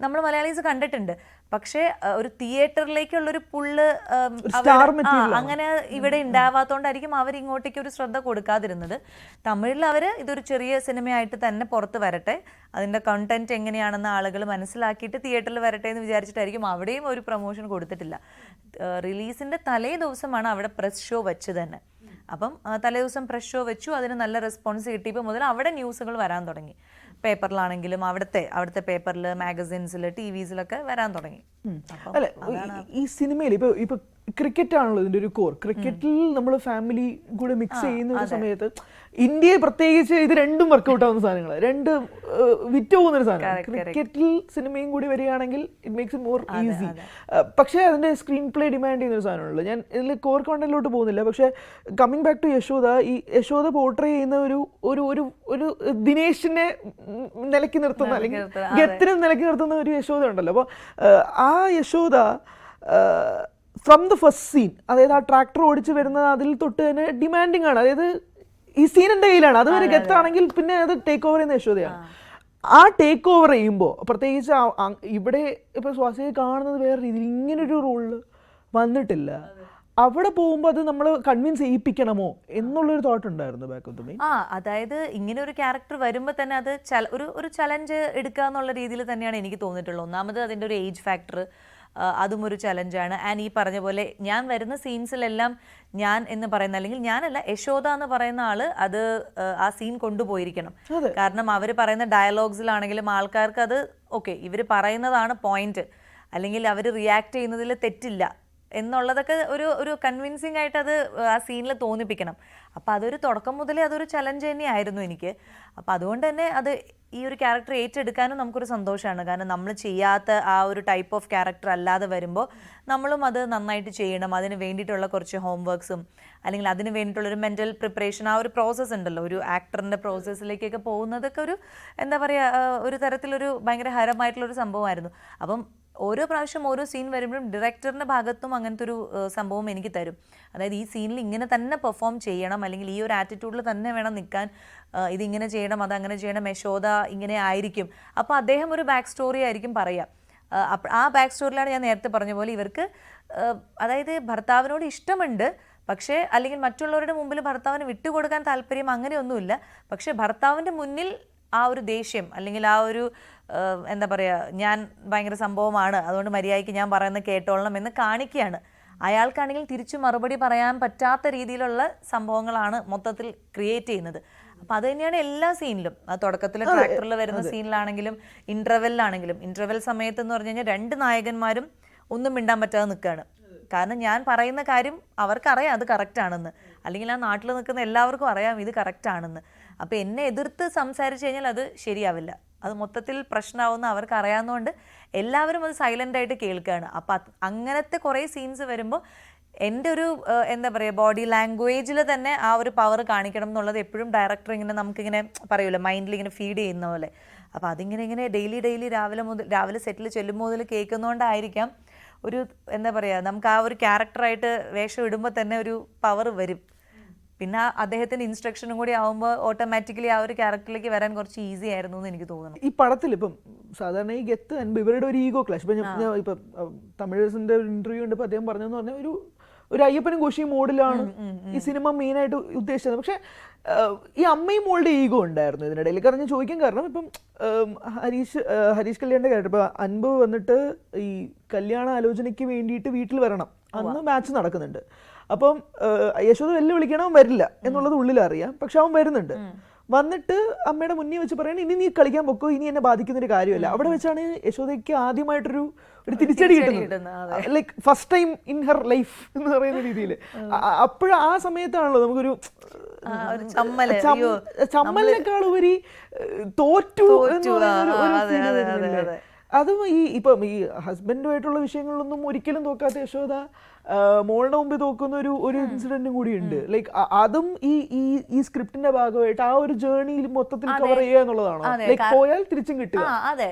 നമ്മൾ മലയാളീസ് കണ്ടിട്ടുണ്ട്. പക്ഷേ ഒരു തിയേറ്ററിലേക്കുള്ളൊരു പുള്ള് അങ്ങനെ ഇവിടെ ഉണ്ടാവാത്തോണ്ടായിരിക്കും അവർ ഇങ്ങോട്ടേക്ക് ഒരു ശ്രദ്ധ കൊടുക്കാതിരുന്നത്. തമിഴിൽ അവർ ഇതൊരു ചെറിയ സിനിമയായിട്ട് തന്നെ പുറത്ത് വരട്ടെ, അതിൻ്റെ കണ്ടന്റ് എങ്ങനെയാണെന്ന് ആളുകൾ മനസ്സിലാക്കിയിട്ട് തിയേറ്ററിൽ വരട്ടെ എന്ന് വിചാരിച്ചിട്ടായിരിക്കും അവിടെയും ഒരു പ്രൊമോഷൻ കൊടുത്തിട്ടില്ല. റിലീസിൻ്റെ തലേ ദിവസമാണ് അവിടെ പ്രസ് ഷോ വെച്ച് തന്നെ. അപ്പം തലേ ദിവസം പ്രസ് ഷോ വെച്ചു, അതിന് നല്ല റെസ്പോൺസ് കിട്ടിയപ്പോൾ മുതൽ അവിടെ ന്യൂസുകൾ വരാൻ തുടങ്ങി. പേപ്പറിലാണെങ്കിലും അവിടുത്തെ പേപ്പറിൽ, മാഗസിൻസിൽ, TVസിലൊക്കെ വരാൻ തുടങ്ങി. അല്ലെ, ഈ സിനിമയിൽ ഇപ്പൊ ക്രിക്കറ്റ് ആണല്ലോ ഇതിന്റെ ഒരു കോർ. ക്രിക്കറ്റിൽ നമ്മൾ ഫാമിലി കൂടെ മിക്സ് ചെയ്യുന്ന ഒരു സമയത്ത് ഇന്ത്യയെ പ്രത്യേകിച്ച് ഇത് രണ്ടും വർക്കൗട്ട് ആവുന്ന സാധനങ്ങൾ, രണ്ട് വിറ്റ് പോകുന്ന ഒരു സാധനം. ക്രിക്കറ്റിൽ സിനിമയും കൂടി വരികയാണെങ്കിൽ it makes it more easy. പക്ഷേ അതിന്റെ സ്ക്രീൻ പ്ലേ ഡിമാൻഡ് ചെയ്യുന്ന ഒരു സാധനമുള്ളൂ. ഞാൻ ഇതിൽ കോർ കോണ്ടന്റിലോട്ട് പോകുന്നില്ല. പക്ഷേ കമ്മിങ് ബാക്ക് ടു യശോദ, ഈ യശോദ പോർട്രേ ചെയ്യുന്ന ഒരു ദിനേശിനെ നിലയ്ക്ക് നിർത്തുന്ന, അല്ലെങ്കിൽ ഗത്തിനെ നിലയ്ക്ക് നിർത്തുന്ന ഒരു യശോദ ഉണ്ടല്ലോ. അപ്പോൾ ആ Yashoda from the first scene, അതായത് ആ ട്രാക്ടർ ഓടിച്ച് വരുന്നത് അതിൽ തൊട്ട് തന്നെ ഡിമാൻഡിങ് ആണ്. അതായത് ഈ സീൻ എൻ്റെ കയ്യിലാണ്, അതുവരെ ഗത്താണെങ്കിൽ പിന്നെ അത് ടേക്ക് ഓവർ ചെയ്യുന്ന യശോദയാണ്. ആ ടേക്ക് ഓവർ ചെയ്യുമ്പോൾ പ്രത്യേകിച്ച് ഇവിടെ ഇപ്പോൾ സ്വാസിയെ കാണുന്നത് വേറെ രീതിയിൽ, ഇങ്ങനൊരു റോളിൽ വന്നിട്ടില്ല. അവിടെ പോകുമ്പോൾ അത് നമ്മൾ കൺവിൻസ് ചെയ്യിപ്പിക്കണമോ എന്നുള്ളൊരു തോട്ട് ഉണ്ടായിരുന്നു ബാക്ക് ഓഫ് ദ മൈൻഡ്. അതായത് ഇങ്ങനെ ഒരു ക്യാരക്ടർ വരുമ്പോൾ തന്നെ അത് ഒരു ചലഞ്ച് എടുക്കുക എന്നുള്ള രീതിയിൽ തന്നെയാണ് എനിക്ക് തോന്നിയിട്ടുള്ളത്. ഒന്നാമത് അതിൻ്റെ ഒരു ഏജ് ഫാക്ടർ, അതും ഒരു ചലഞ്ചാണ്. ആൻഡ് ഈ പറഞ്ഞ പോലെ ഞാൻ വരുന്ന സീൻസിലെല്ലാം ഞാൻ എന്ന് പറയുന്ന, അല്ലെങ്കിൽ ഞാനല്ല, യശോദ എന്ന് പറയുന്ന ആള് അത് ആ സീൻ കൊണ്ടുപോയിരിക്കണം. കാരണം അവർ പറയുന്ന ഡയലോഗ്സിലാണെങ്കിലും ആൾക്കാർക്ക് അത് ഓക്കെ, ഇവർ പറയുന്നതാണ് പോയിന്റ്, അല്ലെങ്കിൽ അവർ റിയാക്ട് ചെയ്യുന്നതിൽ തെറ്റില്ല എന്നുള്ളതൊക്കെ ഒരു കൺവിൻസിങ് ആയിട്ട് അത് ആ സീനിൽ തോന്നിപ്പിക്കണം. അപ്പം അതൊരു തുടക്കം മുതലേ അതൊരു ചലഞ്ച് തന്നെയായിരുന്നു എനിക്ക്. അപ്പം അതുകൊണ്ട് തന്നെ അത് ഈ ഒരു ക്യാരക്ടർ ഏറ്റെടുക്കാനും നമുക്കൊരു സന്തോഷമാണ്. കാരണം നമ്മൾ ചെയ്യാത്ത ആ ഒരു ടൈപ്പ് ഓഫ് ക്യാരക്ടർ അല്ലാതെ വരുമ്പോൾ നമ്മളും അത് നന്നായിട്ട് ചെയ്യണം. അതിന് വേണ്ടിയിട്ടുള്ള കുറച്ച് ഹോംവർക്ക്സും അല്ലെങ്കിൽ അതിന് വേണ്ടിയിട്ടുള്ളൊരു മെൻ്റൽ പ്രിപ്പറേഷൻ, ആ ഒരു പ്രോസസ്സ് ഉണ്ടല്ലോ, ഒരു ആക്ടറിൻ്റെ പ്രോസസ്സിലേക്കൊക്കെ പോകുന്നതൊക്കെ ഒരു എന്താ പറയുക, ഒരു തരത്തിലൊരു ഭയങ്കര ഹരമായിട്ടുള്ളൊരു സംഭവമായിരുന്നു. അപ്പം ഓരോ പ്രാവശ്യം ഓരോ സീൻ വരുമ്പോഴും ഡയറക്ടറിൻ്റെ ഭാഗത്തും അങ്ങനത്തെ ഒരു സംഭവം എനിക്ക് തരും. അതായത് ഈ സീനിൽ ഇങ്ങനെ തന്നെ പെർഫോം ചെയ്യണം, അല്ലെങ്കിൽ ഈ ഒരു ആറ്റിറ്റ്യൂഡിൽ തന്നെ വേണം നിൽക്കാൻ, ഇതിങ്ങനെ ചെയ്യണം, അതങ്ങനെ ചെയ്യണം, യശോദ ഇങ്ങനെ ആയിരിക്കും. അപ്പോൾ അദ്ദേഹം ഒരു ബാക്ക് സ്റ്റോറി ആയിരിക്കും പറയുക. ആ ബാക്ക് സ്റ്റോറിയിലാണ് ഞാൻ നേരത്തെ പറഞ്ഞ പോലെ ഇവർക്ക് അതായത് ഭർത്താവിനോട് ഇഷ്ടമുണ്ട്, പക്ഷേ അല്ലെങ്കിൽ മറ്റുള്ളവരുടെ മുമ്പിൽ ഭർത്താവിന് വിട്ടുകൊടുക്കാൻ താല്പര്യം അങ്ങനെയൊന്നുമില്ല. പക്ഷേ ഭർത്താവിൻ്റെ മുന്നിൽ ആ ഒരു ദേഷ്യം, അല്ലെങ്കിൽ ആ ഒരു എന്താ പറയുക, ഞാൻ ഭയങ്കര സംഭവമാണ്, അതുകൊണ്ട് മര്യാദയ്ക്ക് ഞാൻ പറയുന്നത് കേട്ടോളണം എന്ന് കാണിക്കുകയാണ്. അയാൾക്കാണെങ്കിൽ തിരിച്ചു മറുപടി പറയാൻ പറ്റാത്ത രീതിയിലുള്ള സംഭവങ്ങളാണ് മൊത്തത്തിൽ ക്രിയേറ്റ് ചെയ്യുന്നത്. അപ്പം അത് തന്നെയാണ് എല്ലാ സീനിലും. തുടക്കത്തിൽ ട്രാക്ടറിൽ വരുന്ന സീനിലാണെങ്കിലും ഇൻ്റർവെല്ലാണെങ്കിലും, ഇൻ്റർവെൽ സമയത്ത് എന്ന് പറഞ്ഞു കഴിഞ്ഞാൽ 2 നായകന്മാരും ഒന്നും മിണ്ടാൻ പറ്റാതെ നിൽക്കുകയാണ്. കാരണം ഞാൻ പറയുന്ന കാര്യം അവർക്കറിയാം അത് കറക്റ്റാണെന്ന്, അല്ലെങ്കിൽ ആ നാട്ടിൽ നിൽക്കുന്ന എല്ലാവർക്കും അറിയാം ഇത് കറക്റ്റാണെന്ന്. അപ്പോൾ എന്നെ എതിർത്ത് സംസാരിച്ച് കഴിഞ്ഞാൽ അത് ശരിയാവില്ല, അത് മൊത്തത്തിൽ പ്രശ്നമാവുന്ന അവർക്ക് അറിയാവുന്നതുകൊണ്ട് എല്ലാവരും അത് സൈലൻ്റായിട്ട് കേൾക്കുകയാണ്. അപ്പം അങ്ങനത്തെ കുറേ സീൻസ് വരുമ്പോൾ എൻ്റെ ഒരു എന്താ പറയുക, ബോഡി ലാംഗ്വേജിൽ തന്നെ ആ ഒരു പവർ കാണിക്കണം എന്നുള്ളത് എപ്പോഴും ഡയറക്ടർ ഇങ്ങനെ നമുക്കിങ്ങനെ പറയുമല്ലോ, മൈൻഡിൽ ഇങ്ങനെ ഫീഡ് ചെയ്യുന്ന പോലെ. അപ്പോൾ അതിങ്ങനെ ഡെയിലി രാവിലെ സെറ്റിൽ ചെല്ലുമ്പോൾ മുതൽ കേൾക്കുന്നതുകൊണ്ടായിരിക്കാം ഒരു എന്താ പറയുക, നമുക്ക് ആ ഒരു ക്യാരക്ടറായിട്ട് വേഷം ഇടുമ്പോൾ തന്നെ ഒരു പവർ വരും. പിന്നെ അദ്ദേഹത്തിന്റെ ഇൻസ്ട്രക്ഷനും കൂടി ആവുമ്പോൾ ഓട്ടോമാറ്റിക്കലി ആ ഒരു ക്യാരക്ടറിലേക്ക് വരാൻ കുറച്ച് ഈസി ആയിരുന്നു എന്ന് എനിക്ക് തോന്നുന്നു. ഈ പടത്തിൽ ഇപ്പം സാധാരണ ഈ ഗെത്ത് അൻപ് ഇവരുടെ ഒരു ഈഗോ ക്ലാഷ്, ഇപ്പം ഞാൻ ഇപ്പം തമിഴസിന്റെ ഒരു ഇന്റർവ്യൂ കണ്ടപ്പോൾ അദ്ദേഹം പറഞ്ഞെന്ന് പറഞ്ഞാൽ ഒരു അയ്യപ്പനും കോശിയും മോഡിലാണ് ഈ സിനിമ മെയിനായിട്ട് ഉദ്ദേശിച്ചത്. പക്ഷെ ഈ അമ്മയും മോളുടെ ഈഗോ ഉണ്ടായിരുന്നു ഇതിനിടയിൽ. കാരണം ഞാൻ ചോദിക്കാൻ കാരണം, ഇപ്പം ഹരീഷ് കല്യാണിന്റെ കാര്യം, ഇപ്പം അൻപ് വന്നിട്ട് ഈ കല്യാണ ആലോചനയ്ക്ക് വേണ്ടിയിട്ട് വീട്ടിൽ വരണം, അന്ന് മാച്ച് നടക്കുന്നുണ്ട്. അപ്പം യശോദ വെല്ലുവിളിക്കണം, വരില്ല എന്നുള്ളത് ഉള്ളിൽ അറിയാം, പക്ഷെ അവൻ വരുന്നുണ്ട്. വന്നിട്ട് അമ്മയുടെ മുന്നിൽ വെച്ച് പറയണ ഇനി നീ കളിക്കാൻ പൊക്കോ, ഇനി എന്നെ ബാധിക്കുന്നൊരു കാര്യമല്ല. അവിടെ വെച്ചാണ് യശോദയ്ക്ക് ആദ്യമായിട്ടൊരു തിരിച്ചടി കിട്ടുന്നത്, like first time in her life എന്ന് പറയുന്ന രീതിയിൽ. അപ്പോഴും ആ സമയത്താണല്ലോ നമുക്കൊരു ചമ്മലിനേക്കാൾ ഉപരി തോറ്റു എന്ന് പറയുന്ന. അതും ഇപ്പം ഈ ഹസ്ബൻഡുമായിട്ടുള്ള വിഷയങ്ങളിലൊന്നും ഒരിക്കലും തോക്കാത്ത യശോദ മോളുടെ മുമ്പിൽ തോക്കുന്ന ഒരു ഇൻസിഡന്റും കൂടി ഉണ്ട്. ലൈക്ക് അതും ഈ സ്ക്രിപ്റ്റിന്റെ ഭാഗമായിട്ട് ആ ഒരു ജേർണിയിൽ മൊത്തത്തിൽ കവർ ചെയ്യുക എന്നുള്ളതാണോ? ലൈക്ക് പോയാൽ തിരിച്ചും കിട്ടുക. അതെ,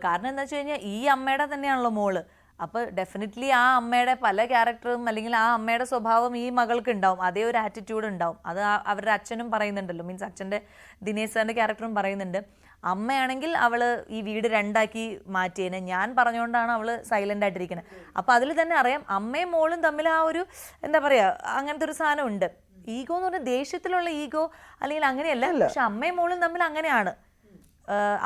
കാരണം എന്താ വെച്ച് കഴിഞ്ഞാൽ ഈ അമ്മയുടെ തന്നെയാണല്ലോ മോള്. അപ്പോൾ ഡെഫിനറ്റ്ലി ആ അമ്മയുടെ പല ക്യാരക്ടറും, അല്ലെങ്കിൽ ആ അമ്മയുടെ സ്വഭാവം ഈ മകൾക്ക് ഉണ്ടാവും, അതേ ഒരു ആറ്റിറ്റ്യൂഡ് ഉണ്ടാവും. അത് അവരുടെ അച്ഛനും പറയുന്നുണ്ടല്ലോ, മീൻസ് അച്ഛൻ്റെ ദിനേശ് സാറിൻ്റെ ക്യാരക്ടറും പറയുന്നുണ്ട്. അമ്മയാണെങ്കിൽ അവള് ഈ വീട് 2ആക്കി മാറ്റിയേനെ, ഞാൻ പറഞ്ഞുകൊണ്ടാണ് അവള് സൈലന്റ് ആയിട്ടിരിക്കുന്നത്. അപ്പൊ അതിൽ തന്നെ അറിയാം അമ്മയും മോളും തമ്മിൽ ആ ഒരു എന്താ പറയാ, അങ്ങനത്തെ ഒരു സാധനം ഉണ്ട്. ഈഗോ എന്ന് പറഞ്ഞാൽ ദേഷ്യത്തിലുള്ള ഈഗോ അല്ലെങ്കിൽ അങ്ങനെയല്ല, പക്ഷെ അമ്മയും മോളും തമ്മിൽ അങ്ങനെയാണ്.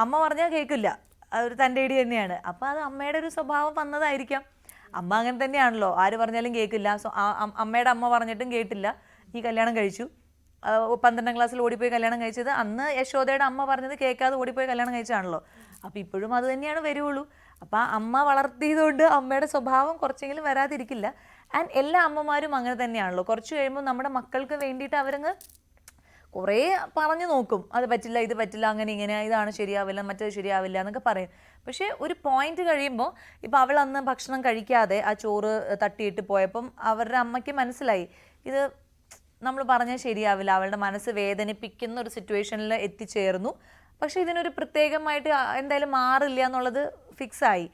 അമ്മ പറഞ്ഞാൽ കേൾക്കില്ല, അതൊരു തൻ്റെ ഇടി തന്നെയാണ്. അപ്പൊ അത് അമ്മയുടെ ഒരു സ്വഭാവം വന്നതായിരിക്കാം. അമ്മ അങ്ങനെ തന്നെയാണല്ലോ, ആര് പറഞ്ഞാലും കേൾക്കില്ല. സോ അമ്മയുടെ അമ്മ പറഞ്ഞിട്ടും കേട്ടില്ല, ഈ കല്യാണം കഴിച്ചു. 12ാം ക്ലാസ്സിൽ ഓടിപ്പോയി കല്യാണം കഴിച്ചത്, അന്ന് യശോദയുടെ അമ്മ പറഞ്ഞത് കേൾക്കാതെ ഓടിപ്പോയി കല്യാണം കഴിച്ചാണല്ലോ. അപ്പോൾ ഇപ്പോഴും അത് തന്നെയാണ് വരുള്ളൂ. അപ്പോൾ അമ്മ വളർത്തിയതുകൊണ്ട് അമ്മയുടെ സ്വഭാവം കുറച്ചെങ്കിലും വരാതിരിക്കില്ല. ആൻഡ് എല്ലാ അമ്മമാരും അങ്ങനെ തന്നെയാണല്ലോ. കുറച്ച് കഴിയുമ്പോൾ നമ്മുടെ മക്കൾക്ക് വേണ്ടിയിട്ട് അവരങ്ങ് കുറേ പറഞ്ഞു നോക്കും, അത് പറ്റില്ല, ഇത് പറ്റില്ല, അങ്ങനെ ഇങ്ങനെ, ഇതാണ് ശരിയാവില്ല, മറ്റേത് ശരിയാവില്ല എന്നൊക്കെ പറയും. പക്ഷേ ഒരു പോയിന്റ് കഴിയുമ്പോൾ, ഇപ്പോൾ അവൾ അന്ന് ഭക്ഷണം കഴിക്കാതെ ആ ചോറ് തട്ടിയിട്ട് പോയപ്പം അവരുടെ അമ്മയ്ക്ക് മനസ്സിലായി ഇത് നമ്മൾ പറഞ്ഞാൽ ശരിയാവില്ല, അവളുടെ മനസ്സ് വേദനിപ്പിക്കുന്ന ഒരു സിറ്റുവേഷനിൽ എത്തിച്ചേർന്നു. പക്ഷെ ഇതിനൊരു പ്രത്യേകമായിട്ട് എന്തായാലും മാറില്ല എന്നുള്ളത് ഫിക്സായി.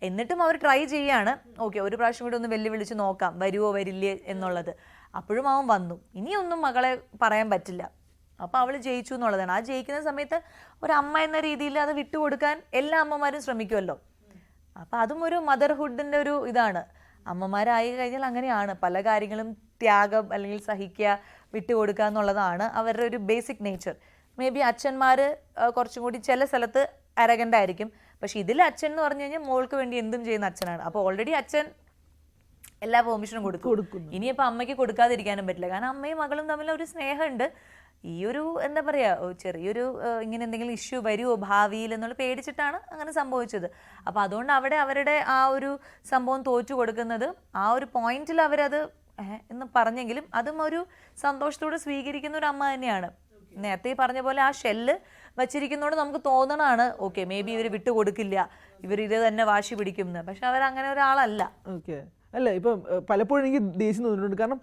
എന്നിട്ടും അവർ ട്രൈ ചെയ്യാണ്, ഓക്കെ ഒരു പ്രാവശ്യം കൂടി ഒന്ന് വെല്ലുവിളിച്ച് നോക്കാം, വരുമോ വരില്ലേ എന്നുള്ളത്. അപ്പോഴും അവൻ വന്നു. ഇനിയൊന്നും മകളെ പറയാൻ പറ്റില്ല. അപ്പോൾ അവൾ ജയിച്ചു എന്നുള്ളതാണ്. ആ ജയിക്കുന്ന സമയത്ത് ഒരമ്മ എന്ന രീതിയിൽ അത് വിട്ടുകൊടുക്കാൻ എല്ലാ അമ്മമാരും ശ്രമിക്കുമല്ലോ. അപ്പം അതും ഒരു മദർഹുഡിൻ്റെ ഒരു ഇതാണ്. അമ്മമാരായി കഴിഞ്ഞാൽ അങ്ങനെയാണ്, പല കാര്യങ്ങളും ത്യാഗം അല്ലെങ്കിൽ സഹിക്കുക, വിട്ടുകൊടുക്കുക എന്നുള്ളതാണ് അവരുടെ ഒരു ബേസിക് നേച്ചർ. മേ ബി അച്ഛന്മാർ കുറച്ചും കൂടി ചില സ്ഥലത്ത് അരഗൻ്റ് ആയിരിക്കും. പക്ഷെ ഇതിൽ അച്ഛൻ എന്ന് പറഞ്ഞു കഴിഞ്ഞാൽ മോൾക്ക് വേണ്ടി എന്തും ചെയ്യുന്ന അച്ഛനാണ്. അപ്പോൾ ഓൾറെഡി അച്ഛൻ എല്ലാ പെർമിഷനും കൊടുക്കും. ഇനിയിപ്പോൾ അമ്മയ്ക്ക് കൊടുക്കാതിരിക്കാനും പറ്റില്ല. കാരണം അമ്മയും മകളും തമ്മിൽ ഒരു സ്നേഹമുണ്ട്. ഈ ഒരു എന്താ പറയുക, ചെറിയൊരു ഇങ്ങനെ എന്തെങ്കിലും ഇഷ്യൂ വരുമോ ഭാവിയിൽ എന്നുള്ള പേടിച്ചിട്ടാണ് അങ്ങനെ സംഭവിച്ചത്. അപ്പോൾ അതുകൊണ്ട് അവിടെ അവരുടെ ആ ഒരു സംഭവം തോറ്റു കൊടുക്കുന്നത്, ആ ഒരു പോയിന്റിൽ അവരത് എന്ന് പറഞ്ഞെങ്കിലും അതും ഒരു സന്തോഷത്തോടെ സ്വീകരിക്കുന്ന ഒരു അമ്മ തന്നെയാണ്. നേരത്തെ പറഞ്ഞ പോലെ ആ ഷെല്ല് വച്ചിരിക്കുന്നതുകൊണ്ട് നമുക്ക് തോന്നണതാണ് ഓക്കെ മേ ബി ഇവർ വിട്ടുകൊടുക്കില്ല, ഇവർ ഇത് തന്നെ വാശി പിടിക്കും എന്ന്. പക്ഷെ അവരങ്ങനെ ഒരാളല്ല. ഓക്കെ, അല്ല ഇപ്പം പലപ്പോഴും എനിക്ക് ദേഷ്യം തോന്നിയിട്ടുണ്ട്. കാരണം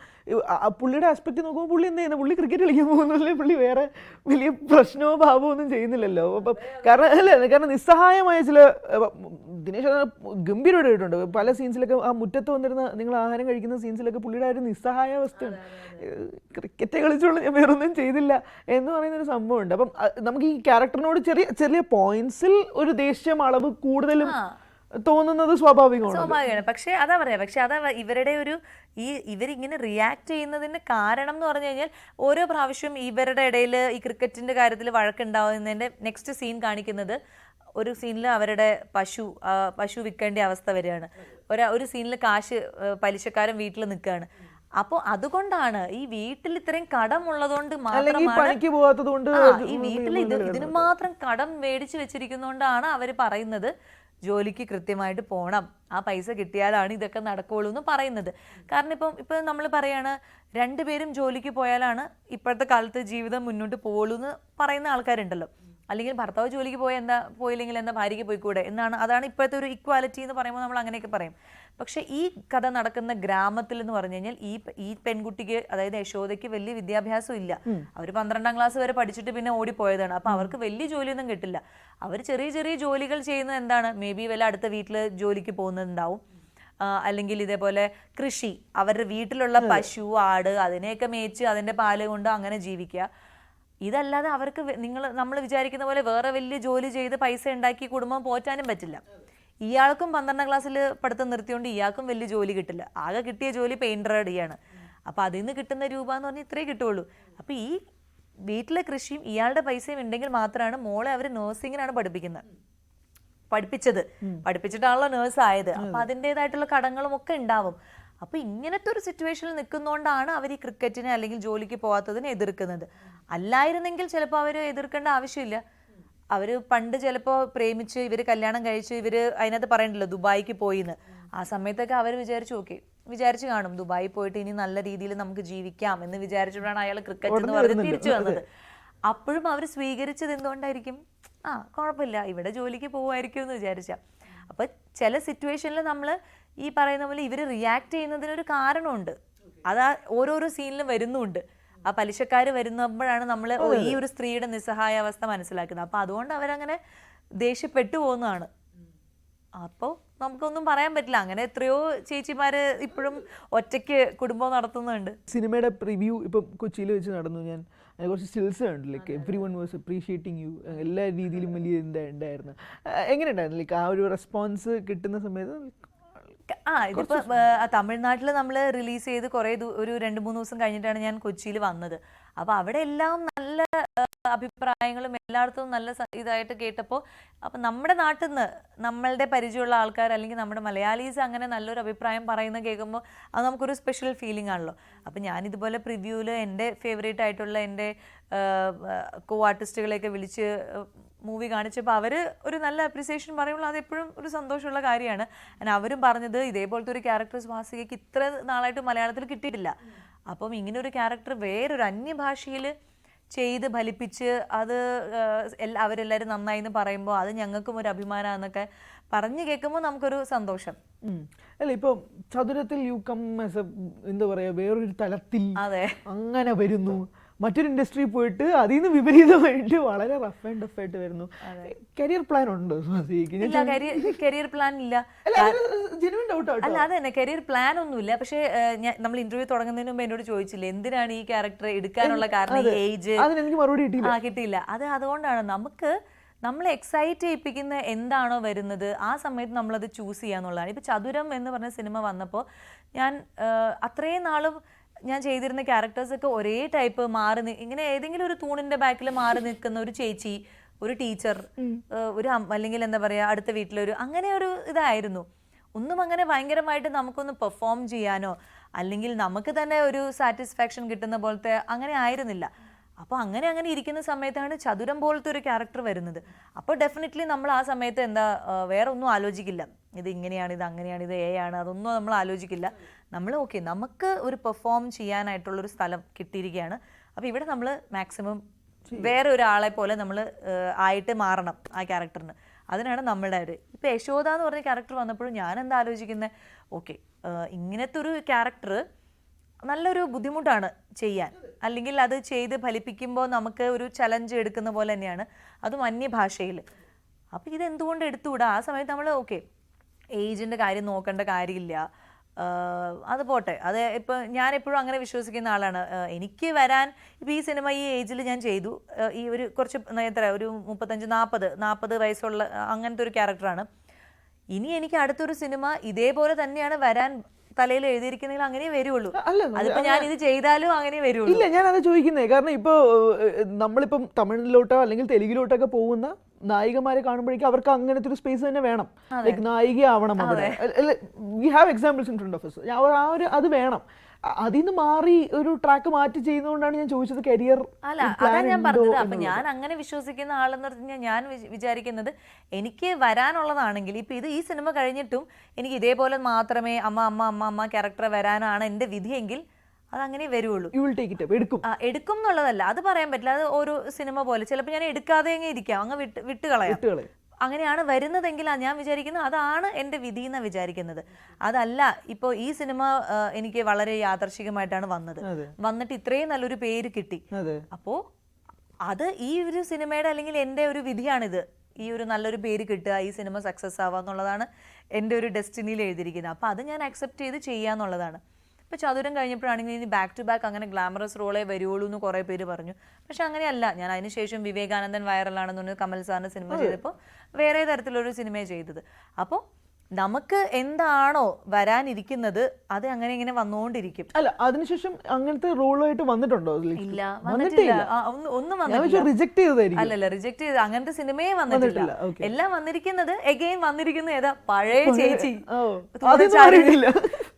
പുള്ളിയുടെ ആസ്പെക്ട് നോക്കുമ്പോൾ പുള്ളി എന്താ ചെയ്യുന്നത്, പുള്ളി ക്രിക്കറ്റ് കളിക്കാൻ പോകുന്നല്ലേ, പുള്ളി വേറെ വലിയ പ്രശ്നമോ ഭാവമോ ഒന്നും ചെയ്യുന്നില്ലല്ലോ. അപ്പം കാരണം നിസ്സഹായമായ ചില ദിനേശ് ഗംഭീരമായിട്ട് കേട്ടിട്ടുണ്ട്. പല സീൻസിലൊക്കെ ആ മുറ്റത്ത് വന്നിരുന്ന നിങ്ങൾ ആഹാരം കഴിക്കുന്ന സീൻസിലൊക്കെ പുള്ളിയുടെ ഒരു നിസ്സഹായാവസ്ഥയാണ്. ക്രിക്കറ്റ് കളിച്ചുകൊണ്ട് ഞാൻ വേറൊന്നും ചെയ്തില്ല എന്ന് പറയുന്നൊരു സംഭവമുണ്ട്. അപ്പം നമുക്ക് ഈ ക്യാരക്ടറിനോട് ചെറിയ ചെറിയ പോയിന്റ്സിൽ ഒരു ദേഷ്യം അളവ് കൂടുതലും തോന്നുന്നത് സ്വാഭാവികമാണ്. പക്ഷെ അതാ പറയാ, പക്ഷെ അതാ ഇവരുടെ ഒരു ഇവരിങ്ങനെ റിയാക്ട് ചെയ്യുന്നതിന്റെ കാരണം എന്ന് പറഞ്ഞു കഴിഞ്ഞാൽ ഓരോ പ്രാവശ്യവും ഇവരുടെ ഇടയിൽ ഈ ക്രിക്കറ്റിന്റെ കാര്യത്തിൽ വഴക്കുണ്ടാവുന്നതിന്റെ നെക്സ്റ്റ് സീൻ കാണിക്കുന്നത്, ഒരു സീനിൽ അവരുടെ പശു വിൽക്കേണ്ട അവസ്ഥ വരികയാണ്. ഒരു സീനിൽ പലിശക്കാരൻ വീട്ടിൽ നിൽക്കുകയാണ്. അപ്പോൾ അതുകൊണ്ടാണ് ഈ വീട്ടിൽ ഇത്രയും കടം ഉള്ളതുകൊണ്ട് മാത്രമാണ് ഈ വീട്ടിൽ ഇതിന് മാത്രം കടം മേടിച്ചു വെച്ചിരിക്കുന്നതുകൊണ്ടാണ് അവര് പറയുന്നത് ജോലിക്ക് കൃത്യമായിട്ട് പോകണം, ആ പൈസ കിട്ടിയാലാണ് ഇതൊക്കെ നടക്കുകയുള്ളൂ എന്ന് പറയുന്നത്. കാരണം ഇപ്പം നമ്മൾ പറയാണ് രണ്ടുപേരും ജോലിക്ക് പോയാലാണ് ഇപ്പോഴത്തെ കാലത്ത് ജീവിതം മുന്നോട്ട് പോകുള്ളൂ എന്ന് പറയുന്ന ആൾക്കാരുണ്ടല്ലോ. അല്ലെങ്കിൽ ഭർത്താവ് ജോലിക്ക് പോയില്ലെങ്കിൽ എന്താ ഭാര്യയ്ക്ക് പോയിക്കൂടെ എന്നാണ്. അതാണ് ഇപ്പോഴത്തെ ഒരു ഇക്വാലിറ്റി എന്ന് പറയുമ്പോൾ നമ്മൾ അങ്ങനെയൊക്കെ പറയും. പക്ഷെ ഈ കഥ നടക്കുന്ന ഗ്രാമത്തിൽ എന്ന് പറഞ്ഞു കഴിഞ്ഞാൽ ഈ പെൺകുട്ടിക്ക്, അതായത് യശോദയ്ക്ക് വലിയ വിദ്യാഭ്യാസം ഇല്ല. അവർ 12ാം ക്ലാസ് വരെ പഠിച്ചിട്ട് പിന്നെ ഓടിപ്പോയതാണ്. അപ്പൊ അവർക്ക് വലിയ ജോലിയൊന്നും കിട്ടില്ല. അവർ ചെറിയ ചെറിയ ജോലികൾ ചെയ്യുന്നത് എന്താണ്, മേ ബി വല്ല അടുത്ത വീട്ടിൽ ജോലിക്ക് പോകുന്നതുണ്ടാവും, അല്ലെങ്കിൽ ഇതേപോലെ കൃഷി, അവരുടെ വീട്ടിലുള്ള പശു ആട് അതിനെയൊക്കെ മേച്ച് അതിന്റെ പാല് കൊണ്ട് അങ്ങനെ ജീവിക്കുക. ഇതല്ലാതെ അവർക്ക് നമ്മൾ വിചാരിക്കുന്ന പോലെ വേറെ വലിയ ജോലി ചെയ്ത് പൈസ ഉണ്ടാക്കി കുടുംബം പോറ്റാനും പറ്റില്ല. ഇയാൾക്കും 12ാം ക്ലാസ്സിൽ പഠിത്തം നിർത്തിയോണ്ട് ഇയാൾക്കും വലിയ ജോലി കിട്ടില്ല. ആകെ കിട്ടിയ ജോലി പെയിന്റർ അടിയാണ്. അപ്പൊ അതിൽ നിന്ന് കിട്ടുന്ന രൂപ എന്ന് പറഞ്ഞാൽ ഇത്രേ കിട്ടുള്ളൂ. അപ്പൊ ഈ വീട്ടിലെ കൃഷിയും ഇയാളുടെ പൈസയും ഉണ്ടെങ്കിൽ മാത്രമാണ് മോളെ അവർ നഴ്സിങ്ങിനാണ് പഠിപ്പിച്ചിട്ടാണല്ലോ നേഴ്സ് ആയത്. അപ്പൊ അതിൻ്റെതായിട്ടുള്ള കടങ്ങളും ഒക്കെ ഉണ്ടാവും. അപ്പൊ ഇങ്ങനത്തെ ഒരു സിറ്റുവേഷനിൽ നിൽക്കുന്നതുകൊണ്ടാണ് അവർ ഈ ക്രിക്കറ്റിനെ അല്ലെങ്കിൽ ജോലിക്ക് പോകാത്തതിനെ എതിർക്കുന്നത്. അല്ലായിരുന്നെങ്കിൽ ചിലപ്പോൾ അവർ എതിർക്കേണ്ട ആവശ്യമില്ല. അവർ പണ്ട് ചിലപ്പോൾ പ്രേമിച്ച് ഇവർ കല്യാണം കഴിച്ച് ഇവർ അതിനകത്ത് പറയണ്ടല്ലോ ദുബായിക്ക് പോയിന്ന്. ആ സമയത്തൊക്കെ അവർ വിചാരിച്ചു കാണും ദുബായി പോയിട്ട് ഇനി നല്ല രീതിയിൽ നമുക്ക് ജീവിക്കാം എന്ന് വിചാരിച്ചിട്ടാണ് അയാൾ ക്രിക്കറ്റ് എന്ന് പറഞ്ഞ് തിരിച്ചു വന്നത്. അപ്പോഴും അവർ സ്വീകരിച്ചത് എന്തുകൊണ്ടായിരിക്കും, കുഴപ്പമില്ല ഇവിടെ ജോലിക്ക് പോകുമായിരിക്കും എന്ന് വിചാരിച്ച. അപ്പൊ ചില സിറ്റുവേഷനിൽ നമ്മൾ ഈ പറയുന്ന പോലെ ഇവർ റിയാക്ട് ചെയ്യുന്നതിനൊരു കാരണമുണ്ട്. അത് ഓരോരോ സീനിലും വരുന്നുണ്ട്. ആ പലിശക്കാർ വരുമ്പോഴാണ് നമ്മൾ ഈ ഒരു സ്ത്രീയുടെ നിസ്സഹായാവസ്ഥ മനസ്സിലാക്കുന്നത്. അപ്പൊ അതുകൊണ്ട് അവരങ്ങനെ ദേഷ്യപ്പെട്ടു പോകുന്നതാണ്. അപ്പോൾ നമുക്കൊന്നും പറയാൻ പറ്റില്ല. അങ്ങനെ എത്രയോ ചേച്ചിമാര് ഇപ്പോഴും ഒറ്റയ്ക്ക് കുടുംബം നടത്തുന്നുണ്ട്. സിനിമയുടെ പ്രിവ്യൂ ഇപ്പം കൊച്ചിയിൽ വെച്ച് നടന്നു. ഞാൻ കുറച്ച് സ്റ്റിൽസ് ഉണ്ട്, like everyone was appreciating you, എല്ലാ രീതിയിലും വലിയ ഉണ്ടായിരുന്നു. എങ്ങനെ ഉണ്ടായിരുന്നു ലൈക്ക് ആ ഒരു റെസ്പോൺസ് കിട്ടുന്ന സമയത്ത്? ഇതിപ്പോ തമിഴ്നാട്ടിൽ നമ്മൾ റിലീസ് ചെയ്ത് ഒരു 2-3 ദിവസം കഴിഞ്ഞിട്ടാണ് ഞാൻ കൊച്ചിയിൽ വന്നത്. അപ്പൊ അവിടെ എല്ലാം നല്ല അഭിപ്രായങ്ങളും എല്ലായിടത്തും നല്ല ഇതായിട്ട് കേട്ടപ്പോൾ അപ്പൊ നമ്മുടെ നാട്ടിൽ നിന്ന് നമ്മളുടെ പരിചയമുള്ള ആൾക്കാർ അല്ലെങ്കിൽ നമ്മുടെ മലയാളീസ് അങ്ങനെ നല്ലൊരു അഭിപ്രായം പറയുന്ന കേൾക്കുമ്പോൾ അത് നമുക്കൊരു സ്പെഷ്യൽ ഫീലിംഗ് ആണല്ലോ. അപ്പൊ ഞാനിതുപോലെ പ്രിവ്യൂവിൽ എൻ്റെ ഫേവറേറ്റ് ആയിട്ടുള്ള എൻ്റെ കോ ആർട്ടിസ്റ്റുകളെയൊക്കെ വിളിച്ച് മൂവി കാണിച്ചപ്പോൾ അവർ ഒരു നല്ല അപ്രിസിയേഷൻ പറയുമ്പോൾ അതെപ്പോഴും ഒരു സന്തോഷമുള്ള കാര്യമാണ്. അവരും പറഞ്ഞത് ഇതേപോലത്തെ ഒരു ക്യാരക്ടർ സ്വാസികയ്ക്ക് ഇത്ര നാളായിട്ട് മലയാളത്തിൽ കിട്ടിയിട്ടില്ല. അപ്പം ഇങ്ങനെ ഒരു ക്യാരക്ടർ വേറൊരു അന്യഭാഷയിൽ ചെയ്ത് ഫലിപ്പിച്ച് അത് അവരെല്ലാവരും നന്നായി എന്ന് പറയുമ്പോൾ അത് ഞങ്ങൾക്കും ഒരു അഭിമാനമാണെന്നൊക്കെ പറഞ്ഞു കേൾക്കുമ്പോൾ നമുക്കൊരു സന്തോഷം. അല്ല ഇപ്പം ചതുരത്തിൽ യു കം ആസ് എ എന്താ പറയാ വേറൊരു തലത്തിൽ അങ്ങനെ വരുന്നു. മറ്റൊരു ഇൻഡസ്ട്രി പോയിട്ട് അതിൽ നിന്ന് വിപരീതമായിട്ട് വളരെ റഫ് ആൻഡ് ടഫ് ആയിട്ട് വരുന്നു. കരിയർ പ്ലാൻ ഉണ്ടോ? കരിയർ പ്ലാൻ ഇല്ല. അല്ല അത് തന്നെ കരിയർ പ്ലാൻ ഒന്നുമില്ല. പക്ഷേ നമ്മൾ ഇന്റർവ്യൂ തുടങ്ങുന്നതിന് മുമ്പ് എന്നോട് ചോദിച്ചില്ലേ എന്തിനാണ് ഈ ക്യാരക്ടർ എടുക്കാനുള്ള കാരണം, ഏജ് കിട്ടിയില്ല. അത് അതുകൊണ്ടാണ് നമ്മളെ എക്സൈറ്റ് ചെയ്യിപ്പിക്കുന്ന എന്താണോ വരുന്നത് ആ സമയത്ത് നമ്മളത് ചൂസ് ചെയ്യാന്നുള്ളതാണ്. ഇപ്പോൾ ചതുരം എന്ന് പറഞ്ഞ സിനിമ വന്നപ്പോൾ ഞാൻ അത്രയും നാളും ഞാൻ ചെയ്തിരുന്ന ക്യാരക്ടേഴ്സൊക്കെ ഒരേ ടൈപ്പ് മാറി ഇങ്ങനെ ഏതെങ്കിലും ഒരു തൂണിൻ്റെ ബാക്കിൽ മാറി നിൽക്കുന്ന ഒരു ചേച്ചി, ഒരു ടീച്ചർ, ഒരു അല്ലെങ്കിൽ എന്താ പറയുക അടുത്ത വീട്ടിലൊരു അങ്ങനെ ഒരു ഇതായിരുന്നു. ഒന്നും അങ്ങനെ ഭയങ്കരമായിട്ട് നമുക്കൊന്ന് പെർഫോം ചെയ്യാനോ അല്ലെങ്കിൽ നമുക്ക് തന്നെ ഒരു സാറ്റിസ്ഫാക്ഷൻ കിട്ടുന്ന പോലത്തെ അങ്ങനെ ആയിരുന്നില്ല. അപ്പോൾ അങ്ങനെ ഇരിക്കുന്ന സമയത്താണ് ചതുരം പോലത്തെ ഒരു ക്യാരക്ടർ വരുന്നത്. അപ്പോൾ ഡെഫിനറ്റ്ലി നമ്മൾ ആ സമയത്ത് എന്താ വേറെ ഒന്നും ആലോചിക്കില്ല, ഇത് ഇങ്ങനെയാണ്, ഇത് അങ്ങനെയാണ്, ഇത് ആണ്, അതൊന്നും നമ്മൾ ആലോചിക്കില്ല. നമ്മൾ ഓക്കെ, നമുക്ക് ഒരു പെർഫോം ചെയ്യാനായിട്ടുള്ളൊരു സ്ഥലം കിട്ടിയിരിക്കുകയാണ്. അപ്പോൾ ഇവിടെ നമ്മൾ മാക്സിമം വേറെ ഒരാളെ പോലെ നമ്മൾ ആയിട്ട് മാറണം ആ ക്യാരക്ടറിന്. അതിനാണ് നമ്മളുടെ ഒരു ഇപ്പോൾ യശോദ എന്ന് പറഞ്ഞ ക്യാരക്ടർ വന്നപ്പോഴും ഞാൻ എന്താ ആലോചിക്കുന്നത്, ഓക്കെ ഇങ്ങനത്തെ ഒരു ക്യാരക്ടർ നല്ലൊരു ബുദ്ധിമുട്ടാണ് ചെയ്യാൻ, അല്ലെങ്കിൽ അത് ചെയ്ത് ഫലിപ്പിക്കുമ്പോൾ നമുക്ക് ഒരു ചലഞ്ച് എടുക്കുന്ന പോലെ തന്നെയാണ്, അതും അന്യഭാഷയിൽ. അപ്പോൾ ഇതെന്തുകൊണ്ട് എടുത്തുകൂടാ? ആ സമയത്ത് നമ്മൾ ഓക്കെ ഏജിൻ്റെ കാര്യം നോക്കേണ്ട കാര്യമില്ല, അത് പോട്ടെ. അത് ഇപ്പോൾ ഞാനെപ്പോഴും അങ്ങനെ വിശ്വസിക്കുന്ന ആളാണ്. എനിക്ക് വരാൻ ഇപ്പോൾ ഈ സിനിമ ഈ ഏജിൽ ഞാൻ ചെയ്തു, ഈ ഒരു കുറച്ച് എത്ര ഒരു 35-40 വയസ്സുള്ള അങ്ങനത്തെ ഒരു ക്യാരക്ടറാണ്. ഇനി എനിക്ക് അടുത്തൊരു സിനിമ ഇതേപോലെ തന്നെയാണ് വരാൻ തലയിൽ എഴുതിയിരിക്കുന്നെങ്കിൽ അങ്ങനെ വരുള്ളൂ. അതിപ്പോ ഞാൻ ഇത് ചെയ്താലും അങ്ങനെ വരുള്ളൂ. ഇല്ല, ഞാൻ അത് ചോദിക്കുന്നേ കാരണം ഇപ്പോൾ നമ്മളിപ്പം തമിഴിലോട്ടോ അല്ലെങ്കിൽ തെലുങ്കിലോട്ടൊക്കെ പോകുന്ന നായികമാരെ കാണുമ്പോഴേക്കും അവർക്ക് അങ്ങനത്തെ ഒരു സ്പേസ് തന്നെ വേണം. ലൈക്ക് നായികയാവണം അവിടെ. We have examples in front of us. ആ ഒരു അത് വേണം. അതിൽ നിന്ന് മാറി ഒരു ട്രാക്ക് മാറ്റി ചെയ്യുന്നതുകൊണ്ടാണ് ഞാൻ ചോദിച്ചത് കരിയർ. അല്ല, അതാണ് ഞാൻ പറഞ്ഞത്. അപ്പൊ ഞാൻ അങ്ങനെ വിശ്വസിക്കുന്ന ആളെന്ന് പറഞ്ഞാൽ ഞാൻ വിചാരിക്കുന്നത് എനിക്ക് വരാനുള്ളതാണെങ്കിൽ ഇപ്പൊ ഈ സിനിമ കഴിഞ്ഞിട്ടും എനിക്ക് ഇതേപോലെ മാത്രമേ അമ്മ ക്യാരക്ടർ വരാനാണ് എന്റെ വിധിയെങ്കിൽ അതങ്ങനെ വരുള്ളൂ. എടുക്കും എന്നുള്ളതല്ല, അത് പറയാൻ പറ്റില്ല. അത് ഓരോ സിനിമ പോലെ ചിലപ്പോൾ ഞാൻ എടുക്കാതെ ഇരിക്കാം, അങ്ങ് വിട്ടുകളയാം. അങ്ങനെയാണ് വരുന്നതെങ്കിൽ ഞാൻ വിചാരിക്കുന്നത് അതാണ് എൻ്റെ വിധി എന്നാണ് വിചാരിക്കുന്നത്. അതല്ല ഇപ്പോൾ ഈ സിനിമ എനിക്ക് വളരെ യാദർശികമായിട്ടാണ് വന്നിട്ട് ഇത്രയും നല്ലൊരു പേര് കിട്ടി. അപ്പോൾ അത് ഈ ഒരു സിനിമയുടെ അല്ലെങ്കിൽ എൻ്റെ ഒരു വിധിയാണിത്. ഈ ഒരു നല്ലൊരു പേര് കിട്ടുക, ഈ സിനിമ സക്സസ് ആവുക എന്നുള്ളതാണ് എൻ്റെ ഒരു ഡെസ്റ്റിനിയിൽ എഴുതിയിരിക്കുന്നത്. അപ്പോൾ അത് ഞാൻ അക്സെപ്റ്റ് ചെയ്ത് ചെയ്യുക എന്നുള്ളതാണ്. ഇപ്പോൾ ചതുരം കഴിഞ്ഞപ്പോഴാണെങ്കിൽ ഇനി ബാക്ക് ടു ബാക്ക് അങ്ങനെ ഗ്ലാമറസ് റോളേ വരുള്ളൂ എന്ന് കുറേ പേര് പറഞ്ഞു. പക്ഷെ അങ്ങനെയല്ല. ഞാൻ അതിനുശേഷം വിവേകാനന്ദൻ വൈറലാണെന്ന് പറഞ്ഞ് കമൽ സാറിൻ്റെ സിനിമ ചെയ്തപ്പോൾ വേറെ തരത്തിലൊരു സിനിമ ചെയ്തത്. അപ്പോൾ നമുക്ക് എന്താണോ വരാനിരിക്കുന്നത് അത് അങ്ങനെ ഇങ്ങനെ വന്നുകൊണ്ടിരിക്കും. അല്ല, അതിനുശേഷം അങ്ങനത്തെ റോളായിട്ട് വന്നിട്ടുണ്ടോ? ഇല്ല, വന്നിട്ടില്ല. ഒന്നും വന്നിട്ടില്ല. അല്ലല്ല, റിജക്ട് ചെയ്ത് അങ്ങനത്തെ സിനിമയെ വന്നിട്ടില്ല. എല്ലാം വന്നിരിക്കുന്നത് എഗെയിൻ വന്നിരിക്കുന്നത് ഏതാ? പഴയ ചേച്ചി,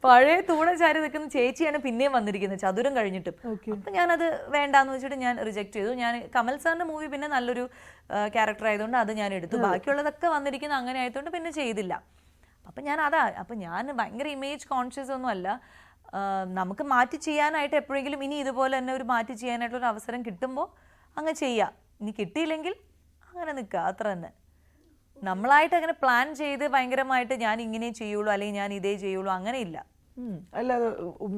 പഴയ തൂണച്ചാരി നിൽക്കുന്ന ചേച്ചിയാണ് പിന്നെയും വന്നിരിക്കുന്നത് ചതുരം കഴിഞ്ഞിട്ടും. അപ്പൊ ഞാനത് വേണ്ടാന്ന് വെച്ചിട്ട് ഞാൻ റിജക്ട് ചെയ്തു. ഞാൻ കമൽ സാറിന്റെ മൂവി പിന്നെ നല്ലൊരു ക്യാരക്ടർ ആയതുകൊണ്ട് അത് ഞാൻ എടുത്തു. ബാക്കിയുള്ളതൊക്കെ വന്നിരിക്കുന്നത് അങ്ങനെ ആയതുകൊണ്ട് പിന്നെ ചെയ്തില്ല. അപ്പം ഞാൻ ഭയങ്കര ഇമേജ് കോൺഷ്യസ് ഒന്നും അല്ല. നമുക്ക് മാറ്റി ചെയ്യാനായിട്ട് എപ്പോഴെങ്കിലും ഇനി ഇതുപോലെ തന്നെ ഒരു മാറ്റി ചെയ്യാനായിട്ടുള്ളൊരു അവസരം കിട്ടുമ്പോൾ അങ്ങ് ചെയ്യുക. ഇനി കിട്ടിയില്ലെങ്കിൽ അങ്ങനെ നിൽക്കുക, അത്ര തന്നെ. നമ്മളായിട്ട് അങ്ങനെ പ്ലാൻ ചെയ്ത് ഭയങ്കരമായിട്ട് ഞാൻ ഇങ്ങനെ ചെയ്യുള്ളൂ അല്ലെങ്കിൽ ഞാൻ ഇതേ ചെയ്യുള്ളൂ അങ്ങനെയില്ല. അല്ലാതെ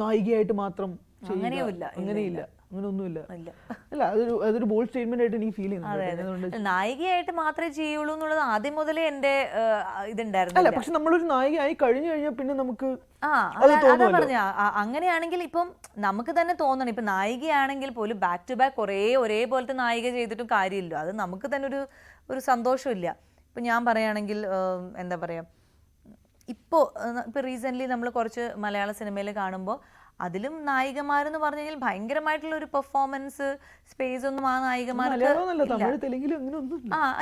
നായികയായിട്ട് മാത്രം അങ്ങനെയുമില്ല, അങ്ങനെയില്ല, അങ്ങനെയൊന്നുമില്ല. അല്ല, അതൊരു ബോൾഡ് സ്റ്റേറ്റ്മെന്റ് ആയിട്ട് എനിക്ക് ഫീൽ ചെയ്യുന്നു. നായികയായിട്ട് മാത്രമേ ചെയ്യുള്ളൂ എന്നുള്ളത് ആദ്യം മുതലേ എന്റെ ഇതുണ്ടായിരുന്നു. അല്ല, പക്ഷെ നമ്മളൊരു നായികയായി കഴിഞ്ഞു കഴിഞ്ഞാൽ പിന്നെ നമുക്ക് അതാ പറഞ്ഞ അങ്ങനെയാണെങ്കിൽ ഇപ്പം നമുക്ക് തന്നെ തോന്നണം. ഇപ്പൊ നായികയാണെങ്കിൽ പോലും ബാക്ക് ടു ബാക്ക് ഒരേപോലത്തെ നായിക ചെയ്തിട്ടും കാര്യമില്ല. അത് നമുക്ക് തന്നെ ഒരു സന്തോഷമില്ല. ഇപ്പൊ ഞാൻ പറയുകയാണെങ്കിൽ എന്താ പറയാ, ഇപ്പോൾ റീസെൻ്റ്ലി നമ്മൾ കുറച്ച് മലയാള സിനിമയിൽ കാണുമ്പോൾ അതിലും നായികമാരെന്ന് പറഞ്ഞു കഴിഞ്ഞാൽ ഭയങ്കരമായിട്ടുള്ള ഒരു പെർഫോമൻസ് സ്പേസ് ഒന്നും ആ നായികമാർക്ക്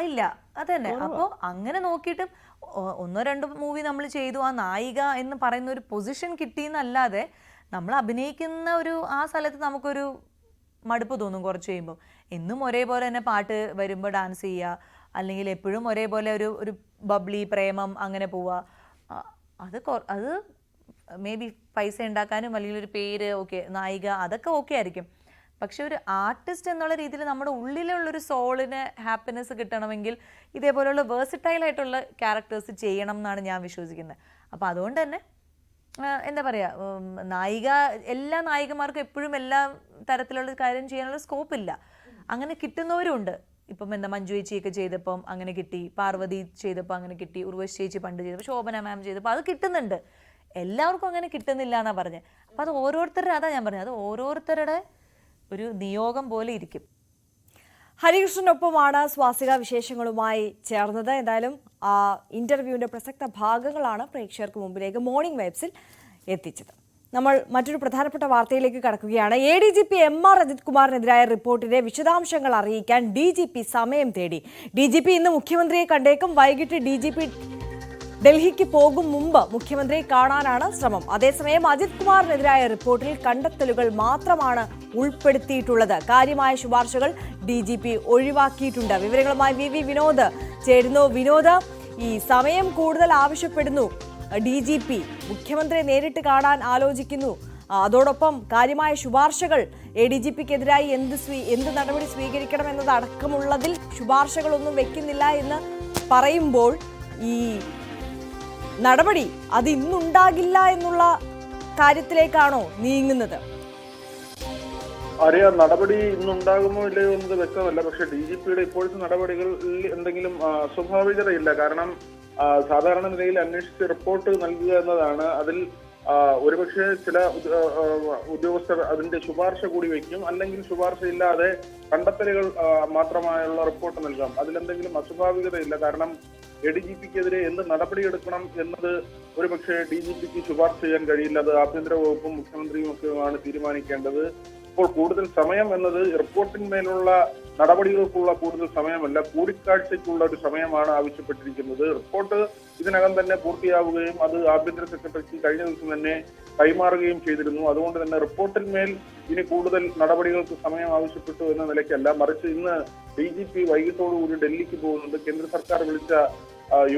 ഇല്ല. അതന്നെ. അപ്പോൾ അങ്ങനെ നോക്കിയിട്ടും 1-2 മൂവി നമ്മൾ ചെയ്തു, ആ നായിക എന്ന് പറയുന്ന ഒരു പൊസിഷൻ കിട്ടിയെന്നല്ലാതെ നമ്മൾ അഭിനയിക്കുന്ന ആ സ്ഥലത്ത് നമുക്കൊരു മടുപ്പ് തോന്നും കുറച്ച് കഴിയുമ്പോൾ. എന്നും ഒരേപോലെ തന്നെ പാട്ട് വരുമ്പോൾ ഡാൻസ് ചെയ്യുക, അല്ലെങ്കിൽ എപ്പോഴും ഒരേപോലെ ഒരു ബബ്ലി പ്രേമം അങ്ങനെ പോവുക, അത് മേ ബി പൈസ ഉണ്ടാക്കാനും അല്ലെങ്കിൽ ഒരു പേര് ഓക്കെ നായിക അതൊക്കെ ഓക്കെ ആയിരിക്കും. പക്ഷെ ഒരു ആർട്ടിസ്റ്റ് എന്നുള്ള രീതിയിൽ നമ്മുടെ ഉള്ളിലുള്ളൊരു സോളിന് ഹാപ്പിനെസ് കിട്ടണമെങ്കിൽ ഇതേപോലെയുള്ള വേഴ്സറ്റൈലായിട്ടുള്ള ക്യാരക്ടേഴ്സ് ചെയ്യണം എന്നാണ് ഞാൻ വിശ്വസിക്കുന്നത്. അപ്പോൾ അതുകൊണ്ട് തന്നെ എന്താ പറയുക, എല്ലാ നായികമാർക്കും എപ്പോഴും എല്ലാ തരത്തിലുള്ള കാര്യം ചെയ്യാനുള്ള സ്കോപ്പില്ല. അങ്ങനെ കിട്ടുന്നവരുണ്ട്. ഇപ്പം മഞ്ജു ചേച്ചിയൊക്കെ ചെയ്തപ്പം അങ്ങനെ കിട്ടി, പാർവതി ചെയ്തപ്പോൾ അങ്ങനെ കിട്ടി, ഉർവശി ചേച്ചി പണ്ട് ചെയ്തപ്പോൾ, ശോഭന മാം ചെയ്തപ്പോൾ അത് കിട്ടുന്നുണ്ട്. എല്ലാവർക്കും അങ്ങനെ കിട്ടുന്നില്ല എന്നാണ് പറഞ്ഞത്. അപ്പം അത് ഓരോരുത്തരുടെ, അതാ ഞാൻ പറഞ്ഞത്, അത് ഓരോരുത്തരുടെ ഒരു നിയോഗം പോലെ ഇരിക്കും. ഹരികൃഷ്ണനൊപ്പമാണ് സ്വാസിക വിശേഷങ്ങളുമായി ചേർന്നത്. എന്തായാലും ആ ഇന്റർവ്യൂവിന്റെ പ്രസക്ത ഭാഗങ്ങളാണ് പ്രേക്ഷകർക്ക് മുമ്പിലേക്ക് മോർണിംഗ് വൈബ്സിൽ എത്തിച്ചത്. നമ്മൾ മറ്റൊരു പ്രധാനപ്പെട്ട വാർത്തയിലേക്ക് കടക്കുകയാണ്. ADGP MR അജിത് കുമാറിനെതിരായ റിപ്പോർട്ടിന്റെ വിശദാംശങ്ങൾ അറിയിക്കാൻ DGP സമയം തേടി. DGP ഇന്ന് മുഖ്യമന്ത്രിയെ കണ്ടേക്കും. വൈകിട്ട് DGP ഡൽഹിക്ക് പോകും മുമ്പ് മുഖ്യമന്ത്രിയെ കാണാനാണ് ശ്രമം. അതേസമയം അജിത് കുമാറിനെതിരായ റിപ്പോർട്ടിൽ കണ്ടെത്തലുകൾ മാത്രമാണ് ഉൾപ്പെടുത്തിയിട്ടുള്ളത്. കാര്യമായ ശുപാർശകൾ DGP ഒഴിവാക്കിയിട്ടുണ്ട്. വിവരങ്ങളുമായി VV വിനോദ് ചേരുന്നു. വിനോദ്, ഈ സമയം കൂടുതൽ ആവശ്യപ്പെടുന്നു DGP, മുഖ്യമന്ത്രിയെ നേരിട്ട് കാണാൻ ആലോചിക്കുന്നു. അതോടൊപ്പം കാര്യമായ ശുപാർശകൾ ADGPക്കെതിരായി എന്ത് നടപടി സ്വീകരിക്കണം എന്നതടക്കമുള്ളതിൽ ശുപാർശകളൊന്നും വെക്കുന്നില്ല എന്ന് പറയുമ്പോൾ ഈ നടപടി അത് ഇന്നുണ്ടാകില്ല എന്നുള്ള കാര്യത്തിലേക്കാണോ നീങ്ങുന്നത്? അറിയാം, നടപടി ഇന്നുണ്ടാകുമോ ഇല്ലയോ എന്നത് വ്യക്തമല്ല. പക്ഷെ DGPയുടെ ഇപ്പോഴത്തെ നടപടികളിൽ എന്തെങ്കിലും അസ്വാഭാവികതയില്ല. കാരണം സാധാരണ നിലയിൽ അന്വേഷിച്ച് റിപ്പോർട്ട് നൽകുക എന്നതാണ്. അതിൽ ഒരുപക്ഷെ ചില ഉദ്യോഗസ്ഥർ അതിന്റെ ശുപാർശ കൂടി വയ്ക്കും, അല്ലെങ്കിൽ ശുപാർശയില്ലാതെ കണ്ടെത്തലുകൾ മാത്രമായുള്ള റിപ്പോർട്ട് നൽകാം. അതിലെന്തെങ്കിലും അസ്വാഭാവികതയില്ല. കാരണം ADGPക്കെതിരെ എന്ത് നടപടിയെടുക്കണം എന്നത് ഒരുപക്ഷെ DGPക്ക് ശുപാർശ ചെയ്യാൻ കഴിയില്ല. അത് ആഭ്യന്തര വകുപ്പും മുഖ്യമന്ത്രിയും ഒക്കെയാണ് തീരുമാനിക്കേണ്ടത്. ഇപ്പോൾ കൂടുതൽ സമയം എന്നത് റിപ്പോർട്ടിന്മേലുള്ള നടപടികൾക്കുള്ള കൂടുതൽ സമയമല്ല, കൂടിക്കാഴ്ചയ്ക്കുള്ള ഒരു സമയമാണ് ആവശ്യപ്പെട്ടിരിക്കുന്നത്. റിപ്പോർട്ട് ഇതിനകം തന്നെ പൂർത്തിയാവുകയും അത് ആഭ്യന്തര സെക്രട്ടറിക്ക് കഴിഞ്ഞ ദിവസം തന്നെ കൈമാറുകയും ചെയ്തിരുന്നു. അതുകൊണ്ട് തന്നെ റിപ്പോർട്ടിന്മേൽ ഇനി കൂടുതൽ നടപടികൾക്ക് സമയം ആവശ്യപ്പെട്ടു എന്ന നിലയ്ക്കല്ല, മറിച്ച് ഇന്ന് DGP വൈകിട്ടോടുകൂടി ഡൽഹിക്ക് പോകുന്നുണ്ട്. കേന്ദ്ര സർക്കാർ വിളിച്ച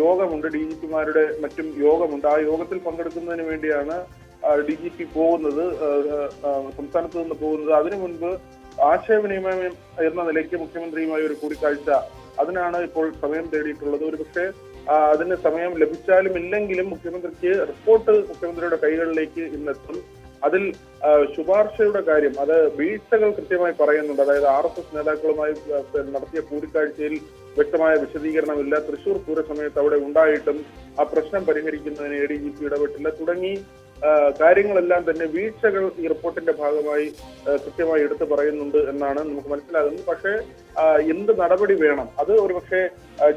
യോഗമുണ്ട്, DGPമാരുടെ മറ്റും യോഗമുണ്ട്. ആ യോഗത്തിൽ പങ്കെടുക്കുന്നതിന് വേണ്ടിയാണ് DGP പോകുന്നത്, സംസ്ഥാനത്ത് നിന്ന് പോകുന്നത്. അതിനു മുൻപ് ആശയവിനിമയം എന്ന നിലയ്ക്ക് മുഖ്യമന്ത്രിയുമായി ഒരു കൂടിക്കാഴ്ച, അതിനാണ് ഇപ്പോൾ സമയം തേടിയിട്ടുള്ളത്. ഒരു പക്ഷേ അതിന് സമയം ലഭിച്ചാലും ഇല്ലെങ്കിലും മുഖ്യമന്ത്രിക്ക് റിപ്പോർട്ട് മുഖ്യമന്ത്രിയുടെ കൈകളിലേക്ക് ഇന്നെത്തും. അതിൽ ശുപാർശയുടെ കാര്യം, അത് വീഴ്ചകൾ കൃത്യമായി പറയുന്നുണ്ട്. അതായത് RSS നേതാക്കളുമായി നടത്തിയ കൂടിക്കാഴ്ചയിൽ വ്യക്തമായ വിശദീകരണമില്ല. തൃശൂർ പൂര സമയത്ത് അവിടെ ഉണ്ടായിട്ടും ആ പ്രശ്നം പരിഹരിക്കുന്നതിന് ADGP ഇടപെട്ടില്ല തുടങ്ങി കാര്യങ്ങളെല്ലാം തന്നെ വീഴ്ചകൾ ഈ റിപ്പോർട്ടിന്റെ ഭാഗമായി കൃത്യമായി എടുത്തു പറയുന്നുണ്ട് എന്നാണ് നമുക്ക് മനസ്സിലാകുന്നത്. പക്ഷേ എന്ത് നടപടി വേണം, അത് ഒരുപക്ഷെ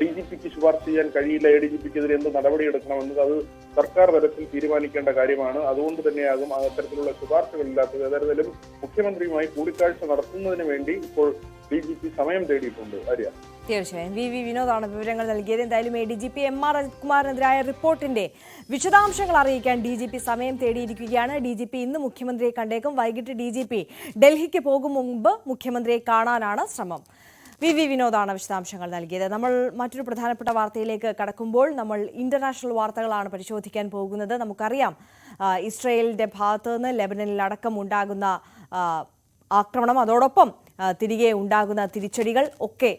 DGPക്ക് ശുപാർശ ചെയ്യാൻ കഴിയില്ല. ADGPക്കെതിരെ എന്ത് നടപടി എടുക്കണമെന്നത് അത് സർക്കാർ തലത്തിൽ തീരുമാനിക്കേണ്ട കാര്യമാണ്. അതുകൊണ്ട് തന്നെയാകും അത്തരത്തിലുള്ള ശുപാർശകളില്ലാത്തത്. ഏതായാലും മുഖ്യമന്ത്രിയുമായി കൂടിക്കാഴ്ച നടത്തുന്നതിന് വേണ്ടി ഇപ്പോൾ DGP സമയം തേടിയിട്ടുണ്ട്. അറിയാം, തീർച്ചയായും VV വിനോദാണ് വിവരങ്ങൾ നൽകിയത്. എന്തായാലും ADGP MR അജിത് കുമാറിനെതിരായ റിപ്പോർട്ടിന്റെ വിശദാംശങ്ങൾ അറിയിക്കാൻ DGP സമയം തേടിയിരിക്കുകയാണ്. DGP ഇന്ന് മുഖ്യമന്ത്രിയെ കണ്ടേക്കും. വൈകിട്ട് DGP ഡൽഹിക്ക് പോകും മുമ്പ് മുഖ്യമന്ത്രിയെ കാണാനാണ് ശ്രമം. VV വിനോദാണ് വിശദാംശങ്ങൾ നൽകിയത്. നമ്മൾ മറ്റൊരു പ്രധാനപ്പെട്ട വാർത്തയിലേക്ക് കടക്കുമ്പോൾ നമ്മൾ ഇന്റർനാഷണൽ വാർത്തകളാണ് പരിശോധിക്കാൻ പോകുന്നത്. നമുക്കറിയാം, ഇസ്രയേലിന്റെ ഭാഗത്ത് നിന്ന് ലെബനനിൽ അടക്കം ഉണ്ടാകുന്ന ആക്രമണം, അതോടൊപ്പം തിരികെ ഉണ്ടാകുന്ന തിരിച്ചടികൾ ഒക്കെ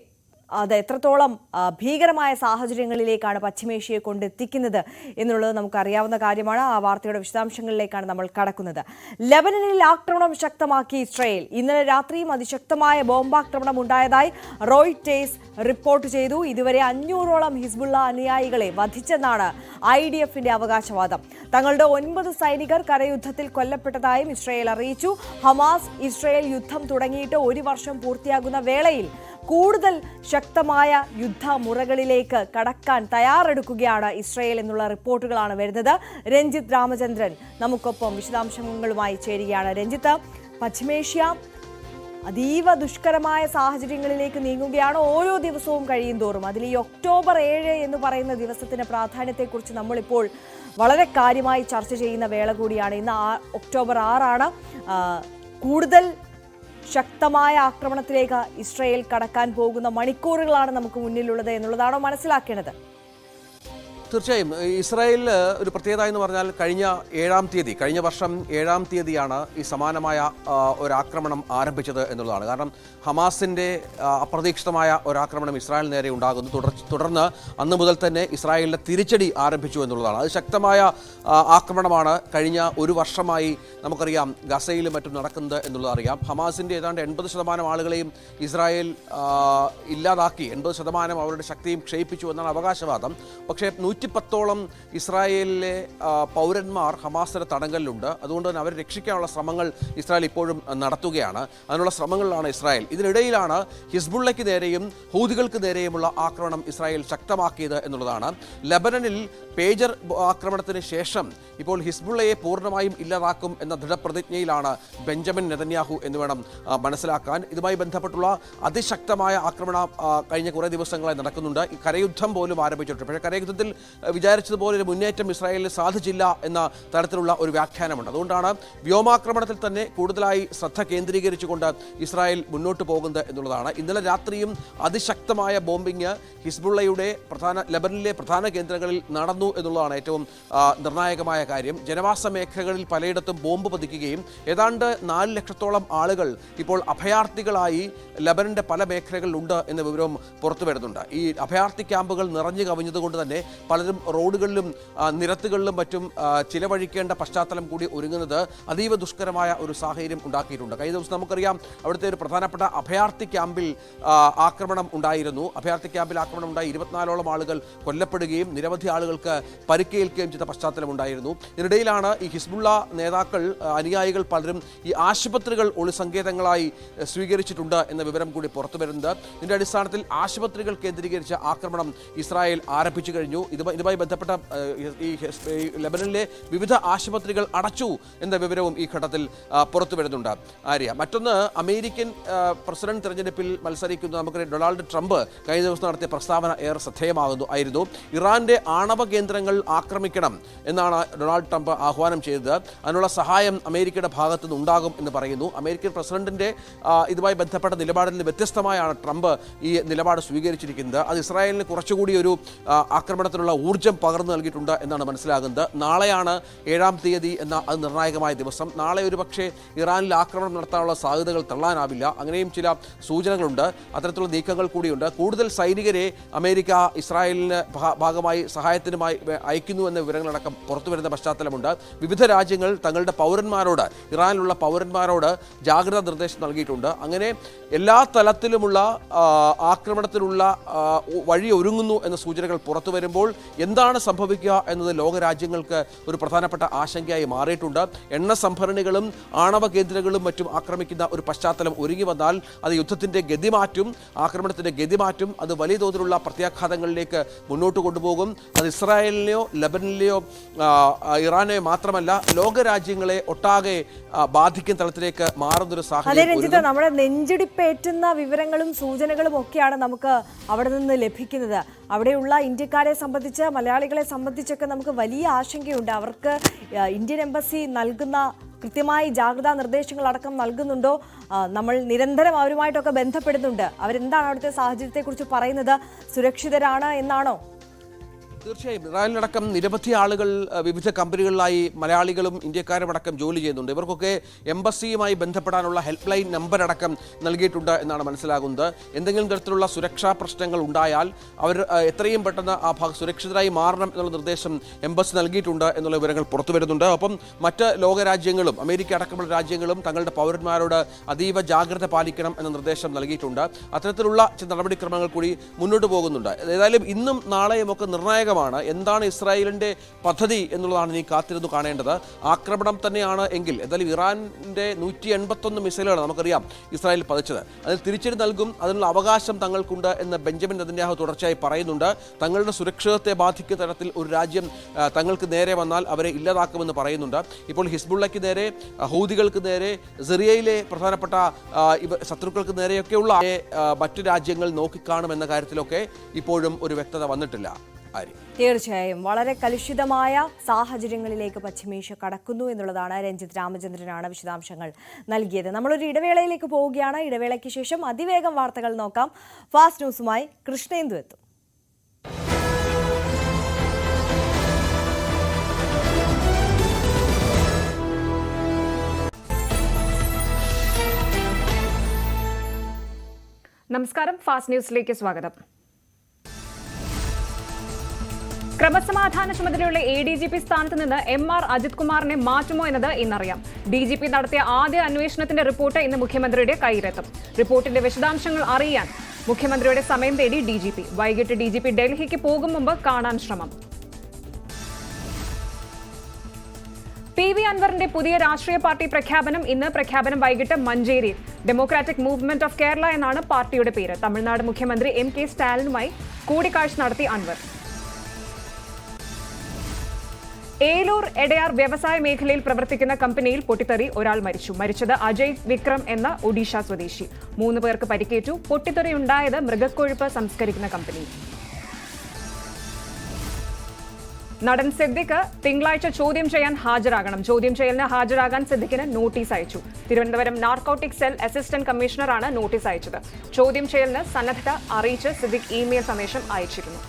അത് എത്രത്തോളം ഭീകരമായ സാഹചര്യങ്ങളിലേക്കാണ് പശ്ചിമേഷ്യയെ കൊണ്ടെത്തിക്കുന്നത് എന്നുള്ളത് നമുക്കറിയാവുന്ന കാര്യമാണ്. ആ വാർത്തയുടെ വിശദാംശങ്ങളിലേക്കാണ് നമ്മൾ കടക്കുന്നത്. ലെബനനിൽ ആക്രമണം ശക്തമാക്കി ഇസ്രായേൽ. ഇന്നലെ രാത്രിയും അതിശക്തമായ ബോംബാക്രമണം ഉണ്ടായതായി റോയിറ്റേഴ്സ് റിപ്പോർട്ട് ചെയ്തു. ഇതുവരെ 500ഓളം ഹിസ്ബുള്ള അനുയായികളെ വധിച്ചെന്നാണ് IDFന്റെ അവകാശവാദം. തങ്ങളുടെ 9 സൈനികർ കരയുദ്ധത്തിൽ കൊല്ലപ്പെട്ടതായും ഇസ്രായേൽ അറിയിച്ചു. ഹമാസ് ഇസ്രായേൽ യുദ്ധം തുടങ്ങിയിട്ട് 1 വർഷം പൂർത്തിയാകുന്ന വേളയിൽ കൂടുതൽ ശക്തമായ യുദ്ധമുറകളിലേക്ക് കടക്കാൻ തയ്യാറെടുക്കുകയാണ് ഇസ്രായേൽ എന്നുള്ള റിപ്പോർട്ടുകളാണ് വരുന്നത്. രഞ്ജിത്ത് രാമചന്ദ്രൻ നമുക്കൊപ്പം വിശദാംശങ്ങളുമായി ചേരുകയാണ്. രഞ്ജിത്ത്, പശ്ചിമേഷ്യ അതീവ ദുഷ്കരമായ സാഹചര്യങ്ങളിലേക്ക് നീങ്ങുകയാണ് ഓരോ ദിവസവും കഴിയും തോറും. അതിൽ ഈ ഒക്ടോബർ 7 എന്ന് പറയുന്ന ദിവസത്തിന്റെ പ്രാധാന്യത്തെക്കുറിച്ച് നമ്മളിപ്പോൾ വളരെ കാര്യമായി ചർച്ച ചെയ്യുന്ന വേള കൂടിയാണ്. ഇന്ന് ഒക്ടോബർ 6 കൂടുതൽ ശക്തമായ ആക്രമണത്തിലേക്ക് ഇസ്രായേൽ കടക്കാൻ പോകുന്ന മണിക്കൂറുകളാണ് നമുക്ക് മുന്നിലുള്ളത് എന്നുള്ളതാണോ മനസ്സിലാക്കേണ്ടത്? തീർച്ചയായും ഇസ്രായേൽ ഒരു പ്രത്യേകത എന്ന് പറഞ്ഞാൽ കഴിഞ്ഞ വർഷം 7-ാം തീയതിയാണ് ഈ സമാനമായ ഒരാക്രമണം ആരംഭിച്ചത് എന്നുള്ളതാണ്. കാരണം ഹമാസിൻ്റെ അപ്രതീക്ഷിതമായ ഒരാക്രമണം ഇസ്രായേൽ നേരെ ഉണ്ടാകുന്നു. തുടർന്ന് അന്ന് മുതൽ തന്നെ ഇസ്രായേലിൻ്റെ തിരിച്ചടി ആരംഭിച്ചു എന്നുള്ളതാണ്. അത് ശക്തമായ ആക്രമണമാണ് കഴിഞ്ഞ 1 വർഷമായി നമുക്കറിയാം ഗസയിലും മറ്റും നടക്കുന്നത് എന്നുള്ളത് അറിയാം. ഹമാസിൻ്റെ ഏതാണ്ട് 80% ആളുകളെയും ഇസ്രായേൽ ഇല്ലാതാക്കി, 80% അവരുടെ ശക്തിയും ക്ഷയിപ്പിച്ചു എന്നാണ് അവകാശവാദം. പക്ഷേ 110ഓളം ഇസ്രായേലിലെ പൗരന്മാർ ഹമാസിന്റെ തടങ്കലിലുണ്ട്. അതുകൊണ്ട് തന്നെ അവരെ രക്ഷിക്കാനുള്ള ശ്രമങ്ങൾ ഇസ്രായേൽ ഇപ്പോഴും നടത്തുകയാണ്. അതിനുള്ള ശ്രമങ്ങളിലാണ് ഇസ്രായേൽ. ഇതിനിടയിലാണ് ഹിസ്ബുള്ളയ്ക്ക് നേരെയും ഹൂതികൾക്ക് നേരെയുമുള്ള ആക്രമണം ഇസ്രായേൽ ശക്തമാക്കിയത് എന്നുള്ളതാണ്. ലബനനിൽ പേജർ ആക്രമണത്തിന് ശേഷം ഇപ്പോൾ ഹിസ്ബുള്ളയെ പൂർണ്ണമായും ഇല്ലാതാക്കും എന്ന ദൃഢപ്രതിജ്ഞയിലാണ് ബെഞ്ചമിൻ നെതന്യാഹു എന്ന് വേണം മനസ്സിലാക്കാൻ. ഇതുമായി ബന്ധപ്പെട്ടുള്ള അതിശക്തമായ ആക്രമണം കഴിഞ്ഞ കുറേ ദിവസങ്ങളായി നടക്കുന്നുണ്ട്. ഈ കരയുദ്ധം പോലും ആരംഭിച്ചിട്ടുണ്ട്. പക്ഷേ കരയുദ്ധത്തിൽ വിചാരിച്ചതുപോലെ ഒരു മുന്നേറ്റം ഇസ്രായേലിന് സാധിച്ചില്ല എന്ന തരത്തിലുള്ള ഒരു വ്യാഖ്യാനമുണ്ട്. അതുകൊണ്ടാണ് വ്യോമാക്രമണത്തിൽ തന്നെ കൂടുതലായി ശ്രദ്ധ കേന്ദ്രീകരിച്ചുകൊണ്ട് ഇസ്രായേൽ മുന്നോട്ട് പോകുന്നത് എന്നുള്ളതാണ്. ഇന്നലെ രാത്രിയും അതിശക്തമായ ബോംബിംഗ് ഹിസ്ബുള്ളയുടെ ലബനനിലെ പ്രധാന കേന്ദ്രങ്ങളിൽ നടന്നു എന്നുള്ളതാണ് ഏറ്റവും നിർണായകമായ കാര്യം. ജനവാസ മേഖലകളിൽ പലയിടത്തും ബോംബ് പതിക്കുകയും ഏതാണ്ട് 4 ലക്ഷത്തോളം ആളുകൾ ഇപ്പോൾ അഭയാർത്ഥികളായി ലബനന്റെ പല മേഖലകളിലുണ്ട് എന്ന വിവരവും പുറത്തു വരുന്നുണ്ട്. ഈ അഭയാർത്ഥി ക്യാമ്പുകൾ നിറഞ്ഞു കവിഞ്ഞതുകൊണ്ട് തന്നെ പലരും റോഡുകളിലും നിരത്തുകളിലും മറ്റും ചിലവഴിക്കേണ്ട പശ്ചാത്തലം കൂടി ഒരുങ്ങുന്നത് അതീവ ദുഷ്കരമായ ഒരു സാഹചര്യം ഉണ്ടാക്കിയിട്ടുണ്ട്. കഴിഞ്ഞ ദിവസം നമുക്കറിയാം അവിടുത്തെ ഒരു പ്രധാനപ്പെട്ട അഭയാർത്ഥി ക്യാമ്പിൽ ആക്രമണം ഉണ്ടായിരുന്നു. അഭയാർത്ഥി ക്യാമ്പിൽ ആക്രമണം ഉണ്ടായി 24ഓളം ആളുകൾ കൊല്ലപ്പെടുകയും നിരവധി ആളുകൾക്ക് പരിക്കേൽക്കുകയും ചെയ്ത പശ്ചാത്തലമുണ്ടായിരുന്നു. ഇതിനിടയിലാണ് ഈ ഹിസ്ബുള്ള നേതാക്കൾ അനുയായികൾ പലരും ഈ ആശുപത്രികൾ ഒളിസങ്കേതങ്ങളായി സ്വീകരിച്ചിട്ടുണ്ട് എന്ന വിവരം കൂടി പുറത്തു വരുന്നത്. ഇതിന്റെ അടിസ്ഥാനത്തിൽ ആശുപത്രികൾ കേന്ദ്രീകരിച്ച ആക്രമണം ഇസ്രായേൽ ആരംഭിച്ചു കഴിഞ്ഞു. ഇതുമായി ബന്ധപ്പെട്ട ഈ ലബനനിലെ വിവിധ ആശുപത്രികൾ അടച്ചു എന്ന വിവരവും ഈ ഘട്ടത്തിൽ പുറത്തു വരുന്നുണ്ട്. ആര്യ, മറ്റൊന്ന് അമേരിക്കൻ പ്രസിഡന്റ് തെരഞ്ഞെടുപ്പിൽ മത്സരിക്കുന്ന നമുക്കറിയാം ഡൊണാൾഡ് ട്രംപ് കഴിഞ്ഞ ദിവസം നടത്തിയ പ്രസ്താവന ഏറെ ശ്രദ്ധേയമായിരുന്നു. ഇറാന്റെ ആണവ കേന്ദ്രങ്ങൾ ആക്രമിക്കണം എന്നാണ് ഡൊണാൾഡ് ട്രംപ് ആഹ്വാനം ചെയ്തത്. അതിനുള്ള സഹായം അമേരിക്കയുടെ ഭാഗത്തു നിന്നുണ്ടാകും എന്ന് പറയുന്നു. അമേരിക്കൻ പ്രസിഡന്റിന്റെ ഇതുമായി ബന്ധപ്പെട്ട നിലപാടിൽ നിന്ന് വ്യത്യസ്തമായാണ് ട്രംപ് ഈ നിലപാട് സ്വീകരിച്ചിരിക്കുന്നത്. അത് ഇസ്രായേലിന് കുറച്ചുകൂടി ഒരു ആക്രമണത്തിനുള്ള ഊർജ്ജം പകർന്നു നൽകിയിട്ടുണ്ട് എന്നാണ് മനസ്സിലാകുന്നത്. നാളെയാണ് 7-ാം തീയതി എന്ന അത് നിർണായകമായ ദിവസം. നാളെ ഒരു പക്ഷേ ഇറാനിൽ ആക്രമണം നടത്താനുള്ള സാധ്യതകൾ തള്ളാനാവില്ല. അങ്ങനെയും ചില സൂചനകളുണ്ട്. അത്തരത്തിലുള്ള നീക്കങ്ങൾ കൂടിയുണ്ട്. കൂടുതൽ സൈനികരെ അമേരിക്ക ഇസ്രായേലിന് ഭാഗമായി സഹായത്തിനുമായി അയക്കുന്നു എന്ന വിവരങ്ങളടക്കം പുറത്തുവരുന്ന പശ്ചാത്തലമുണ്ട്. വിവിധ രാജ്യങ്ങൾ തങ്ങളുടെ പൗരന്മാരോട്, ഇറാനിലുള്ള പൗരന്മാരോട് ജാഗ്രതാ നിർദ്ദേശം നൽകിയിട്ടുണ്ട്. അങ്ങനെ എല്ലാ തലത്തിലുമുള്ള ആക്രമണത്തിനുള്ള വഴി ഒരുങ്ങുന്നു എന്ന സൂചനകൾ പുറത്തു വരുമ്പോൾ എന്താണ് സംഭവിക്കുക എന്നത് ലോകരാജ്യങ്ങൾക്ക് ഒരു പ്രധാനപ്പെട്ട ആശങ്കയായി മാറിയിട്ടുണ്ട്. എണ്ണ സംഭരണികളും ആണവ കേന്ദ്രങ്ങളും മറ്റും ആക്രമിക്കുന്ന ഒരു പശ്ചാത്തലം ഒരുങ്ങി വന്നാൽ അത് യുദ്ധത്തിന്റെ ഗതി മാറ്റും, ആക്രമണത്തിന്റെ ഗതി മാറ്റും. അത് വലിയ തോതിലുള്ള പ്രത്യാഘാതങ്ങളിലേക്ക് മുന്നോട്ട് കൊണ്ടുപോകും. അത് ഇസ്രായേലിനെയോ ലബനനിലെയോ ഇറാനെയോ മാത്രമല്ല ലോകരാജ്യങ്ങളെ ഒട്ടാകെ ബാധിക്കുന്ന തലത്തിലേക്ക് മാറുന്നൊരു സാഹചര്യം. നമ്മുടെ നെഞ്ചിടിപ്പേറ്റുന്ന വിവരങ്ങളും സൂചനകളും ഒക്കെയാണ് നമുക്ക് അവിടെ നിന്ന് ലഭിക്കുന്നത്. അവിടെയുള്ള ഇന്ത്യക്കാരെ സംബന്ധിച്ച്, മലയാളികളെ സംബന്ധിച്ചൊക്കെ നമുക്ക് വലിയ ആശങ്കയുണ്ട്. അവർക്ക് ഇന്ത്യൻ എംബസി നൽകുന്ന കൃത്യമായി ജാഗ്രതാ നിർദ്ദേശങ്ങൾ അടക്കം നൽകുന്നുണ്ടോ? നമ്മൾ നിരന്തരം അവരുമായിട്ടൊക്കെ ബന്ധപ്പെടുന്നുണ്ട്. അവരെന്താണ് അവിടുത്തെ സാഹചര്യത്തെക്കുറിച്ച് പറയുന്നത്? സുരക്ഷിതരാണ് എന്നാണോ? തീർച്ചയായും ഇറാനിലടക്കം നിരവധി ആളുകൾ വിവിധ കമ്പനികളിലായി മലയാളികളും ഇന്ത്യക്കാരും അടക്കം ജോലി ചെയ്യുന്നുണ്ട്. ഇവർക്കൊക്കെ എംബസിയുമായി ബന്ധപ്പെടാനുള്ള ഹെൽപ്പ് ലൈൻ നമ്പർ അടക്കം നൽകിയിട്ടുണ്ട് എന്നാണ് മനസ്സിലാകുന്നത്. എന്തെങ്കിലും തരത്തിലുള്ള സുരക്ഷാ പ്രശ്നങ്ങൾ ഉണ്ടായാൽ അവർ എത്രയും പെട്ടെന്ന് ആ സുരക്ഷിതരായി മാറണം എന്നുള്ള നിർദ്ദേശം എംബസി നൽകിയിട്ടുണ്ട് എന്നുള്ള വിവരങ്ങൾ പുറത്തു വരുന്നുണ്ട്. ഒപ്പം മറ്റ് ലോകരാജ്യങ്ങളും അമേരിക്ക അടക്കമുള്ള രാജ്യങ്ങളും തങ്ങളുടെ പൗരന്മാരോട് അതീവ ജാഗ്രത പാലിക്കണം എന്ന നിർദ്ദേശം നൽകിയിട്ടുണ്ട്. അത്തരത്തിലുള്ള ചില നടപടിക്രമങ്ങൾ കൂടി മുന്നോട്ട് പോകുന്നുണ്ട്. ഏതായാലും ഇന്നും നാളെയും ഒക്കെ നിർണായക എന്താണ് ഇസ്രായേലിന്റെ പദ്ധതി എന്നുള്ളതാണ് ഇനി കാത്തിരുന്നു കാണേണ്ടത്. ആക്രമണം തന്നെയാണ് എങ്കിൽ എന്തായാലും ഇറാന്റെ 181 മിസൈലുകളാണ് നമുക്കറിയാം ഇസ്രായേൽ പതിച്ചത്. അതിൽ തിരിച്ചടി നൽകും, അതിനുള്ള അവകാശം തങ്ങൾക്കുണ്ട് എന്ന് ബെഞ്ചമിൻ നെതന്യാഹു തുടർച്ചയായി പറയുന്നുണ്ട്. തങ്ങളുടെ സുരക്ഷിതത്തെ ബാധിക്കുന്ന തരത്തിൽ ഒരു രാജ്യം തങ്ങൾക്ക് നേരെ വന്നാൽ അവരെ ഇല്ലാതാക്കുമെന്ന് പറയുന്നുണ്ട്. ഇപ്പോൾ ഹിസ്ബുള്ളയ്ക്ക് നേരെ, ഹൂതികൾക്ക് നേരെ, സിറിയയിലെ പ്രധാനപ്പെട്ട ശത്രുക്കൾക്ക് നേരെയൊക്കെയുള്ള മറ്റു രാജ്യങ്ങൾ നോക്കിക്കാണുമെന്ന കാര്യത്തിലൊക്കെ ഇപ്പോഴും ഒരു വ്യക്തത വന്നിട്ടില്ല. തീർച്ചയായും വളരെ കലുഷിതമായ സാഹചര്യങ്ങളിലേക്ക് പശ്ചിമേഷ്യ കടക്കുന്നു എന്നുള്ളതാണ്. രഞ്ജിത്ത് രാമചന്ദ്രനാണ് വിശദാംശങ്ങൾ നൽകിയത്. നമ്മളൊരു ഇടവേളയിലേക്ക് പോവുകയാണ്. ഇടവേളയ്ക്ക് ശേഷം അതിവേഗം വാർത്തകൾ നോക്കാം. ഫാസ്റ്റ് ന്യൂസുമായി കൃഷ്ണേന്ദു എത്തും. നമസ്കാരം, ഫാസ്റ്റ് ന്യൂസിലേക്ക് സ്വാഗതം. ക്രമസമാധാന ചുമതലയുള്ള ADGP സ്ഥാനത്ത് നിന്ന് MR അജിത് കുമാറിനെ മാറ്റുമോ എന്നത് ഇന്നറിയാം. DGP നടത്തിയ ആദ്യ അന്വേഷണത്തിന്റെ റിപ്പോർട്ട് ഇന്ന് മുഖ്യമന്ത്രിയുടെ കയ്യിലെത്തും. റിപ്പോർട്ടിന്റെ വിശദാംശങ്ങൾ അറിയാൻ മുഖ്യമന്ത്രിയുടെ സമയം തേടി DGP. വൈകിട്ട് DGP ഡൽഹിക്ക് പോകും മുമ്പ് കാണാൻ ശ്രമം. PV അൻവറിന്റെ പുതിയ രാഷ്ട്രീയ പാർട്ടി പ്രഖ്യാപനം ഇന്ന്. പ്രഖ്യാപനം വൈകിട്ട് മഞ്ചേരിയിൽ. ഡെമോക്രാറ്റിക് മൂവ്മെന്റ് ഓഫ് കേരള എന്നാണ് പാർട്ടിയുടെ പേര്. തമിഴ്നാട് മുഖ്യമന്ത്രി MK സ്റ്റാലിനുമായി കൂടിക്കാഴ്ച നടത്തി അൻവർ. ഏലൂർ എടയാർ വ്യവസായ മേഖലയിൽ പ്രവർത്തിക്കുന്ന കമ്പനിയിൽ പൊട്ടിത്തെറി, ഒരാൾ മരിച്ചു. മരിച്ചത് അജയ് വിക്രം എന്ന ഒഡീഷ സ്വദേശി. 3 പേർക്ക് പരിക്കേറ്റു. പൊട്ടിത്തെറിയുണ്ടായത് മൃഗക്കൊഴുപ്പ് സംസ്കരിക്കുന്ന കമ്പനി. നടൻ സിദ്ദിഖ് തിങ്കളാഴ്ച ചോദ്യം ചെയ്യാൻ ഹാജരാകണം. ചോദ്യം ചെയ്യലിന് ഹാജരാകാൻ സിദ്ദിഖിന് നോട്ടീസ് അയച്ചു. തിരുവനന്തപുരം നാർക്കോട്ടിക് സെൽ അസിസ്റ്റന്റ് കമ്മീഷണറാണ് നോട്ടീസ് അയച്ചത്. ചോദ്യം ചെയ്യലിന് സന്നദ്ധത അറിയിച്ച് സിദ്ദിഖ് ഇമെയിൽ സന്ദേശം അയച്ചിരുന്നു.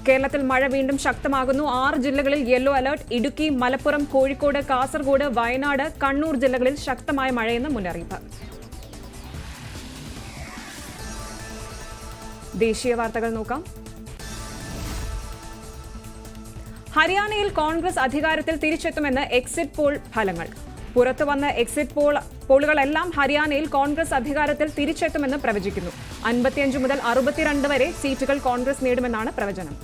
കേരളത്തിൽ മഴ വീണ്ടും ശക്തമാകുന്നു. 6 ജില്ലകളിൽ യെല്ലോ അലർട്ട്. ഇടുക്കി, മലപ്പുറം, കോഴിക്കോട്, കാസർഗോഡ്, വയനാട്, കണ്ണൂർ ജില്ലകളിൽ ശക്തമായ മഴയെന്ന് മുന്നറിയിപ്പ്. ദേശീയ വാർത്തകൾ നോക്കാം. ഹരിയാനയിൽ കോൺഗ്രസ് അധികാരത്തിൽ തിരിച്ചെത്തുമെന്ന് എക്സിറ്റ് പോൾ ഫലങ്ങൾ. പുറത്തുവന്ന എക്സിറ്റ് പോളുകളെല്ലാം ഹരിയാനയിൽ കോൺഗ്രസ് അധികാരത്തിൽ തിരിച്ചെത്തുമെന്ന് പ്രവചിക്കുന്നു. 55 മുതൽ 62 വരെ സീറ്റുകൾ കോൺഗ്രസ് നേടുമെന്നാണ് പ്രവചനം.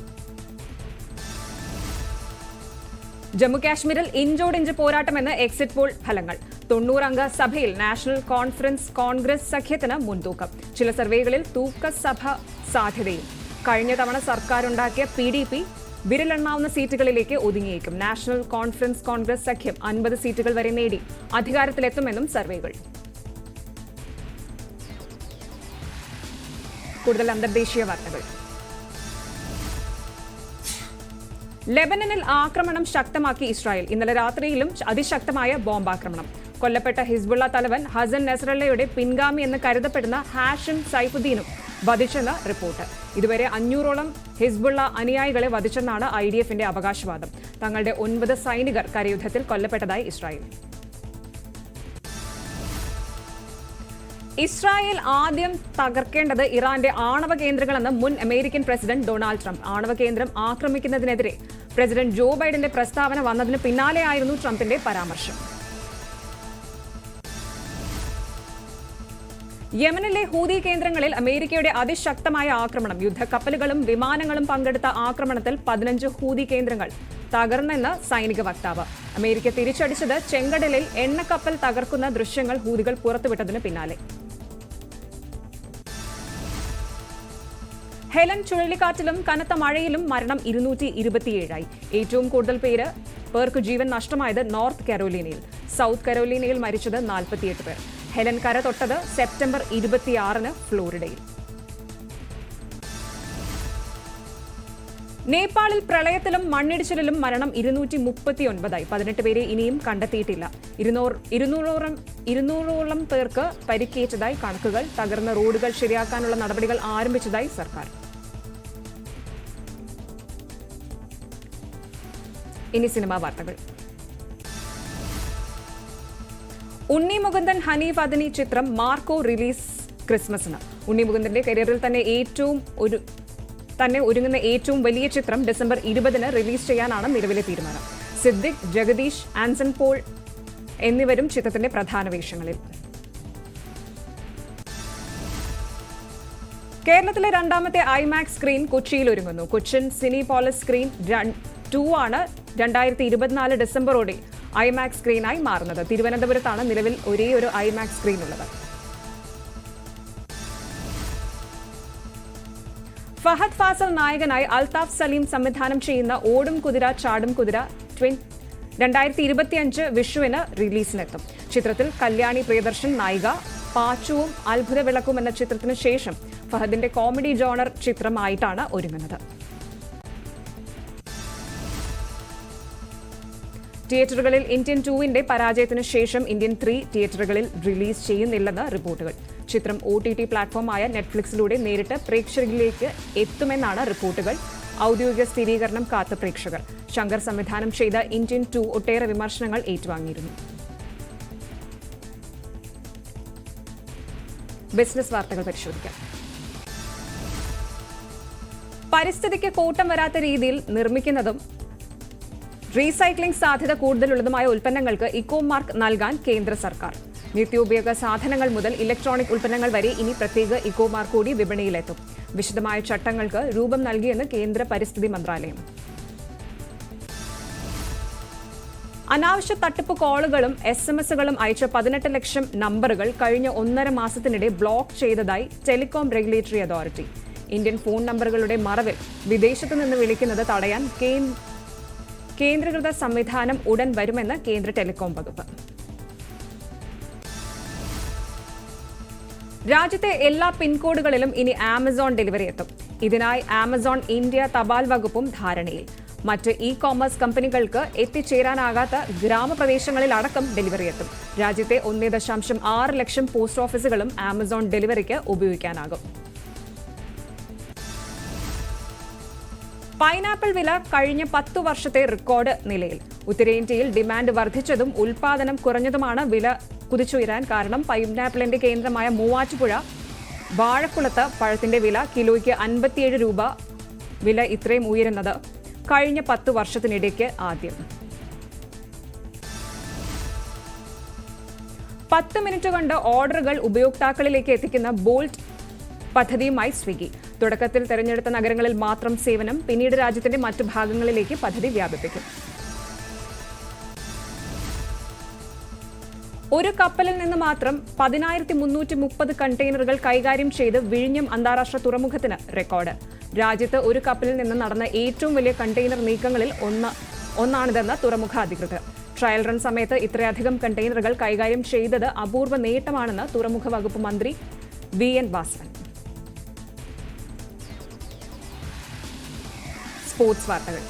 ജമ്മുകാശ്മീരിൽ ഇഞ്ചോടിഞ്ച് പോരാട്ടമെന്ന് എക്സിറ്റ് പോൾ ഫലങ്ങൾ. 90 അംഗ സഭയിൽ നാഷണൽ കോൺഫറൻസ് കോൺഗ്രസ് സഖ്യത്തിന് മുൻതൂക്കം. ചില സർവേകളിൽ തൂക്കസഭ സാധ്യതയും. കഴിഞ്ഞ തവണ സർക്കാരുണ്ടാക്കിയ PDP വിരലെണ്ണാവുന്ന സീറ്റുകളിലേക്ക് ഒതുങ്ങിയേക്കും. നാഷണൽ കോൺഫറൻസ് കോൺഗ്രസ് സഖ്യം 50 സീറ്റുകൾ വരെ നേടി അധികാരത്തിലെത്തുമെന്നും സർവേകൾ. കൂടുതൽ അന്തർദേശീയ വാർത്തകൾ. ലെബനനിൽ ആക്രമണം ശക്തമാക്കി ഇസ്രായേൽ. ഇന്നലെ രാത്രിയിലും അതിശക്തമായ ബോംബാക്രമണം. കൊല്ലപ്പെട്ട ഹിസ്ബുള്ള തലവൻ ഹസൻ നസ്രല്ലയുടെ പിൻഗാമി എന്ന് കരുതപ്പെടുന്ന ഹാഷിം സൈഫുദ്ദീനും വധിച്ചെന്ന് റിപ്പോർട്ട്. ഇതുവരെ 500ഓളം ഹിസ്ബുള്ള അനുയായികളെ വധിച്ചെന്നാണ് IDFന്റെ അവകാശവാദം. തങ്ങളുടെ 9 സൈനികർ കരയുദ്ധത്തിൽ കൊല്ലപ്പെട്ടതായി ഇസ്രായേൽ. ഇസ്രായേൽ ആദ്യം തകർക്കേണ്ടത് ഇറാന്റെ ആണവ കേന്ദ്രങ്ങളെന്ന് മുൻ അമേരിക്കൻ പ്രസിഡന്റ് ഡൊണാൾഡ് ട്രംപ്. ആണവ കേന്ദ്രം ആക്രമിക്കുന്നതിനെതിരെ പ്രസിഡന്റ് ജോ ബൈഡന്റെ പ്രസ്താവന വന്നതിന് പിന്നാലെയായിരുന്നു ട്രംപിന്റെ പരാമർശം. യമനിലെ ഹൂതി കേന്ദ്രങ്ങളിൽ അമേരിക്കയുടെ അതിശക്തമായ ആക്രമണം. യുദ്ധക്കപ്പലുകളും വിമാനങ്ങളും പങ്കെടുത്ത ആക്രമണത്തിൽ 15 ഹൂതി കേന്ദ്രങ്ങൾ തകർന്നെന്ന് സൈനിക വക്താവ്. അമേരിക്ക തിരിച്ചടിച്ചത് ചെങ്കടലിൽ എണ്ണക്കപ്പൽ തകർക്കുന്ന ദൃശ്യങ്ങൾ ഹൂതികൾ പുറത്തുവിട്ടതിന് പിന്നാലെ. ഹെലൻ ചുഴലിക്കാറ്റിലും കനത്ത മഴയിലും മരണം 227ആയി. ഏറ്റവും കൂടുതൽ പേർക്ക് ജീവൻ നഷ്ടമായത് നോർത്ത് കരോലിനയിൽ. സൗത്ത് കരോലിനയിൽ മരിച്ചത് 48 പേർ. ഹെലൻ കര തൊട്ടത് സെപ്റ്റംബർ 26-ന് ഫ്ലോറിഡയിൽ. നേപ്പാളിൽ പ്രളയത്തിലും മണ്ണിടിച്ചിലിലും മരണം 239ആയി. 18 പേരെ ഇനിയും കണ്ടെത്തിയിട്ടില്ല. 200ഓളം പേർക്ക് പരിക്കേറ്റതായി കണക്കുകൾ. തകർന്ന റോഡുകൾ ശരിയാക്കാനുള്ള നടപടികൾ ആരംഭിച്ചതായി സർക്കാർ. ഇനി സിനിമാ വാർത്തകൾ. ഉണ്ണി മുകുന്ദൻ ഹനീഫ് അദനി ചിത്രം മാർക്കോ റിലീസ് ക്രിസ്മസിന്. ഉണ്ണി മുകുന്ദന്റെ കരിയറിൽ തന്നെ ഒരുങ്ങുന്ന ഏറ്റവും വലിയ ചിത്രം ഡിസംബർ 20-ന് റിലീസ് ചെയ്യാനാണ് നിലവിലെ തീരുമാനം. സിദ്ദിഖ്, ജഗദീഷ്, ആൻസൺ പോൾ എന്നിവരും ചിത്രത്തിന്റെ പ്രധാന വേഷങ്ങളിൽ. കേരളത്തിലെ 2ാമത്തെ IMAX സ്ക്രീൻ കൊച്ചിയിൽ ഒരുങ്ങുന്നു. കൊച്ചിൻ സിനിപോളിസ് സ്ക്രീൻ 2 ആണ് 2024 ഡിസംബറോടെ IMAX സ്ക്രീനായി മാറുന്നത്. തിരുവനന്തപുരത്താണ് നിലവിൽ ഒരേ ഒരു IMAX സ്ക്രീൻ ഉള്ളത്. ഫഹദ് ഫാസൽ നായകനായി അൽതാഫ് സലീം സംവിധാനം ചെയ്യുന്ന ഓടും കുതിര ചാടും കുതിര 2025 വിഷുവിന് റിലീസിനെത്തും. ചിത്രത്തിൽ കല്യാണി പ്രിയദർശൻ നായിക. പാച്ചുവും അത്ഭുത വിളക്കും എന്ന ചിത്രത്തിന് ശേഷം ഫഹദിന്റെ കോമഡി ജോണർ ചിത്രമായിട്ടാണ് ഒരുങ്ങുന്നത്. തിയേറ്ററുകളിൽ ഇന്ത്യൻ 2ന്റെ പരാജയത്തിന് ശേഷം ഇന്ത്യൻ 3 തിയേറ്ററുകളിൽ റിലീസ് ചെയ്യുന്നില്ലെന്ന് റിപ്പോർട്ടുകൾ. ചിത്രം OTT പ്ലാറ്റ്ഫോമായ നെറ്റ്ഫ്ലിക്സിലൂടെ നേരിട്ട് പ്രേക്ഷകരിലേക്ക് എത്തുമെന്നാണ് റിപ്പോർട്ടുകൾ. ഔദ്യോഗിക സ്ഥിരീകരണം കാത്ത പ്രേക്ഷകർ. ശങ്കർ സംവിധാനം ചെയ്ത ഇന്ത്യൻ 2 ഒട്ടേറെ വിമർശനങ്ങൾ ഏറ്റുവാങ്ങിയിരുന്നു. ബിസിനസ് വാർത്തകൾ പരിശോധിക്കാം. പരിസ്ഥിതിക്ക് കോട്ടം വരാത്ത രീതിയിൽ നിർമ്മിക്കുന്നതും റീസൈക്ലിംഗ് സാധ്യത കൂടുതലുള്ളതുമായ ഉൽപ്പന്നങ്ങൾക്ക് ഇക്കോ മാർക്ക് നൽകാൻ കേന്ദ്ര സർക്കാർ. നിത്യോപയോഗ സാധനങ്ങൾ മുതൽ ഇലക്ട്രോണിക് ഉൽപ്പന്നങ്ങൾ വരെ ഇനി പ്രത്യേക ഇക്കോ മാർക്ക് കൂടി വിപണിയിലെത്തും. വിശദമായ ചട്ടങ്ങൾക്ക് രൂപം നൽകിയെന്ന് കേന്ദ്ര പരിസ്ഥിതി മന്ത്രാലയം. അനാവശ്യ തട്ടിപ്പ് കോളുകളും SMS-കളും അയച്ച 18 ലക്ഷം നമ്പറുകൾ കഴിഞ്ഞ 1.5 മാസത്തിനിടെ ബ്ലോക്ക് ചെയ്തതായി telecom regulatory authority. Indian phone നമ്പറുകളുടെ മറവിൽ വിദേശത്ത് നിന്ന് വിളിക്കുന്നത് തടയാൻ കേന്ദ്രീകൃത സംവിധാനം ഉടൻ വരുമെന്ന് കേന്ദ്ര ടെലികോം വകുപ്പ്. രാജ്യത്തെ എല്ലാ പിൻകോഡുകളിലും ഇനി ആമസോൺ ഡെലിവറി എത്തും. ഇതിനായി ആമസോൺ ഇന്ത്യ തപാൽ വകുപ്പും ധാരണയിൽ. മറ്റ് ഇ-കോമേഴ്സ് കമ്പനികൾക്ക് എത്തിച്ചേരാനാകാത്ത ഗ്രാമപ്രദേശങ്ങളിൽ അടക്കം ഡെലിവറി എത്തും. രാജ്യത്തെ 1.6 ലക്ഷം പോസ്റ്റ് ഓഫീസുകളും ആമസോൺ ഡെലിവറിക്ക് ഉപയോഗിക്കാനാകും. പൈനാപ്പിൾ വില കഴിഞ്ഞ 10 വർഷത്തെ റെക്കോർഡ് നിലയിൽ. ഉത്തരേന്ത്യയിൽ ഡിമാൻഡ് വർദ്ധിച്ചതും ഉൽപാദനം കുറഞ്ഞതുമാണ് വില കുതിച്ചുയരാൻ കാരണം. പൈനാപ്പിളിന്റെ കേന്ദ്രമായ മൂവാറ്റുപുഴ വാഴക്കുളത്ത് പഴത്തിന്റെ വില കിലോയ്ക്ക് 57 രൂപ. വില ഇത്രയും ഉയരുന്നത് കഴിഞ്ഞ 10 വർഷത്തിനിടയ്ക്ക് ആദ്യം. 10 മിനിറ്റ് കൊണ്ട് ഓർഡറുകൾ ഉപയോക്താക്കളിലേക്ക് എത്തിക്കുന്ന ബോൾട്ട് പദ്ധതിയുമായി സ്വിഗ്ഗി. തുടക്കത്തിൽ തെരഞ്ഞെടുത്ത നഗരങ്ങളിൽ മാത്രം സേവനം, പിന്നീട് രാജ്യത്തിന്റെ മറ്റു ഭാഗങ്ങളിലേക്ക് പദ്ധതി വ്യാപിപ്പിക്കും. ഒരു കപ്പലിൽ നിന്ന് മാത്രം 10,330 കണ്ടെയ്നറുകൾ കൈകാര്യം ചെയ്ത് വിഴിഞ്ഞം അന്താരാഷ്ട്ര തുറമുഖത്തിന് റെക്കോർഡ്. രാജ്യത്ത് ഒരു കപ്പലിൽ നിന്ന് നടന്ന ഏറ്റവും വലിയ കണ്ടെയ്നർ നീക്കങ്ങളിൽ ഒന്നാണിതെന്ന് തുറമുഖ അധികൃതർ. ട്രയൽ റൺ സമയത്ത് ഇത്രയധികം കണ്ടെയ്നറുകൾ കൈകാര്യം ചെയ്തത് അപൂർവ നേട്ടമാണെന്ന് തുറമുഖ വകുപ്പ് മന്ത്രി VN വാസവൻ. സ്പോർട്സ് വാർത്തകൾ.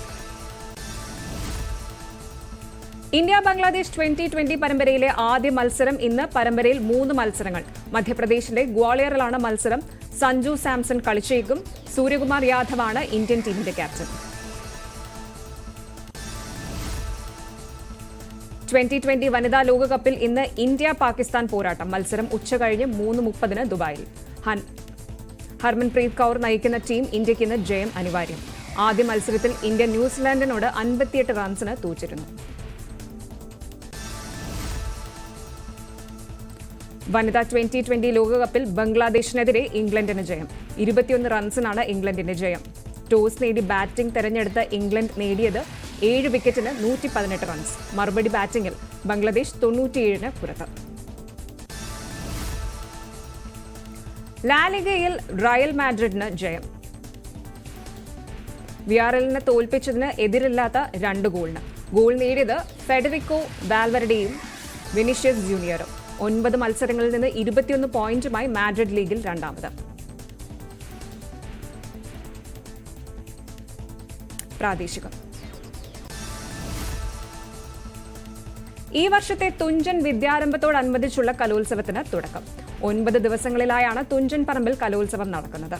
ഇന്ത്യ ബംഗ്ലാദേശ് 2020 പരമ്പരയിലെ ആദ്യ മത്സരം ഇന്ന്. പരമ്പരയിൽ 3 മത്സരങ്ങൾ. മധ്യപ്രദേശിലെ ഗ്വാളിയറിലാണ് മത്സരം. സഞ്ജു സാംസൺ കളിച്ചേക്കും. സൂര്യകുമാർ യാദവാണ് ഇന്ത്യൻ ടീമിന്റെ ക്യാപ്റ്റൻ. 2020 വനിതാ ലോകകപ്പിൽ ഇന്ന് ഇന്ത്യ പാകിസ്ഥാൻ പോരാട്ടം. മത്സരം ഉച്ചകഴിഞ്ഞ് 3:30 ദുബായിൽ. ഹർമൻപ്രീത് കൗർ നയിക്കുന്ന ടീം ഇന്ത്യയ്ക്ക് ഇന്ന് ജയം അനിവാര്യം. ആദ്യ മത്സരത്തിൽ ഇന്ത്യ ന്യൂസിലാൻഡിനോട് 58 റൺസിന് തോറ്റിരുന്നു. വനിതാ 2020 ലോകകപ്പിൽ ബംഗ്ലാദേശിനെതിരെ ഇംഗ്ലണ്ടിന് ജയം. 21 റൺസിനാണ് ഇംഗ്ലണ്ടിന്റെ ജയം. ടോസ് നേടി ബാറ്റിംഗ് തെരഞ്ഞെടുത്ത ഇംഗ്ലണ്ട് നേടിയത് 7 വിക്കറ്റിന് 118 റൺസ്. മറുപടി ബാറ്റിംഗിൽ ബംഗ്ലാദേശ് 97-ന് പുറത്ത്. ലാലിഗയിൽ റയൽ മാഡ്രിഡിന് ജയം. വിയാറലിനെ തോൽപ്പിച്ചതിന് എതിരില്ലാത്ത 2 ഗോളിന്. ഗോൾ നേടിയത് ഫെഡറിക്കോ വാൽവരഡെയും വിനിഷ്യസ് ജൂനിയറും. 9 മത്സരങ്ങളിൽ നിന്ന് 21 പോയിന്റുമായി മാഡ്രിഡ് ലീഗിൽ രണ്ടാമത്. പ്രാദേശികം. ഈ വർഷത്തെ തുഞ്ചൻ വിദ്യാരംഭത്തോടനുബന്ധിച്ചുള്ള കലോത്സവത്തിന് തുടക്കം. 9 ദിവസങ്ങളിലായാണ് തുഞ്ചൻ പറമ്പിൽ കലോത്സവം നടക്കുന്നത്.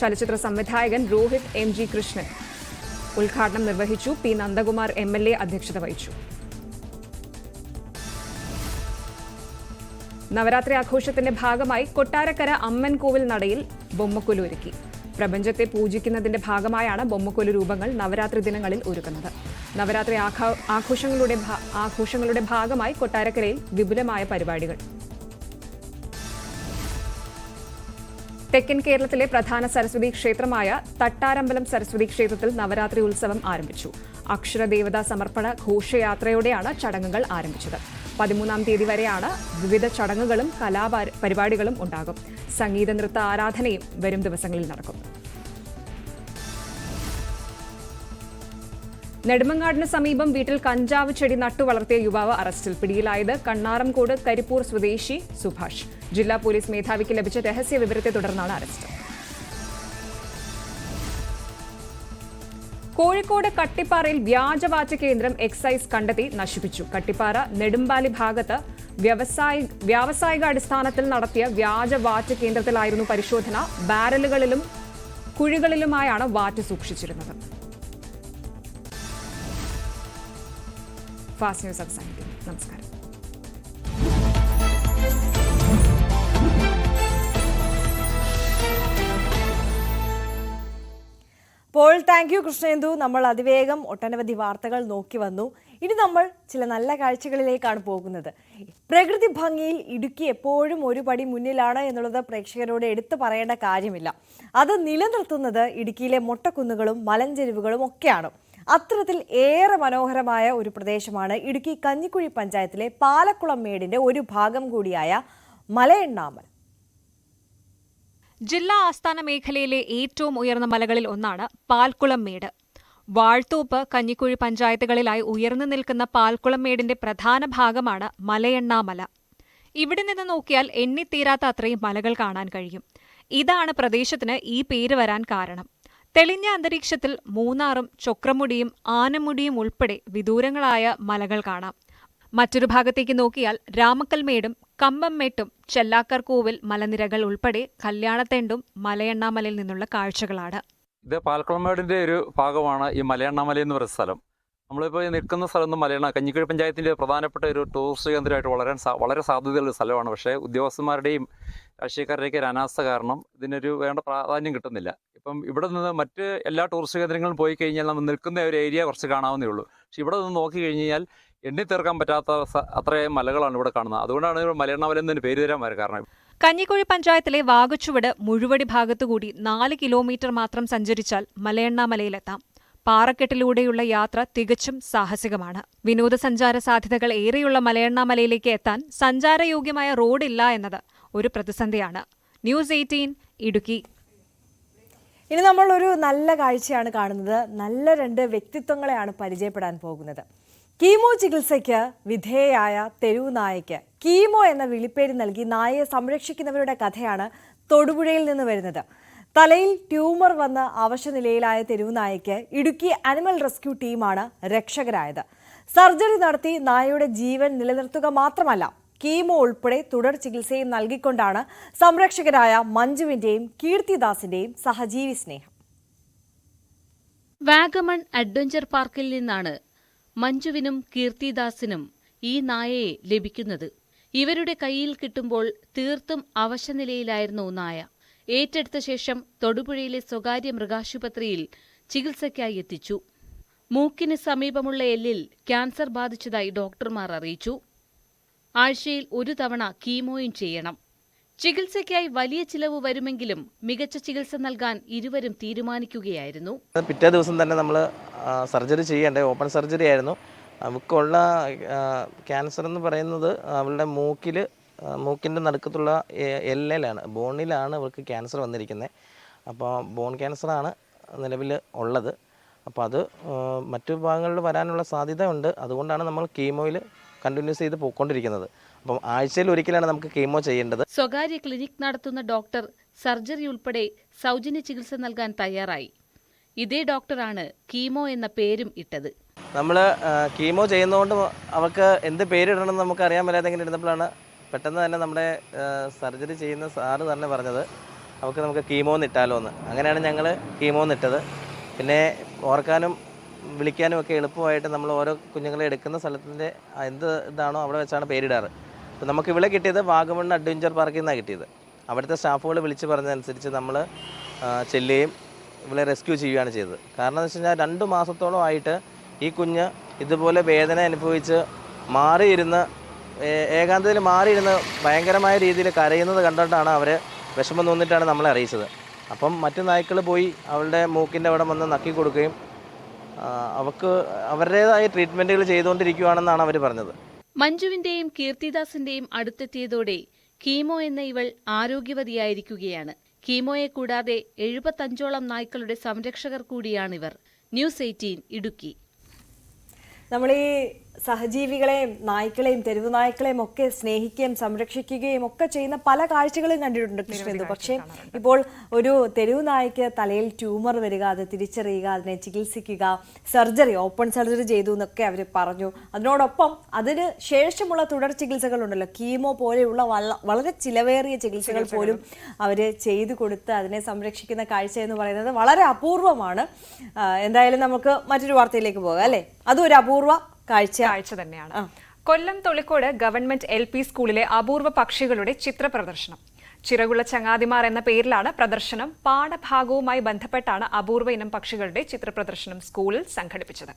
ചലച്ചിത്ര സംവിധായകൻ രോഹിത് MG കൃഷ്ണൻ ഉദ്ഘാടനം നിർവഹിച്ചു. P നന്ദകുമാർ MLA അധ്യക്ഷത വഹിച്ചു. നവരാത്രി ആഘോഷത്തിന്റെ ഭാഗമായി കൊട്ടാരക്കര അമ്മൻ കോവിൽ നടയിൽ ബൊമ്മക്കൊലു ഒരുക്കി. പ്രപഞ്ചത്തെ പൂജിക്കുന്നതിന്റെ ഭാഗമായാണ് ബൊമ്മക്കൊലു രൂപങ്ങൾ നവരാത്രി ദിനങ്ങളിൽ ഒരുക്കുന്നത്. നവരാത്രി ആഘോഷങ്ങളുടെ ഭാഗമായി കൊട്ടാരക്കരയിൽ വിപുലമായ പരിപാടികൾ. തെക്കൻ കേരളത്തിലെ പ്രധാന സരസ്വതി ക്ഷേത്രമായ തട്ടാരമ്പലം സരസ്വതി ക്ഷേത്രത്തിൽ നവരാത്രി ഉത്സവം ആരംഭിച്ചു. അക്ഷരദേവതാ സമർപ്പണ ഘോഷയാത്രയോടെയാണ് ചടങ്ങുകൾ ആരംഭിച്ചത്. 13-ാം തീയതി വരെയാണ് വിവിധ ചടങ്ങുകളും കലാപരിപാടികളും ഉണ്ടാകും. സംഗീത നൃത്ത ആരാധനയും വരും ദിവസങ്ങളിൽ നടക്കും. നെടുമങ്ങാടിന് സമീപം വീട്ടിൽ കഞ്ചാവ് ചെടി നട്ടുവളർത്തിയ യുവാവ് അറസ്റ്റിൽ. പിടിയിലായത് കണ്ണാറംകോട് കരിപ്പൂർ സ്വദേശി സുഭാഷ്. ജില്ലാ പോലീസ് മേധാവിക്ക് ലഭിച്ച രഹസ്യ വിവരത്തെ തുടർന്നാണ് അറസ്റ്റ്. കോഴിക്കോട് കട്ടിപ്പാറയിൽ വ്യാജവാറ്റ് കേന്ദ്രം എക്സൈസ് കണ്ടെത്തി നശിപ്പിച്ചു. കട്ടിപ്പാറ നെടുമ്പാലി ഭാഗത്ത് വ്യാവസായിക അടിസ്ഥാനത്തിൽ നടത്തിയ വ്യാജവാറ്റ് കേന്ദ്രത്തിലായിരുന്നു പരിശോധന. ബാരലുകളിലും കുഴികളിലുമായാണ് വാറ്റ് സൂക്ഷിച്ചിരുന്നത്. ഫാസ്റ്റ് ന്യൂസ് അവസാനിക്കുന്നു. നമസ്കാരം. Paul, thank you Krishnendu. നമ്മൾ അതിവേഗം ഒട്ടനവധി വാർത്തകൾ നോക്കി വന്നു. ഇനി നമ്മൾ ചില നല്ല കാഴ്ചകളിലേക്കാണ് പോകുന്നത്. പ്രകൃതി ഭംഗിയിൽ ഇടുക്കി എപ്പോഴും ഒരു പടി മുന്നിലാണ് എന്നുള്ളത് പ്രേക്ഷകരോട് എടുത്തു പറയേണ്ട കാര്യമില്ല. അത് നിലനിർത്തുന്നത് ഇടുക്കിയിലെ മൊട്ടക്കുന്നുകളും മലഞ്ചെരിവുകളും ഒക്കെയാണ്. അത്തരത്തിൽ ഏറെ മനോഹരമായ ഒരു പ്രദേശമാണ് ഇടുക്കി കഞ്ഞിക്കുഴി പഞ്ചായത്തിലെ പാലക്കുളം മേടിന്റെ ഒരു ഭാഗം കൂടിയായ മലയണ്ണാമല. ജില്ലാ ആസ്ഥാന മേഖലയിലെ ഏറ്റവും ഉയർന്ന മലകളിൽ ഒന്നാണ് പാൽക്കുളം മേട്. വാഴ്ത്തോപ്പ്, കഞ്ഞിക്കുഴി പഞ്ചായത്തുകളിലായി ഉയർന്നു നിൽക്കുന്ന പാൽക്കുളം മേടിന്റെ പ്രധാന ഭാഗമാണ് മലയണ്ണാമല. ഇവിടെ നിന്ന് നോക്കിയാൽ എണ്ണിത്തീരാത്ത അത്രയും മലകൾ കാണാൻ കഴിയും. ഇതാണ് പ്രദേശത്തിന് ഈ പേര് വരാൻ കാരണം. തെളിഞ്ഞ അന്തരീക്ഷത്തിൽ മൂന്നാറും ചൊക്രമുടിയും ആനമുടിയും ഉൾപ്പെടെ വിദൂരങ്ങളായ മലകൾ കാണാം. മറ്റൊരു ഭാഗത്തേക്ക് നോക്കിയാൽ രാമക്കൽമേടും കമ്പംമേട്ടും ചെല്ലാക്കർകോവിൽ മലനിരകൾ ഉൾപ്പെടെ കല്യാണത്തെണ്ടും മലയണ്ണാമലയിൽ നിന്നുള്ള കാഴ്ചകളാണ്. ഇത് പാൽക്കുളമേടിൻ്റെ ഒരു ഭാഗമാണ് ഈ മലയണ്ണാമല എന്ന് പറയുന്ന സ്ഥലം. നമ്മളിപ്പോൾ നിൽക്കുന്ന സ്ഥലം കഞ്ഞിക്കുഴി പഞ്ചായത്തിൻ്റെ പ്രധാനപ്പെട്ട ഒരു ടൂറിസ്റ്റ് കേന്ദ്രമായിട്ട് വളരെ സാധ്യതയുള്ള സ്ഥലമാണ്. പക്ഷേ ഉദ്യോഗസ്ഥന്മാരുടെയും രാഷ്ട്രീയക്കാരുടെയൊക്കെ ഒരു അനാസ്ഥ കാരണം ഇതിനൊരു വേണ്ട പ്രാധാന്യം കിട്ടുന്നില്ല. ഇപ്പം ഇവിടെ നിന്ന് മറ്റ് എല്ലാ ടൂറിസ്റ്റ് കേന്ദ്രങ്ങളും പോയി കഴിഞ്ഞാൽ നമ്മൾ നിൽക്കുന്ന ഒരു ഏരിയ കുറച്ച് കാണാവുന്നേ ഉള്ളൂ. പക്ഷേ ഇവിടെ നിന്ന് നോക്കി കഴിഞ്ഞാൽ എണ്ണിത്തീർക്കാൻ പറ്റാത്ത അത്രയും മലകളാണ് ഇവിടെ കാണുന്നത്. അതുകൊണ്ടാണ് മലയണ്ണാമല എന്നതിന് പേര് തരാൻ കാരണം. കഞ്ഞിക്കുഴി പഞ്ചായത്തിലെ വാഗച്ചുവട് മുഴുവടി ഭാഗത്തുകൂടി 4 കിലോമീറ്റർ മാത്രം സഞ്ചരിച്ചാൽ മലയണ്ണാമലയിലെത്താം. പാറക്കെട്ടിലൂടെയുള്ള യാത്ര തികച്ചും സാഹസികമാണ്. വിനോദസഞ്ചാര സാധ്യതകൾ ഏറെയുള്ള മലയണ്ണാമലയിലേക്ക് എത്താൻ സഞ്ചാരയോഗ്യമായ റോഡില്ല എന്നത് ഒരു പ്രതിസന്ധിയാണ്. ന്യൂസ് 18 ഇടുക്കി. ഇനി നമ്മൾ ഒരു നല്ല കാഴ്ചയാണ് കാണുന്നത്. നല്ല 2 വ്യക്തിത്വങ്ങളെയാണ് പരിചയപ്പെടാൻ പോകുന്നത്. കീമോ ചികിത്സയ്ക്ക് വിധേയയായ തെരുവു നായയ്ക്ക് കീമോ എന്ന വിളിപ്പേര് നൽകി നായയെ സംരക്ഷിക്കുന്നവരുടെ കഥയാണ് തൊടുപുഴയിൽ നിന്ന് വരുന്നത്. തലയിൽ ട്യൂമർ വന്ന് അവശനിലയിലായ തെരുവു നായയ്ക്ക് ഇടുക്കി അനിമൽ റെസ്ക്യൂ ടീമാണ് രക്ഷകരായത്. സർജറി നടത്തി നായയുടെ ജീവൻ നിലനിർത്തുക മാത്രമല്ല, കീമോ ഉൾപ്പെടെ തുടർ ചികിത്സയും നൽകിക്കൊണ്ടാണ് സംരക്ഷകരായ മഞ്ജുവിന്റെയും കീർത്തിദാസിന്റെയും സഹജീവി സ്നേഹം. വാഗമൺ അഡ്വഞ്ചർ പാർക്കിൽ നിന്നാണ് മഞ്ജുവിനും കീർത്തിദാസിനും ഈ നായയെ ലഭിക്കുന്നത്. ഇവരുടെ കയ്യിൽ കിട്ടുമ്പോൾ തീർത്തും അവശനിലയിലായിരുന്നു നായ. ഏറ്റെടുത്ത ശേഷം തൊടുപുഴയിലെ സ്വകാര്യ മൃഗാശുപത്രിയിൽ ചികിത്സയ്ക്കായി എത്തിച്ചു. മൂക്കിന് സമീപമുള്ള എല്ലിൽ ക്യാൻസർ ബാധിച്ചതായി ഡോക്ടർമാർ അറിയിച്ചു. ആഴ്ചയിൽ 1 തവണ കീമോയും ചെയ്യണം. ചികിത്സയ്ക്കായി വലിയ ചിലവ് വരുമെങ്കിലും മികച്ച ചികിത്സ നൽകാൻ ഇരുവരും തീരുമാനിക്കുകയായിരുന്നു. പിറ്റേ ദിവസം തന്നെ നമ്മൾ സർജറി ചെയ്യേണ്ടത് ഓപ്പൺ സർജറി ആയിരുന്നു. അവൾക്കുള്ള ക്യാൻസർ എന്ന് പറയുന്നത് അവളുടെ മൂക്കിൻ്റെ നടുക്കത്തുള്ള എല്ലിലാണ്, ബോണിലാണ് അവൾക്ക് ക്യാൻസർ വന്നിരിക്കുന്നത്. അപ്പോൾ ബോൺ ക്യാൻസറാണ് നിലവിൽ ഉള്ളത്. അപ്പോൾ അത് മറ്റു ഭാഗങ്ങളിൽ വരാനുള്ള സാധ്യത ഉണ്ട്. അതുകൊണ്ടാണ് നമ്മൾ കീമോയിൽ കണ്ടിന്യൂസ് ചെയ്ത് പോയിക്കൊണ്ടിരിക്കുന്നത്. അപ്പം ആഴ്ചയിൽ ഒരിക്കലാണ് നമുക്ക് കീമോ ചെയ്യേണ്ടത്. സ്വകാര്യ ക്ലിനിക് നടത്തുന്ന ഡോക്ടർ സർജറി ഉൾപ്പെടെ സൗജന്യ ചികിത്സ നൽകാൻ തയ്യാറായി. ഇതേ ഡോക്ടറാണ് കീമോ എന്ന പേരും ഇട്ടത്. നമ്മൾ കീമോ ചെയ്യുന്നതുകൊണ്ട് അവർക്ക് എന്ത് പേരിടണമെന്ന് നമുക്ക് അറിയാൻ മേലാതെ ഇങ്ങനെ ഇരുന്നപ്പോഴാണ് പെട്ടെന്ന് തന്നെ നമ്മുടെ സർജറി ചെയ്യുന്ന സാറ് തന്നെ പറഞ്ഞത് അവർക്ക് നമുക്ക് കീമോ ഇട്ടാലോ എന്ന്. അങ്ങനെയാണ് ഞങ്ങൾ കീമോ ഇട്ടത്. പിന്നെ ഓർക്കാനും വിളിക്കാനും ഒക്കെ എളുപ്പമായിട്ട് നമ്മൾ ഓരോ കുഞ്ഞുങ്ങളെ എടുക്കുന്ന സ്ഥലത്തിൻ്റെ എന്ത് ഇതാണോ അവിടെ വെച്ചാണ് പേരിടാറ്. അപ്പോൾ നമുക്ക് ഇവിടെ കിട്ടിയത് വാഗമൺ അഡ്വഞ്ചർ പാർക്കിൽ നിന്നാണ് കിട്ടിയത്. അവിടുത്തെ സ്റ്റാഫുകൾ വിളിച്ച് പറഞ്ഞതനുസരിച്ച് നമ്മൾ ചെല്ലുകയും ഇവളെ റെസ്ക്യൂ ചെയ്യുകയാണ് ചെയ്തത്. കാരണം എന്ന് വെച്ച് കഴിഞ്ഞാൽ 2 മാസത്തോളമായിട്ട് ഈ കുഞ്ഞ് ഇതുപോലെ വേദന അനുഭവിച്ച് മാറിയിരുന്ന് ഏകാന്തത്തിൽ മാറിയിരുന്ന് ഭയങ്കരമായ രീതിയിൽ കരയുന്നത് കണ്ടിട്ടാണ് അവർ വിഷമം തോന്നിയിട്ടാണ് നമ്മളെ അറിയിച്ചത്. അപ്പം മറ്റു നായ്ക്കൾ പോയി അവളുടെ മൂക്കിൻ്റെ അവിടെ വന്ന് നക്കി കൊടുക്കുകയും അവർക്ക് അവരുടേതായ ട്രീറ്റ്മെൻറ്റുകൾ ചെയ്തുകൊണ്ടിരിക്കുകയാണെന്നാണ് അവർ പറഞ്ഞത്. മഞ്ജുവിന്റെയും കീർത്തിദാസിന്റെയും അടുത്തെത്തിയതോടെ കീമോ എന്ന ഇവൾ ആരോഗ്യവതിയായിരിക്കുകയാണ്. കീമോയെ കൂടാതെ 75ഓളം നായ്ക്കളുടെ സംരക്ഷകർ കൂടിയാണിവർ. ന്യൂസ് 18 ഇടുക്കി. നമ്മൾ ഈ സഹജീവികളെയും നായ്ക്കളെയും തെരുവു നായ്ക്കളെയും ഒക്കെ സ്നേഹിക്കുകയും സംരക്ഷിക്കുകയും ഒക്കെ ചെയ്യുന്ന പല കാഴ്ചകളും കണ്ടിട്ടുണ്ട് കൃഷ്ണേന്ദു. പക്ഷേ ഇപ്പോൾ ഒരു തെരുവു നായ്ക്ക് തലയിൽ ട്യൂമർ വരിക, അത് തിരിച്ചറിയുക, അതിനെ ചികിത്സിക്കുക, സർജറി ഓപ്പൺ സർജറി ചെയ്തു എന്നൊക്കെ അവർ പറഞ്ഞു. അതിനോടൊപ്പം അതിന് ശേഷമുള്ള തുടർ ചികിത്സകളുണ്ടല്ലോ, കീമോ പോലെയുള്ള വളരെ ചിലവേറിയ ചികിത്സകൾ പോലും അവർ ചെയ്തു കൊടുത്ത് അതിനെ സംരക്ഷിക്കുന്ന കാഴ്ച എന്ന് പറയുന്നത് വളരെ അപൂർവമാണ്. എന്തായാലും നമുക്ക് മറ്റൊരു വാർത്തയിലേക്ക് പോകാം അല്ലേ? അതും ഒരു അപൂർവ കാഴ്ച തന്നെയാണ്. കൊല്ലം തൊളിക്കോട് ഗവൺമെന്റ് LP സ്കൂളിലെ അപൂർവ പക്ഷികളുടെ ചിത്ര പ്രദർശനം. ചിറകുള്ള ചങ്ങാതിമാർ എന്ന പേരിലാണ് പ്രദർശനം. പാഠഭാഗവുമായി ബന്ധപ്പെട്ടാണ് അപൂർവ ഇനം പക്ഷികളുടെ ചിത്ര പ്രദർശനം സ്കൂളിൽ സംഘടിപ്പിച്ചത്.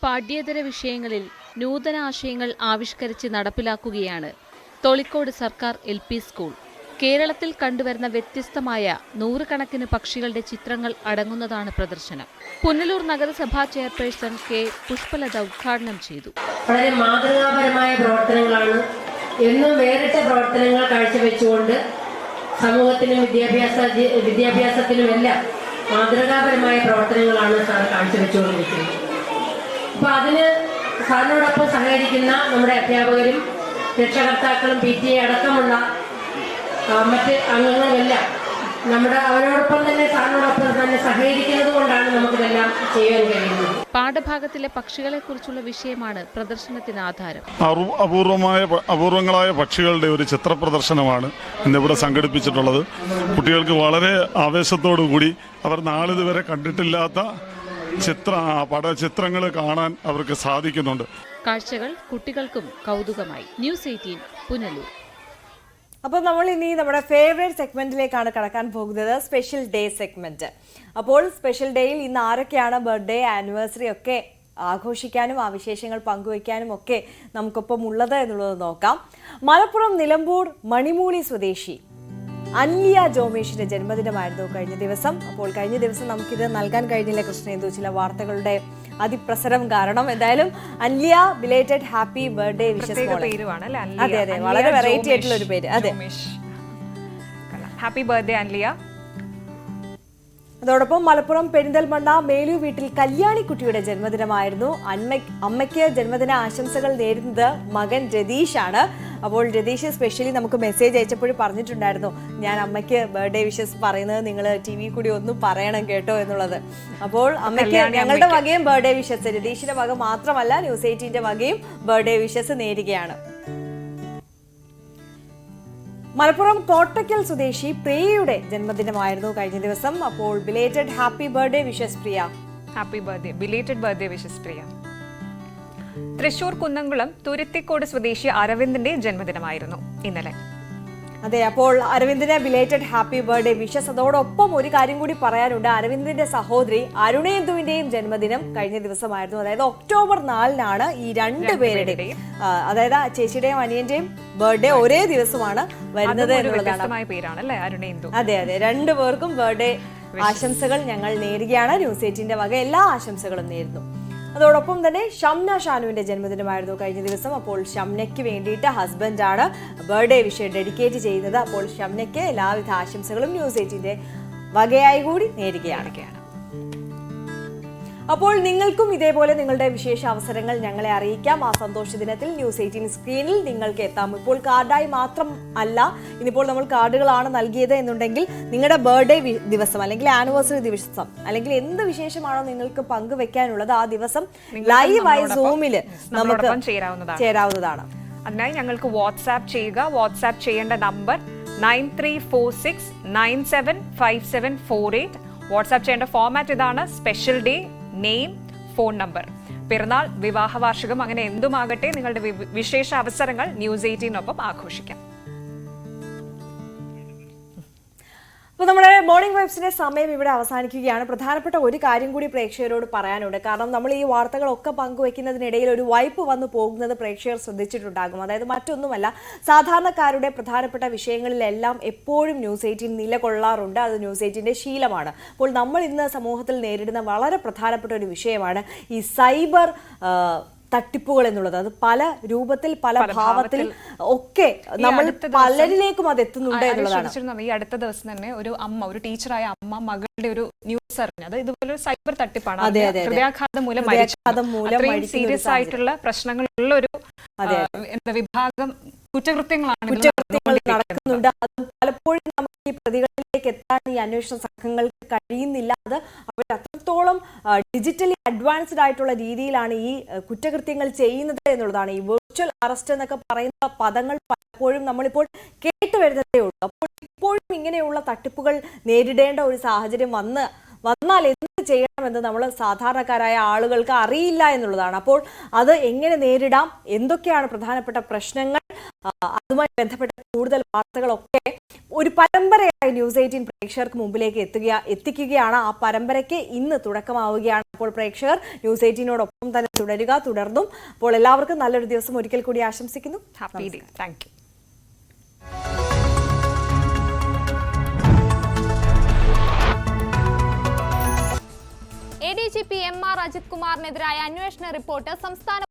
പാഠ്യേതര വിഷയങ്ങളിൽ നൂതന ആശയങ്ങൾ ആവിഷ്കരിച്ച് നടപ്പിലാക്കുകയാണ് തൊളിക്കോട് സർക്കാർ LP സ്കൂൾ. കേരളത്തിൽ കണ്ടുവരുന്ന വ്യത്യസ്തമായ നൂറുകണക്കിന് പക്ഷികളുടെ ചിത്രങ്ങൾ അടങ്ങുന്നതാണ് പ്രദർശനം. പുനലൂർ നഗരസഭാ ചെയർപേഴ്സൺ കെ പുഷ്പലത ഉദ്ഘാടനം ചെയ്തു. വളരെ മാതൃകാപരമായ പ്രവർത്തനങ്ങളാണ്, എന്നും വേറിട്ട പ്രവർത്തനങ്ങൾ കാഴ്ചവെച്ചുകൊണ്ട് സമൂഹത്തിനും വിദ്യാഭ്യാസത്തിനുമെല്ലാം മാതൃകാപരമായ പ്രവർത്തനങ്ങളാണ് സാർ കാഴ്ചവെച്ചുകൊണ്ടിരിക്കുന്നത്. അപ്പോൾ അതിന് സാറിനോടൊപ്പം സഹകരിക്കുന്ന നമ്മുടെ അധ്യാപകരും രക്ഷകർത്താക്കളും PTA അടക്കമുള്ള മറ്റ് അംഗങ്ങളുമെല്ലാം അവരോടൊപ്പം തന്നെ സാറിനോടൊപ്പം തന്നെ സഹകരിക്കുന്നത് കൊണ്ടാണ് നമുക്കിതെല്ലാം ചെയ്യാൻ കഴിയുന്നത്. പാഠഭാഗത്തിലെ പക്ഷികളെക്കുറിച്ചുള്ള വിഷയമാണ് പ്രദർശനത്തിന് ആധാരം. അപൂർവങ്ങളായ പക്ഷികളുടെ ഒരു ചിത്ര പ്രദർശനമാണ് ഇന്നിവിടെ സംഘടിപ്പിച്ചിട്ടുള്ളത്. കുട്ടികൾക്ക് വളരെ ആവേശത്തോടു കൂടി അവർ നാളിതുവരെ കണ്ടിട്ടില്ലാത്ത പടചിത്രങ്ങൾ കാണാൻ അവർക്ക് സാധിക്കുന്നുണ്ട്. കാഴ്ചകൾ കുട്ടികൾക്കും കൗതുകമായി. ന്യൂസ് 18 പുനലൂർ. അപ്പോൾ നമ്മൾ ഇനി നമ്മുടെ ഫേവറേറ്റ് സെഗ്മെന്റിലേക്കാണ് കടക്കാൻ പോകുന്നത്, സ്പെഷ്യൽ ഡേ സെഗ്മെന്റ്. അപ്പോൾ സ്പെഷ്യൽ ഡേയിൽ ഇന്ന് ആരൊക്കെയാണ് ബർത്ത്ഡേ ആനിവേഴ്സറി ഒക്കെ ആഘോഷിക്കാനും ആ വിശേഷങ്ങൾ പങ്കുവയ്ക്കാനും ഒക്കെ നമുക്കൊപ്പം ഉള്ളത് എന്നുള്ളത് നോക്കാം. മലപ്പുറം നിലമ്പൂർ മണിമൂളി സ്വദേശി അൻലിയ ജോമേഷിന്റെ ജന്മദിനമായിരുന്നു കഴിഞ്ഞ ദിവസം. അപ്പോൾ കഴിഞ്ഞ ദിവസം നമുക്കിത് നൽകാൻ കഴിഞ്ഞില്ല കൃഷ്ണേന്ദു, ചില വാർത്തകളുടെ അതിപ്രസരം കാരണം. എന്തായാലും Anliya, belated happy birthday wishes. അതെ അതെ, വളരെ വെറൈറ്റി ആയിട്ടുള്ള ഒരു പേര്. അതെ, ഹാപ്പി ബർത്ത്ഡേ അൻലിയ. അതോടൊപ്പം മലപ്പുറം പെരിന്തൽമണ്ണ മേലു വീട്ടിൽ കല്യാണിക്കുട്ടിയുടെ ജന്മദിനമായിരുന്നു. അമ്മയ്ക്ക് ജന്മദിന ആശംസകൾ നേരുന്നത് മകൻ രതീഷാണ്. അപ്പോൾ രതീഷ് സ്പെഷ്യലി നമുക്ക് മെസ്സേജ് അയച്ചപ്പോഴും പറഞ്ഞിട്ടുണ്ടായിരുന്നു, ഞാൻ അമ്മയ്ക്ക് ബർത്ത്ഡേ വിഷസ് പറയുന്നത് നിങ്ങൾ TV കൂടി ഒന്നും പറയണം കേട്ടോ എന്നുള്ളത്. അപ്പോൾ അമ്മയ്ക്ക് ഞങ്ങളുടെ വകയും ബർത്ത്ഡേ വിഷസ്, രതീഷിന്റെ വക മാത്രമല്ല ന്യൂസ് 18ന്റെ വകയും ബർത്ത്ഡേ വിഷസ് നേരുകയാണ്. മലപ്പുറം കോട്ടക്കൽ സ്വദേശി പ്രിയയുടെ ജന്മദിനമായിരുന്നു കഴിഞ്ഞ ദിവസം. അപ്പോൾ belated happy birthday wishes Priya. Happy birthday, belated birthday wishes Priya. Thrissur Kunnamkulam Thuruthikode സ്വദേശി അരവിന്ദിന്റെ ജന്മദിനമായിരുന്നു ഇന്നലെ. അതെ, അപ്പോൾ അരവിന്ദിന് ബിലേറ്റഡ് ഹാപ്പി ബർത്ത്ഡേ വിഷസ്. അതോടൊപ്പം ഒരു കാര്യം കൂടി പറയാനുണ്ട്, അരവിന്ദിന്റെ സഹോദരി അരുണേന്ദുവിന്റെയും ജന്മദിനം കഴിഞ്ഞ ദിവസമായിരുന്നു. അതായത് ഒക്ടോബർ 4-നാണ് ഈ രണ്ടുപേരുടെയും, അതായത് ചേച്ചിയുടെയും അനിയന്റെയും ബർത്ത്ഡേ ഒരേ ദിവസമാണ് വരുന്നത് എന്നുള്ളതാണ്. അതെ അതെ, രണ്ടുപേർക്കും ബർത്ത്ഡേ ആശംസകൾ ഞങ്ങൾ നേരുകയാണ്. ന്യൂസ് 18ന്റെ വക എല്ലാ ആശംസകളും നേരുന്നു. അതോടൊപ്പം തന്നെ ഷംന ഷാനുവിന്റെ ജന്മദിനമായിരുന്നു കഴിഞ്ഞ ദിവസം. അപ്പോൾ ഷംനയ്ക്ക് വേണ്ടിയിട്ട് ഹസ്ബൻഡാണ് ബർത്ത്ഡേ വിഷയം ഡെഡിക്കേറ്റ് ചെയ്യുന്നത്. അപ്പോൾ ഷംനയ്ക്ക് എല്ലാവിധ ആശംസകളും ന്യൂസ് 18ന്റെ വകയായി കൂടി നേരുകയാണ്. അപ്പോൾ നിങ്ങൾക്കും ഇതേപോലെ നിങ്ങളുടെ വിശേഷ അവസരങ്ങൾ ഞങ്ങളെ അറിയിക്കാം. ആ സന്തോഷ ദിനത്തിൽ ന്യൂസ് 18 സ്ക്രീനിൽ നിങ്ങൾക്ക് എത്താം. ഇപ്പോൾ കാർഡായി മാത്രം അല്ല, ഇനിയിപ്പോൾ നമ്മൾ കാർഡുകളാണ് നൽകിയത് എന്നുണ്ടെങ്കിൽ നിങ്ങളുടെ ബർത്ത്ഡേ ദിവസം അല്ലെങ്കിൽ ആനിവേഴ്സറി ദിവസം അല്ലെങ്കിൽ എന്ത് വിശേഷമാണോ നിങ്ങൾക്ക് പങ്കുവെക്കാനുള്ളത് ആ ദിവസം ലൈവായി സൂമിൽ നമുക്ക് ചേരാവുന്നതാണ്. അതിനായി ഞങ്ങൾക്ക് വാട്സാപ്പ് ചെയ്യുക. വാട്സാപ്പ് ചെയ്യേണ്ട നമ്പർ 9346975748. വാട്സാപ്പ് ചെയ്യേണ്ട ഫോർമാറ്റ് ഇതാണ്: special day, name, phone number. പിറന്നാൾ, വിവാഹ വാർഷികം, അങ്ങനെ എന്തുമാകട്ടെ, നിങ്ങളുടെ വിശേഷ അവസരങ്ങൾ ന്യൂസ് 18നൊപ്പം ആഘോഷിക്കാം. അപ്പോൾ നമ്മുടെ മോർണിംഗ് വൈബ്സിന്റെ സമയം ഇവിടെ അവസാനിക്കുകയാണ്. പ്രധാനപ്പെട്ട ഒരു കാര്യം കൂടി പ്രേക്ഷകരോട് പറയാനുണ്ട്. കാരണം നമ്മൾ ഈ വാർത്തകളൊക്കെ പങ്കുവെക്കുന്നതിനിടയിൽ ഒരു വായ്പ് വന്നു പോകുന്നത് പ്രേക്ഷകർ ശ്രദ്ധിച്ചിട്ടുണ്ടാകും. അതായത് മറ്റൊന്നുമല്ല, സാധാരണക്കാരുടെ പ്രധാനപ്പെട്ട വിഷയങ്ങളിലെല്ലാം എപ്പോഴും ന്യൂസ് 18 നിലകൊള്ളാറുണ്ട്. അത് ന്യൂസ് 18ന്റെ ശീലമാണ്. അപ്പോൾ നമ്മൾ ഇന്ന് സമൂഹത്തിൽ നേരിടുന്ന വളരെ പ്രധാനപ്പെട്ട ഒരു വിഷയമാണ് ഈ സൈബർ തട്ടിപ്പുകൾ എന്നുള്ളത്. അത് പല രൂപത്തിൽ പല ഭാവത്തിൽ ഒക്കെ നമ്മൾ പലരിലേക്കും അത് എത്തുന്നുണ്ട് എന്നുള്ളതാണ്. ഈ അടുത്ത ദിവസം തന്നെ ഒരു ടീച്ചറായ അമ്മ മകളുടെ ഒരു ന്യൂസ് അറിഞ്ഞത് ഇതുപോലെ ഒരു സൈബർ തട്ടിപ്പാണ്. ഹൃദയാഘാതം മൂലം സീരിയസ് ആയിട്ടുള്ള പ്രശ്നങ്ങളുള്ള ഒരു വിഭാഗം കുറ്റകൃത്യങ്ങളാണ് നടക്കുന്നുണ്ട്. അത് പലപ്പോഴും നമുക്ക് ഈ പ്രതികളിലേക്ക് എത്താൻ ഈ അന്വേഷണ സംഘങ്ങൾക്ക് കഴിയുന്നില്ല. അത് അവർ അത്രത്തോളം ഡിജിറ്റലി അഡ്വാൻസ്ഡ് ആയിട്ടുള്ള രീതിയിലാണ് ഈ കുറ്റകൃത്യങ്ങൾ ചെയ്യുന്നത് എന്നുള്ളതാണ്. ഈ വെർച്വൽ അറസ്റ്റ് എന്നൊക്കെ പറയുന്ന പദങ്ങൾ പലപ്പോഴും നമ്മളിപ്പോൾ കേട്ടുവരുന്നതേ ഉള്ളൂ. അപ്പോൾ ഇപ്പോഴും ഇങ്ങനെയുള്ള തട്ടിപ്പുകൾ നേരിടേണ്ട ഒരു സാഹചര്യം വന്നാൽ എന്ത് ചെയ്യണമെന്ന് നമ്മൾ സാധാരണക്കാരായ ആളുകൾക്ക് അറിയില്ല എന്നുള്ളതാണ്. അപ്പോൾ അത് എങ്ങനെ നേരിടാം, എന്തൊക്കെയാണ് പ്രധാനപ്പെട്ട പ്രശ്നങ്ങൾ, അതുമായി ബന്ധപ്പെട്ട കൂടുതൽ വാർത്തകളൊക്കെ ഒരു പരമ്പരയായി ന്യൂസ് 18 പ്രേക്ഷകർക്ക് മുമ്പിലേക്ക് എത്തിക്കുകയാണ്. ആ പരമ്പരയ്ക്ക് ഇന്ന് തുടക്കമാവുകയാണ്. അപ്പോൾ പ്രേക്ഷകർ ന്യൂസ് 18നോടൊപ്പം തന്നെ തുടർന്നും. അപ്പോൾ എല്ലാവർക്കും നല്ലൊരു ദിവസം ഒരിക്കൽ കൂടി ആശംസിക്കുന്നു. Happy day. Thank you. ADGP MR Ajith കുമാറിനെതിരായ അന്വേഷണ റിപ്പോർട്ട് സംസ്ഥാന